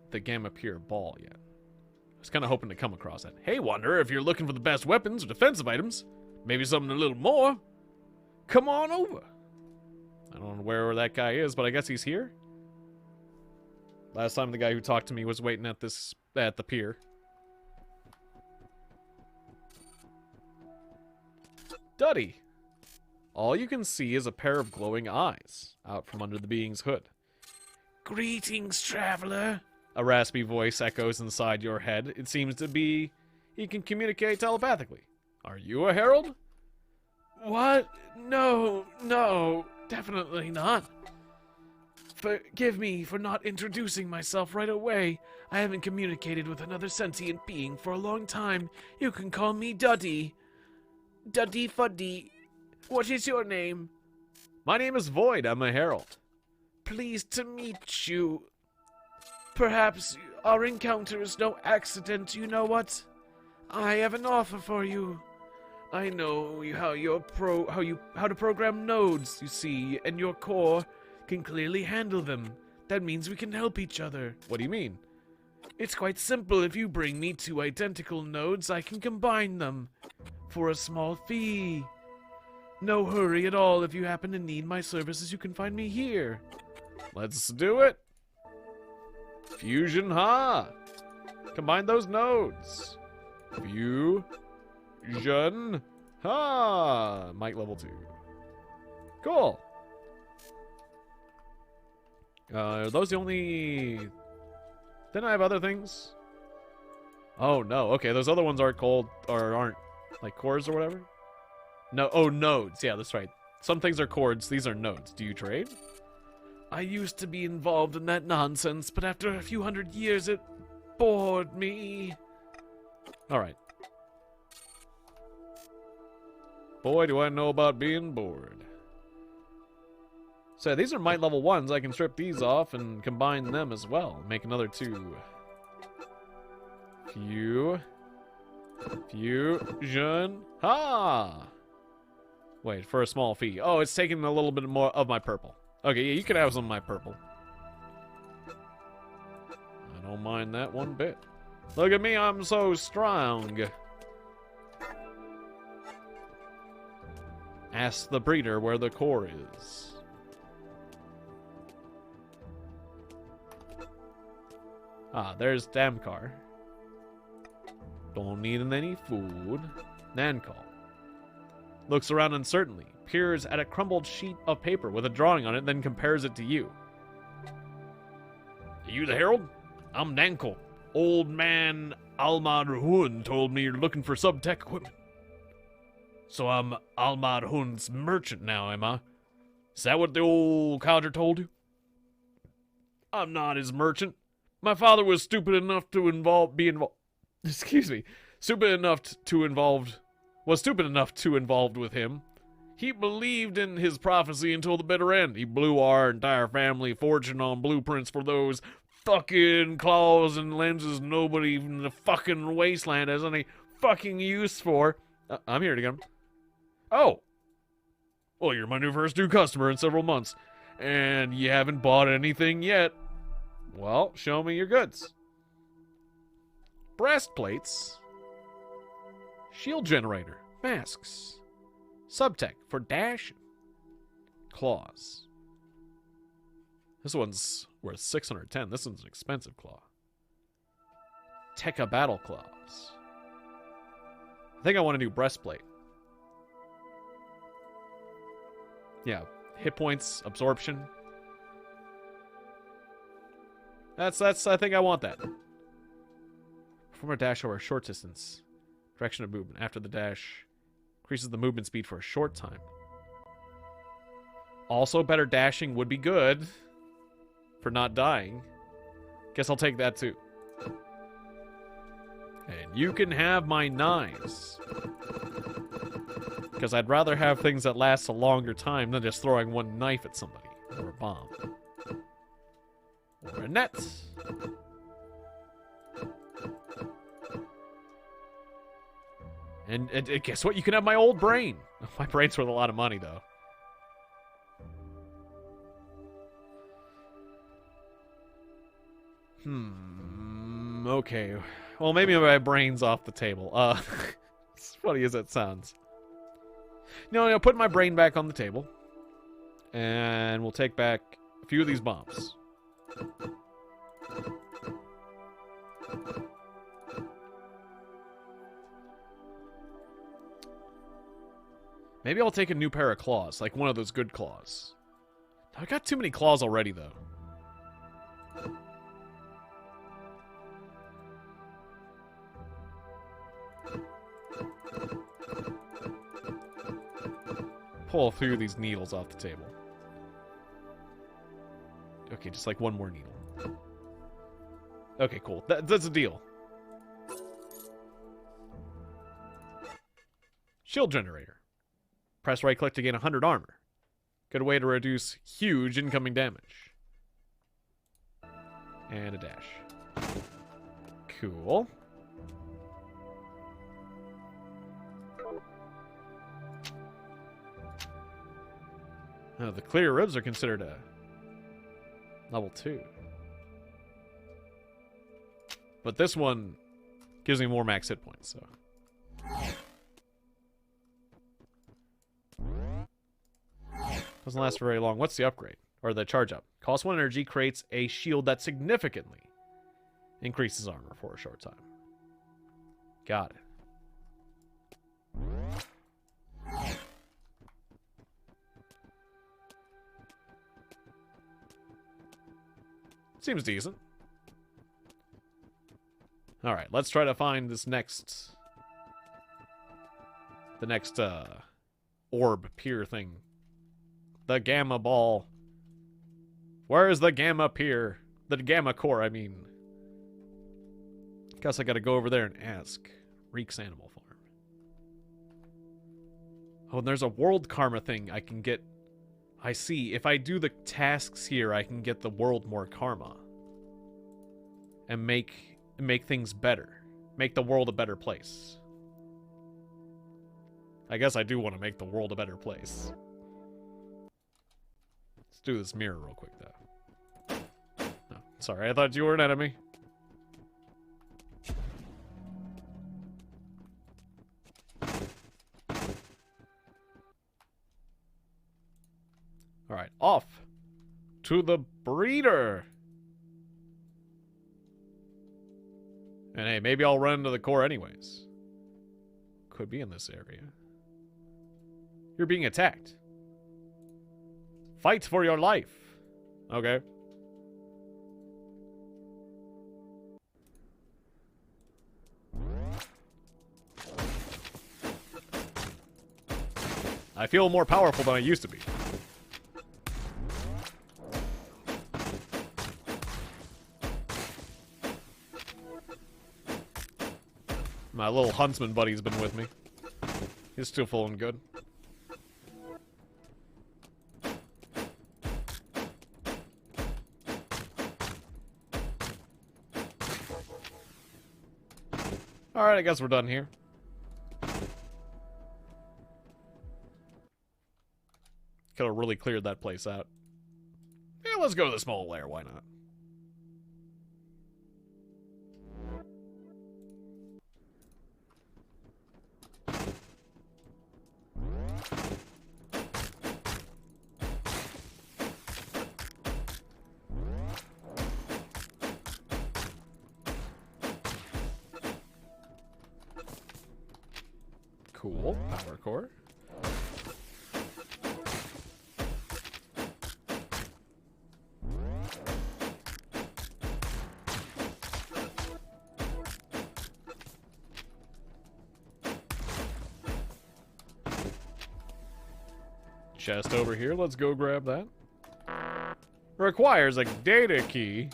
the Gamma Pier ball yet. I was kind of hoping to come across that. Hey, Wanderer, if you're looking for the best weapons or defensive items, maybe something a little more, come on over. I don't know where that guy is, but I guess he's here. Last time the guy who talked to me was waiting at the pier. Duddy! All you can see is a pair of glowing eyes out from under the being's hood. Greetings, traveler! A raspy voice echoes inside your head. It seems to be he can communicate telepathically. Are you a herald? What? No, definitely not. Forgive me for not introducing myself right away. I haven't communicated with another sentient being for a long time. You can call me Duddy. Duddy Fuddy. What is your name? My name is Void. I'm a herald. Pleased to meet you. Perhaps our encounter is no accident. You know what? I have an offer for you. I know how to program nodes, you see, and your core can clearly handle them. That means we can help each other. What do you mean? It's quite simple. If you bring me 2 identical nodes, I can combine them for a small fee. No hurry at all. If you happen to need my services, you can find me here. Let's do it. Fusion Ha. Combine those nodes. Fusion Ha. Might level 2. Cool. Are those the only... Didn't I have other things? Oh, no. Okay, those other ones aren't called... Or aren't, like, cores or whatever? No. Oh, nodes. Yeah, that's right. Some things are chords. These are nodes. Do you trade? I used to be involved in that nonsense, but after a few hundred years, it bored me. Alright. Boy, do I know about being bored. So these are might level 1s. I can strip these off and combine them as well. Make another 2. Fusion. Ha! Wait, for a small fee. Oh, it's taking a little bit more of my purple. Okay, yeah, you can have some of my purple. I don't mind that one bit. Look at me, I'm so strong. Ask the breeder where the core is. Ah, there's Damkar. Don't need any food. Nankal. Looks around uncertainly, peers at a crumbled sheet of paper with a drawing on it, then compares it to you. Are you the Herald? I'm Nankal. Old man Almar Hun told me you're looking for sub-tech equipment. So I'm Almar Hun's merchant now, am I? Is that what the old codger told you? I'm not his merchant. My father was stupid enough to be involved. Excuse me. Was stupid enough to involved with him. He believed in his prophecy until the bitter end. He blew our entire family fortune on blueprints for those fucking claws and lenses nobody in the fucking wasteland has any fucking use for. I'm here to get them. Oh. Well, you're my new first new customer in several months. And you haven't bought anything yet. Well, show me your goods. Breastplates. Shield generator. Masks. Subtech for dash. Claws. This one's worth 610. This one's an expensive claw. Tekka battle claws. I think I want a new breastplate. Yeah, hit points, absorption. That's I think I want that. Perform a dash over a short distance. Direction of movement. After the dash, increases the movement speed for a short time. Also, better dashing would be good for not dying. Guess I'll take that too. And you can have my knives. Because I'd rather have things that last a longer time than just throwing one knife at somebody. Or a bomb. Or a net. And guess what? You can have my old brain. My brain's worth a lot of money, though. Okay. Well, maybe my brain's off the table. As funny as that sounds. No, I'll put my brain back on the table. And we'll take back a few of these bombs. Maybe I'll take a new pair of claws, like one of those good claws. I got too many claws already, though. Pull a few of these needles off the table. Okay, just like one more needle. Okay, cool. That's a deal. Shield generator. Press right click to gain 100 armor. Good way to reduce huge incoming damage. And a dash. Cool. Oh, the clear ribs are considered a level 2. But this one gives me more max hit points, so. Doesn't last for very long. What's the upgrade? Or the charge up? Cost 1 energy, creates a shield that significantly increases armor for a short time. Got it. Seems decent. Alright, let's try to find this next... the next, orb pier thing. The gamma ball Where is the gamma pier? The gamma core, I mean. Guess I gotta go over there and ask. Reek's Animal Farm. Oh, and there's a world karma thing I can get. I see. If I do the tasks here, I can get the world more karma. And make things better. Make the world a better place. I guess I do want to make the world a better place. Let's do this mirror real quick, though. Oh, sorry, I thought you were an enemy. Alright, off to the breeder. And hey, maybe I'll run into the core anyways. Could be in this area. You're being attacked. Fight for your life. Okay. I feel more powerful than I used to be. My little huntsman buddy's been with me. He's still feeling good. Alright, I guess we're done here. Could have really cleared that place out. Yeah, let's go to the small lair, why not? Cool. Power core. Chest over here. Let's go grab that. Requires a data key.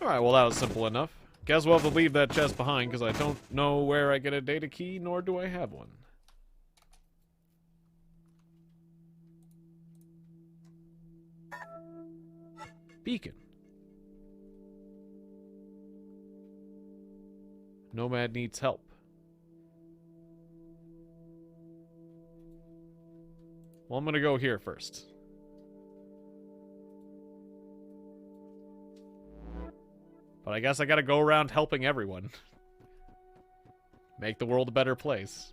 Alright, well that was simple enough. Guess we'll have to leave that chest behind because I don't know where I get a data key, nor do I have one. Beacon. Nomad needs help. Well, I'm gonna go here first. But I guess I gotta go around helping everyone. Make the world a better place.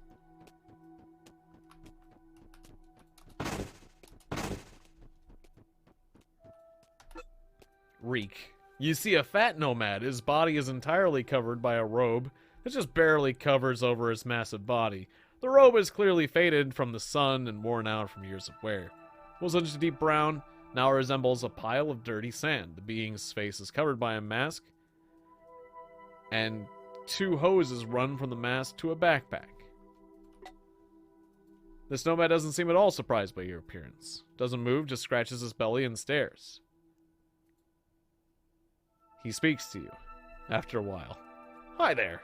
Reek. You see a fat nomad. His body is entirely covered by a robe that just barely covers over his massive body. The robe is clearly faded from the sun and worn out from years of wear. It was such a deep brown, now resembles a pile of dirty sand. The being's face is covered by a mask, and two hoses run from the mask to a backpack. This nomad doesn't seem at all surprised by your appearance. Doesn't move, just scratches his belly and stares. He speaks to you, after a while. Hi there.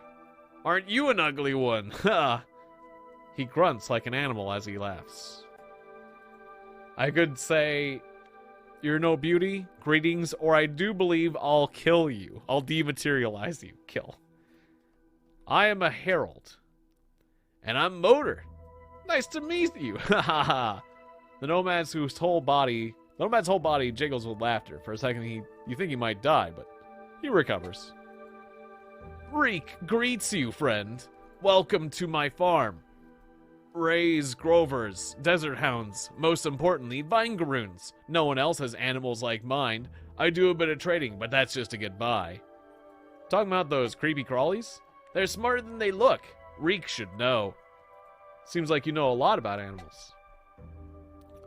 Aren't you an ugly one? Ha! He grunts like an animal as he laughs. I could say, you're no beauty, greetings, or I do believe I'll kill you. I'll dematerialize you. Kill. I am a herald. And I'm Motor. Nice to meet you. Ha ha ha. The nomad's whole body jiggles with laughter. For a second, you think he might die, but he recovers. Reek greets you, friend. Welcome to my farm. Raise Grovers, Desert Hounds, most importantly, Vinegaroons. No one else has animals like mine. I do a bit of trading, but that's just to get by. Talking about those creepy crawlies? They're smarter than they look. Reek should know. Seems like you know a lot about animals.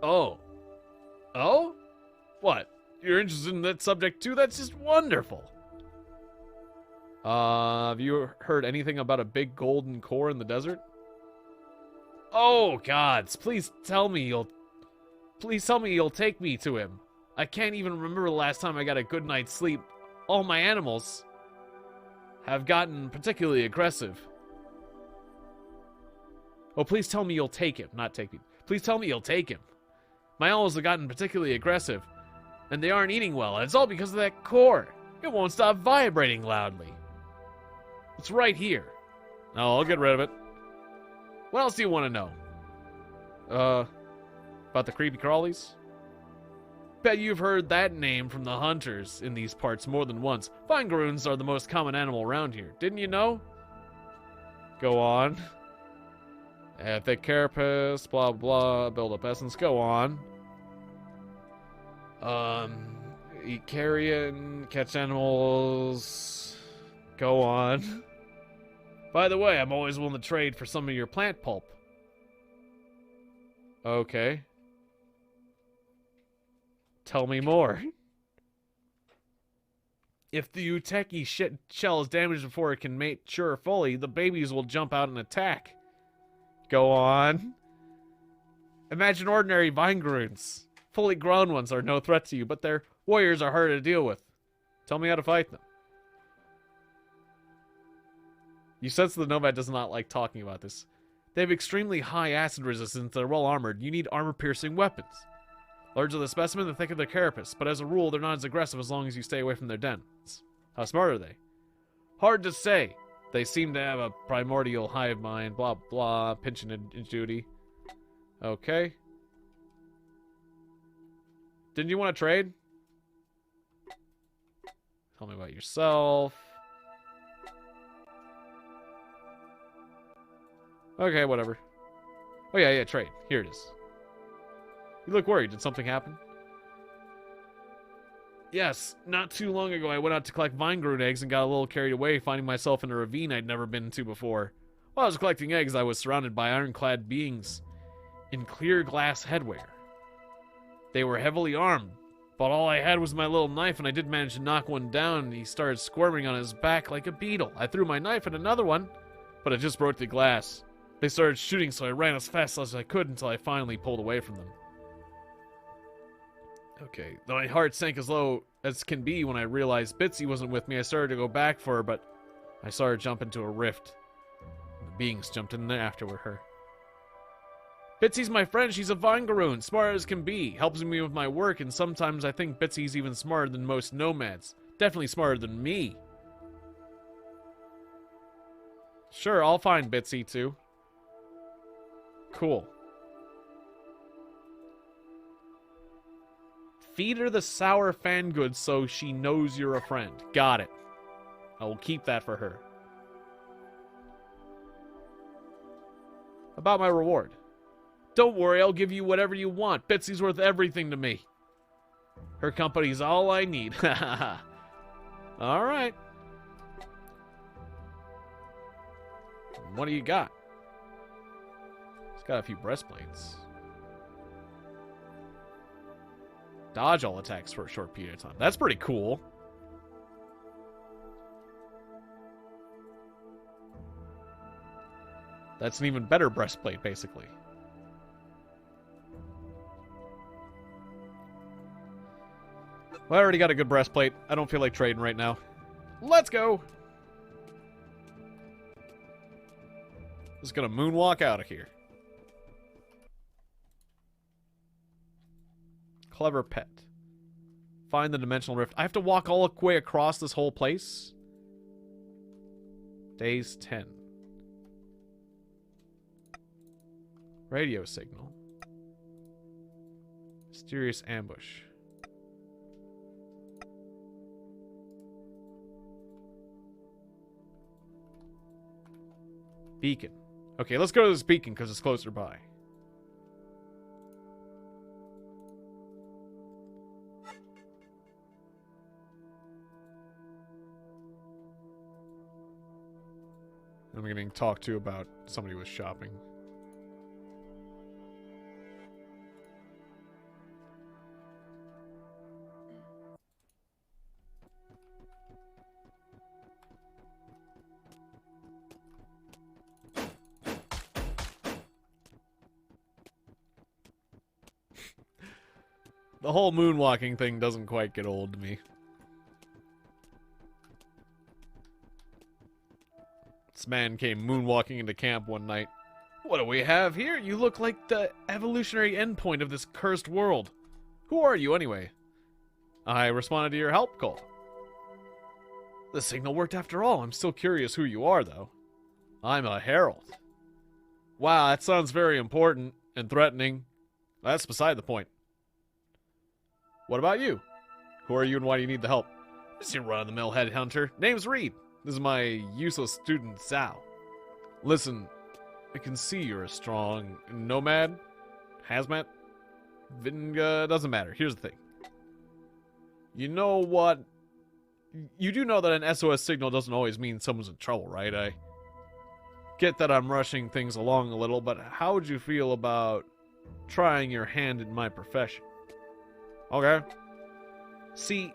Oh. Oh? What? You're interested in that subject too? That's just wonderful. Have you heard anything about a big golden core in the desert? Oh, gods, please tell me you'll take me to him. I can't even remember the last time I got a good night's sleep. All my animals have gotten particularly aggressive. Oh, please tell me you'll take him. Not take me. Please tell me you'll take him. My animals have gotten particularly aggressive, and they aren't eating well, and it's all because of that core. It won't stop vibrating loudly. It's right here. Oh, I'll get rid of it. What else do you want to know? About the creepy crawlies? Bet you've heard that name from the hunters in these parts more than once. Vingaroons are the most common animal around here. Didn't you know? Go on. Thick carapace, blah, blah, build up essence. Go on. Eat carrion, catch animals. Go on. By the way, I'm always willing to trade for some of your plant pulp. Okay. Tell me more. If the Uteki shell is damaged before it can mature fully, the babies will jump out and attack. Go on. Imagine ordinary Vingaroons. Fully grown ones are no threat to you, but their warriors are harder to deal with. Tell me how to fight them. You sense the Nomad does not like talking about this. They have extremely high acid resistance, they're well armored. You need armor-piercing weapons. Larger the specimen, the thicker their carapace, but as a rule, they're not as aggressive as long as you stay away from their dens. How smart are they? Hard to say. They seem to have a primordial hive mind, blah blah, pension and duty. Okay. Didn't you want to trade? Tell me about yourself. Okay, whatever. Oh yeah, trade. Here it is. You look worried. Did something happen? Yes, not too long ago I went out to collect Vingaroon eggs and got a little carried away, finding myself in a ravine I'd never been to before. While I was collecting eggs, I was surrounded by ironclad beings in clear glass headwear. They were heavily armed, but all I had was my little knife, and I did manage to knock one down, and he started squirming on his back like a beetle. I threw my knife at another one, but it just broke the glass. They started shooting, so I ran as fast as I could until I finally pulled away from them. Okay, though my heart sank as low as can be when I realized Bitsy wasn't with me, I started to go back for her, but I saw her jump into a rift. The beings jumped in there after her. Bitsy's my friend. She's a Vingaroon, smart as can be, helps me with my work, and sometimes I think Bitsy's even smarter than most nomads. Definitely smarter than me. Sure, I'll find Bitsy too. Cool. Feed her the sour fan goods so she knows you're a friend. Got it. I will keep that for her. About my reward. Don't worry, I'll give you whatever you want. Bitsy's worth everything to me. Her company's all I need. Alright. What do you got? It's got a few breastplates. Dodge all attacks for a short period of time. That's pretty cool. That's an even better breastplate, basically. Well, I already got a good breastplate. I don't feel like trading right now. Let's go! Just gonna moonwalk out of here. Clever pet. Find the dimensional rift. I have to walk all the way across this whole place? Days 10. Radio signal. Mysterious ambush. Beacon. Okay, let's go to this beacon because it's closer by. I'm getting talked to about somebody was shopping. The whole moonwalking thing doesn't quite get old to me. This man came moonwalking into camp one night. What do we have here? You look like the evolutionary endpoint of this cursed world. Who are you, anyway? I responded to your help call. The signal worked after all. I'm still curious who you are, though. I'm a herald. Wow, that sounds very important and threatening. That's beside the point. What about you? Who are you and why do you need the help? This is your run-of-the-mill headhunter. Name's Reed. This is my useless student, Sal. Listen, I can see you're a strong nomad, hazmat, doesn't matter. Here's the thing. You know what? You do know that an SOS signal doesn't always mean someone's in trouble, right? I get that I'm rushing things along a little, but how would you feel about trying your hand in my profession? Okay. See,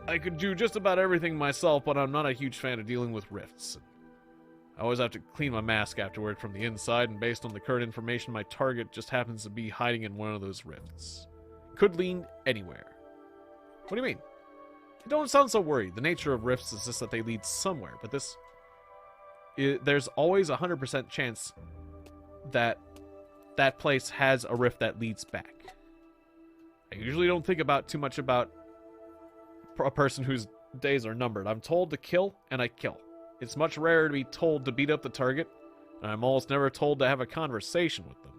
I could do just about everything myself, but I'm not a huge fan of dealing with rifts. I always have to clean my mask afterward from the inside, and based on the current information, my target just happens to be hiding in one of those rifts. Could lean anywhere. What do you mean? You don't sound so worried. The nature of rifts is just that they lead somewhere, but there's always a 100% chance that that place has a rift that leads back. I usually don't think about too much about a person whose days are numbered. I'm told to kill, and I kill. It's much rarer to be told to beat up the target, and I'm almost never told to have a conversation with them.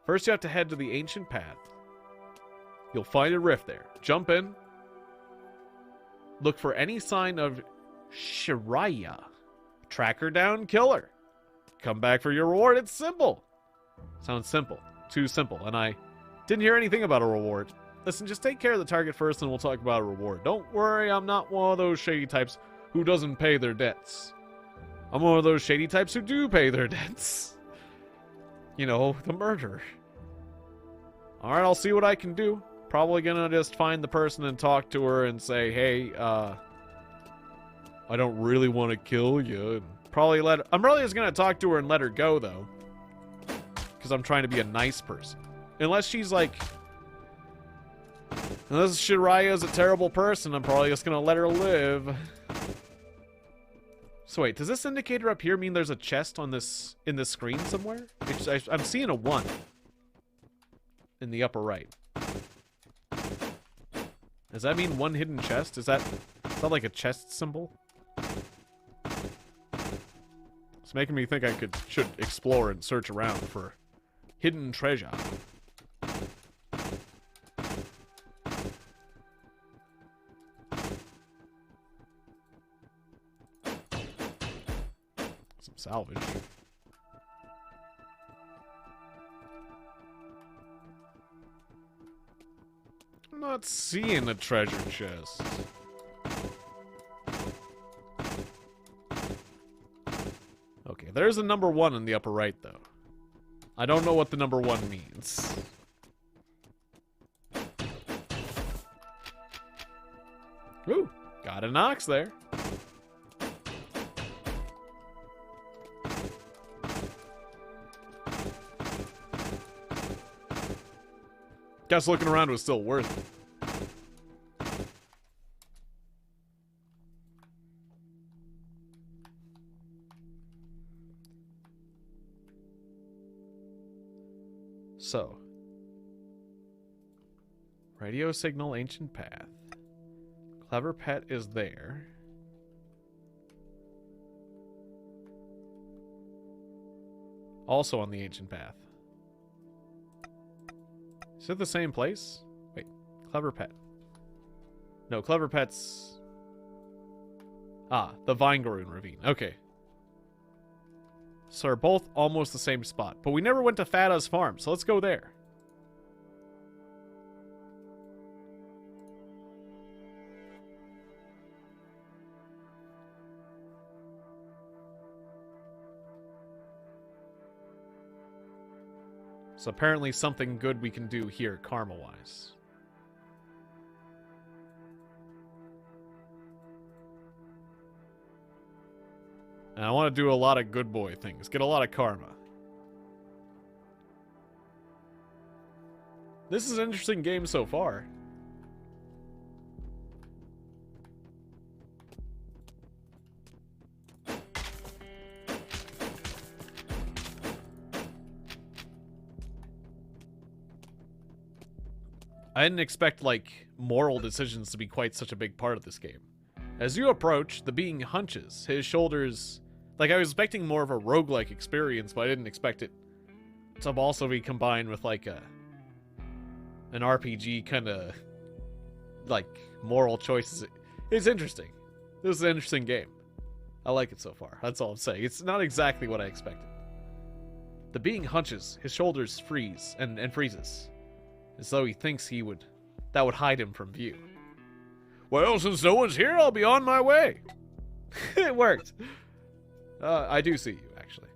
First, you have to head to the ancient path. You'll find a rift there. Jump in. Look for any sign of Shiraya. Track her down, kill her. Come back for your reward. It's simple. Sounds simple. Too simple. And I didn't hear anything about a reward. Listen, just take care of the target first, and we'll talk about a reward. Don't worry, I'm not one of those shady types who doesn't pay their debts. I'm one of those shady types who do pay their debts. You know, the murder. Alright, I'll see what I can do. Probably gonna just find the person and talk to her and say, hey, I don't really want to kill you. And I'm probably just gonna talk to her and let her go, though. Because I'm trying to be a nice person. Unless she's like... Unless Shiraya's a terrible person, I'm probably just gonna let her live. So wait, does this indicator up here mean there's a chest on this in this screen somewhere? I'm seeing a 1 in the upper right. Does that mean one hidden chest? Is that like a chest symbol? It's making me think I should explore and search around for hidden treasure. Some salvage. I'm not seeing a treasure chest. Okay, there's a number 1 in the upper right, though. I don't know what the number 1 means. Ooh, got an ox there. Guess looking around was still worth it. So, radio signal, ancient path. Clever pet is there. Also on the ancient path. Is it the same place? Wait, clever pet. No, clever pet's... Ah, the Vinegaroon Ravine. Okay. So they're both almost the same spot. But we never went to Fada's farm, so let's go there. So apparently something good we can do here, karma-wise. And I want to do a lot of good boy things. Get a lot of karma. This is an interesting game so far. I didn't expect, like, moral decisions to be quite such a big part of this game. As you approach, the being hunches, his shoulders... Like, I was expecting more of a roguelike experience, but I didn't expect it to also be combined with, like, an RPG kind of, like, moral choices. It's interesting. This is an interesting game. I like it so far. That's all I'm saying. It's not exactly what I expected. The being hunches, his shoulders freeze, and freezes. As though he thinks that would hide him from view. Well, since no one's here, I'll be on my way. It worked. I do see you, actually.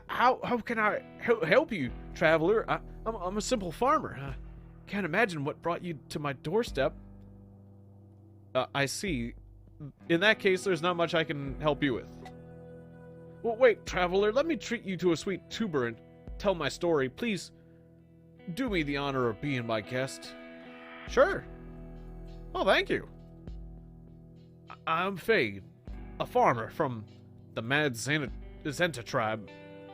How can I help you, traveler? I'm a simple farmer. I can't imagine what brought you to my doorstep. I see. In that case, there's not much I can help you with. Well, wait, traveler, let me treat you to a sweet tuber and tell my story. Please do me the honor of being my guest. Sure. Oh, thank you. I'm Fade, a farmer from the Mad Zenta tribe.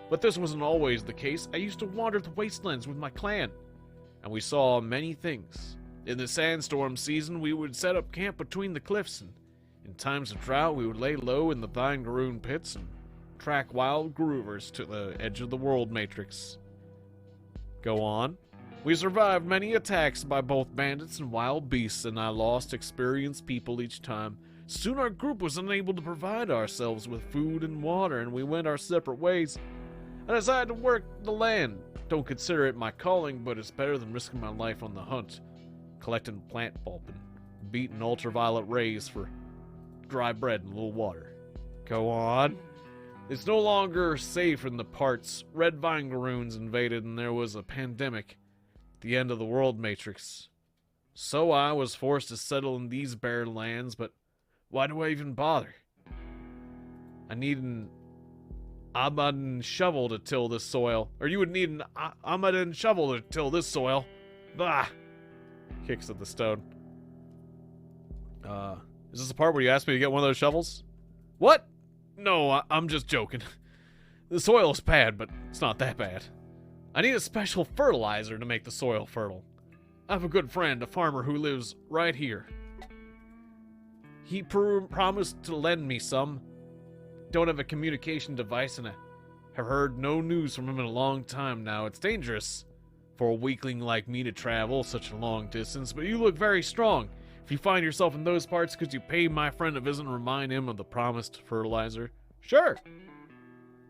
But this wasn't always the case. I used to wander the wastelands with my clan, and we saw many things. In the sandstorm season, we would set up camp between the cliffs, and in times of drought, we would lay low in the vine garoon pits and track wild groovers to the edge of the world matrix. Go on. We survived many attacks by both bandits and wild beasts, and I lost experienced people each time. Soon our group was unable to provide ourselves with food and water, and we went our separate ways. I decided to work the land. Don't consider it my calling, but it's better than risking my life on the hunt, collecting plant pulp and beating ultraviolet rays for dry bread and a little water. Go on. It's no longer safe in the parts. Red vine garoons invaded, and there was a pandemic. The end of the world matrix. So I was forced to settle in these bare lands, but why do I even bother? I need an Amadan shovel to till this soil. Or you would need an Amadan shovel to till this soil. Bah! Kicks at the stone. Is this the part where you asked me to get one of those shovels? What? No, I'm just joking. The soil is bad, but it's not that bad. I need a special fertilizer to make the soil fertile. I have a good friend, a farmer who lives right here. He promised to lend me some. Don't have a communication device, and I have heard no news from him in a long time now. It's dangerous for a weakling like me to travel such a long distance, but you look very strong. If you find yourself in those parts, could you pay my friend a visit and remind him of the promised fertilizer? Sure.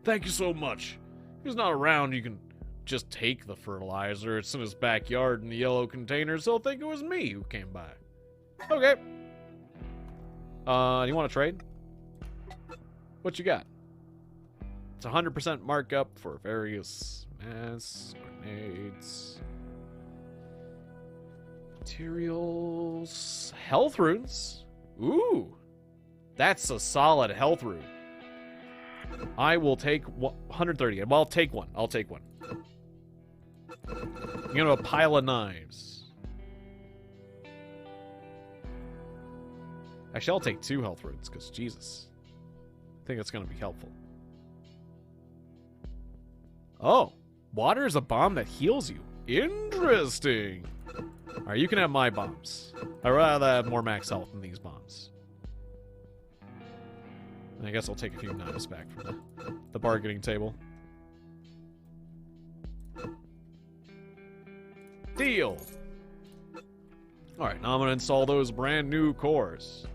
Thank you so much. If he's not around, you can just take the fertilizer. It's in his backyard in the yellow container, so he'll think it was me who came by. Okay. You want to trade? What you got? It's 100% markup for various mass grenades. Materials. Health runes. Ooh. That's a solid health rune. I will take 130. Well, I'll take one. I'll take one. You know, a pile of knives. Actually, I'll take 2 health runes, because Jesus. I think that's going to be helpful. Oh. Water is a bomb that heals you. Interesting. Alright, you can have my bombs. I'd rather have more max health than these bombs. I guess I'll take a few knives back from the bargaining table. Deal! Alright, now I'm going to install those brand new cores.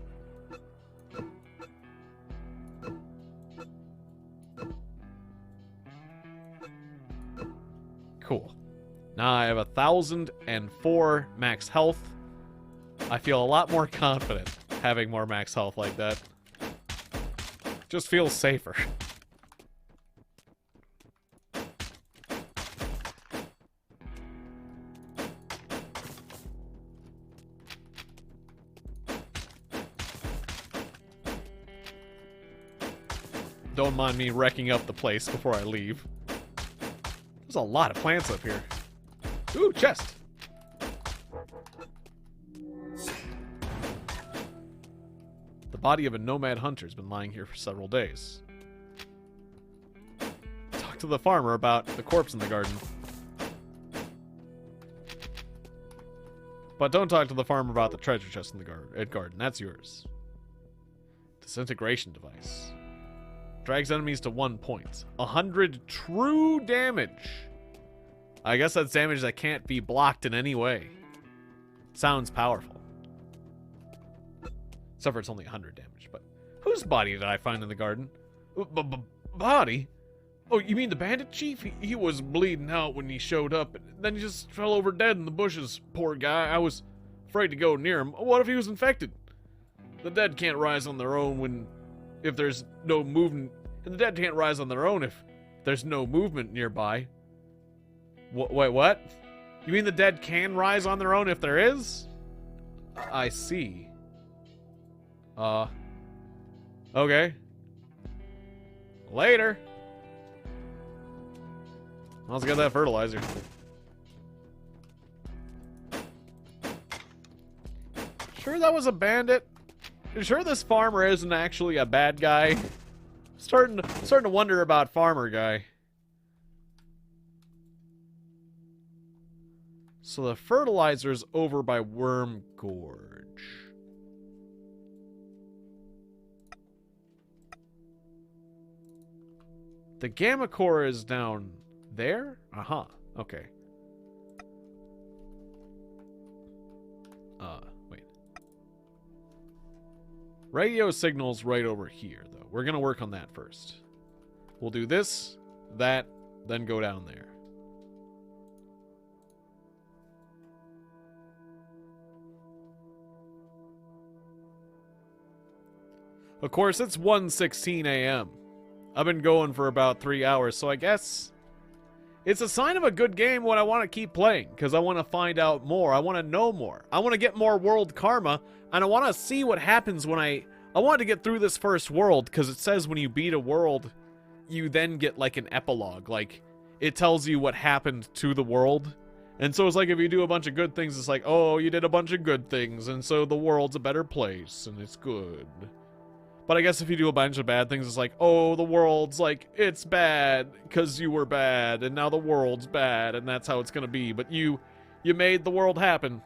Cool. Now I have 1,004 max health. I feel a lot more confident having more max health like that. Just feels safer. Don't mind me wrecking up the place before I leave. There's a lot of plants up here. Ooh, chest. The body of a nomad hunter has been lying here for several days. Talk to the farmer about the corpse in the garden. But don't talk to the farmer about the treasure chest in the garden. That's yours. Disintegration device. Drags enemies to 1 point. 100 true damage. I guess that's damage that can't be blocked in any way. Sounds powerful. Except for it's only 100 damage. But whose body did I find in the garden? Body? Oh, you mean the bandit chief? He was bleeding out when he showed up. And then he just fell over dead in the bushes. Poor guy. I was afraid to go near him. What if he was infected? The dead can't rise on their own if there's no movement. And the dead can't rise on their own if there's no movement nearby. Wait, what? You mean the dead can rise on their own if there is? I see. Okay. Later. Let's get that fertilizer. Sure that was a bandit? You sure this farmer isn't actually a bad guy? Starting to wonder about farmer guy. So the fertilizer's over by Worm Gorge. The gamma core is down there? Uh-huh. Okay. Wait. Radio signal's right over here, though. We're gonna work on that first. We'll do this, that, then go down there. Of course, it's 1:16 a.m. I've been going for about 3 hours, so I guess it's a sign of a good game when I want to keep playing, because I want to find out more. I want to know more. I want to get more world karma, and I want to see what happens when I want to get through this first world, because it says when you beat a world, you then get like an epilogue. Like, it tells you what happened to the world. And so it's like if you do a bunch of good things, it's like, oh, you did a bunch of good things, and so the world's a better place, and it's good. But I guess if you do a bunch of bad things, it's like, oh, the world's like, it's bad because you were bad, and now the world's bad, and that's how it's gonna be. But you made the world happen.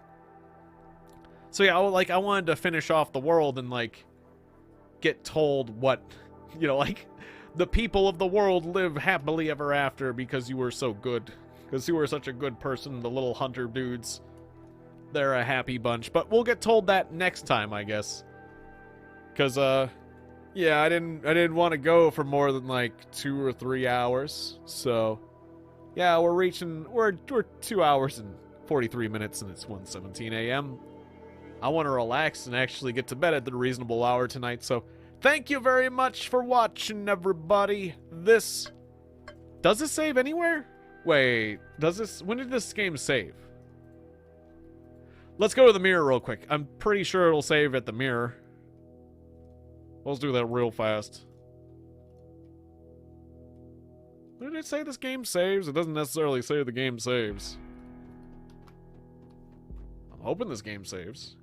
So yeah, I wanted to finish off the world and like get told what, like the people of the world live happily ever after because you were so good, because you were such a good person. The little hunter dudes, they're a happy bunch. But we'll get told that next time, I guess, because yeah, I didn't want to go for more than like 2 or 3 hours. So, yeah, we're 2 hours and 43 minutes, and it's 1:17 a.m. I want to relax and actually get to bed at the reasonable hour tonight. So, thank you very much for watching, everybody. Does this save anywhere? Wait, when did this game save? Let's go to the mirror real quick. I'm pretty sure it'll save at the mirror. Let's do that real fast. Did it say this game saves? It doesn't necessarily say the game saves. I'm hoping this game saves.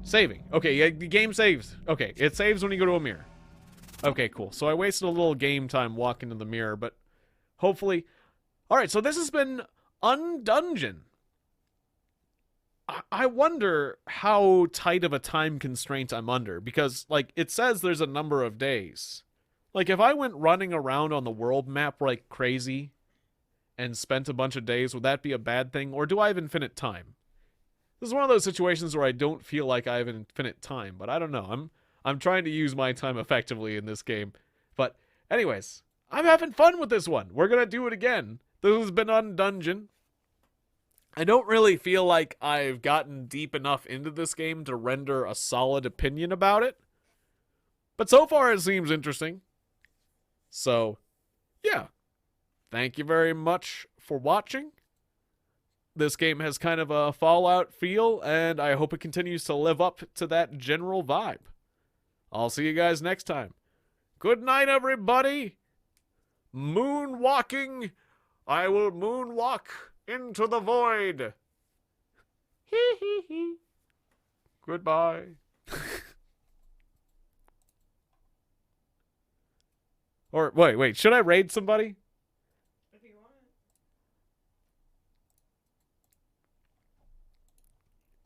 Saving. Okay, yeah, the game saves. Okay, it saves when you go to a mirror. Okay, cool. So I wasted a little game time walking to the mirror, but hopefully... Alright, so this has been Undungeon. I wonder how tight of a time constraint I'm under, because, like, it says there's a number of days. Like, if I went running around on the world map like crazy and spent a bunch of days, would that be a bad thing, or do I have infinite time? This is one of those situations where I don't feel like I have infinite time, but I don't know. I'm trying to use my time effectively in this game. But anyways, I'm having fun with this one. We're gonna do it again. This has been Undungeon. I don't really feel like I've gotten deep enough into this game to render a solid opinion about it. But so far it seems interesting. So, yeah. Thank you very much for watching. This game has kind of a Fallout feel, and I hope it continues to live up to that general vibe. I'll see you guys next time. Good night, everybody. Moonwalking. I will moonwalk into the void. Hee hee hee. Goodbye. Or wait, should I raid somebody? If you want.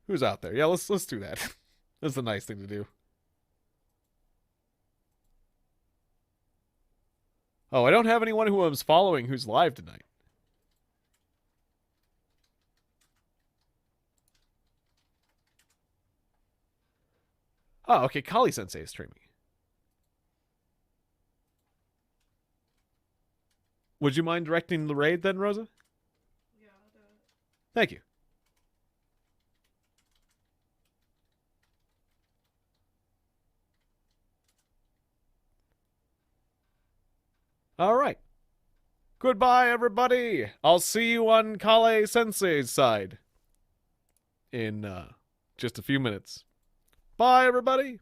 Who's out there? Yeah, let's do that. That's a nice thing to do. Oh, I don't have anyone who I'm following who's live tonight. Oh, okay. Kali Sensei is streaming. Would you mind directing the raid then, Rosa? Yeah, I'll do it. Thank you. All right. Goodbye, everybody. I'll see you on Kale Sensei's side in just a few minutes. Bye, everybody.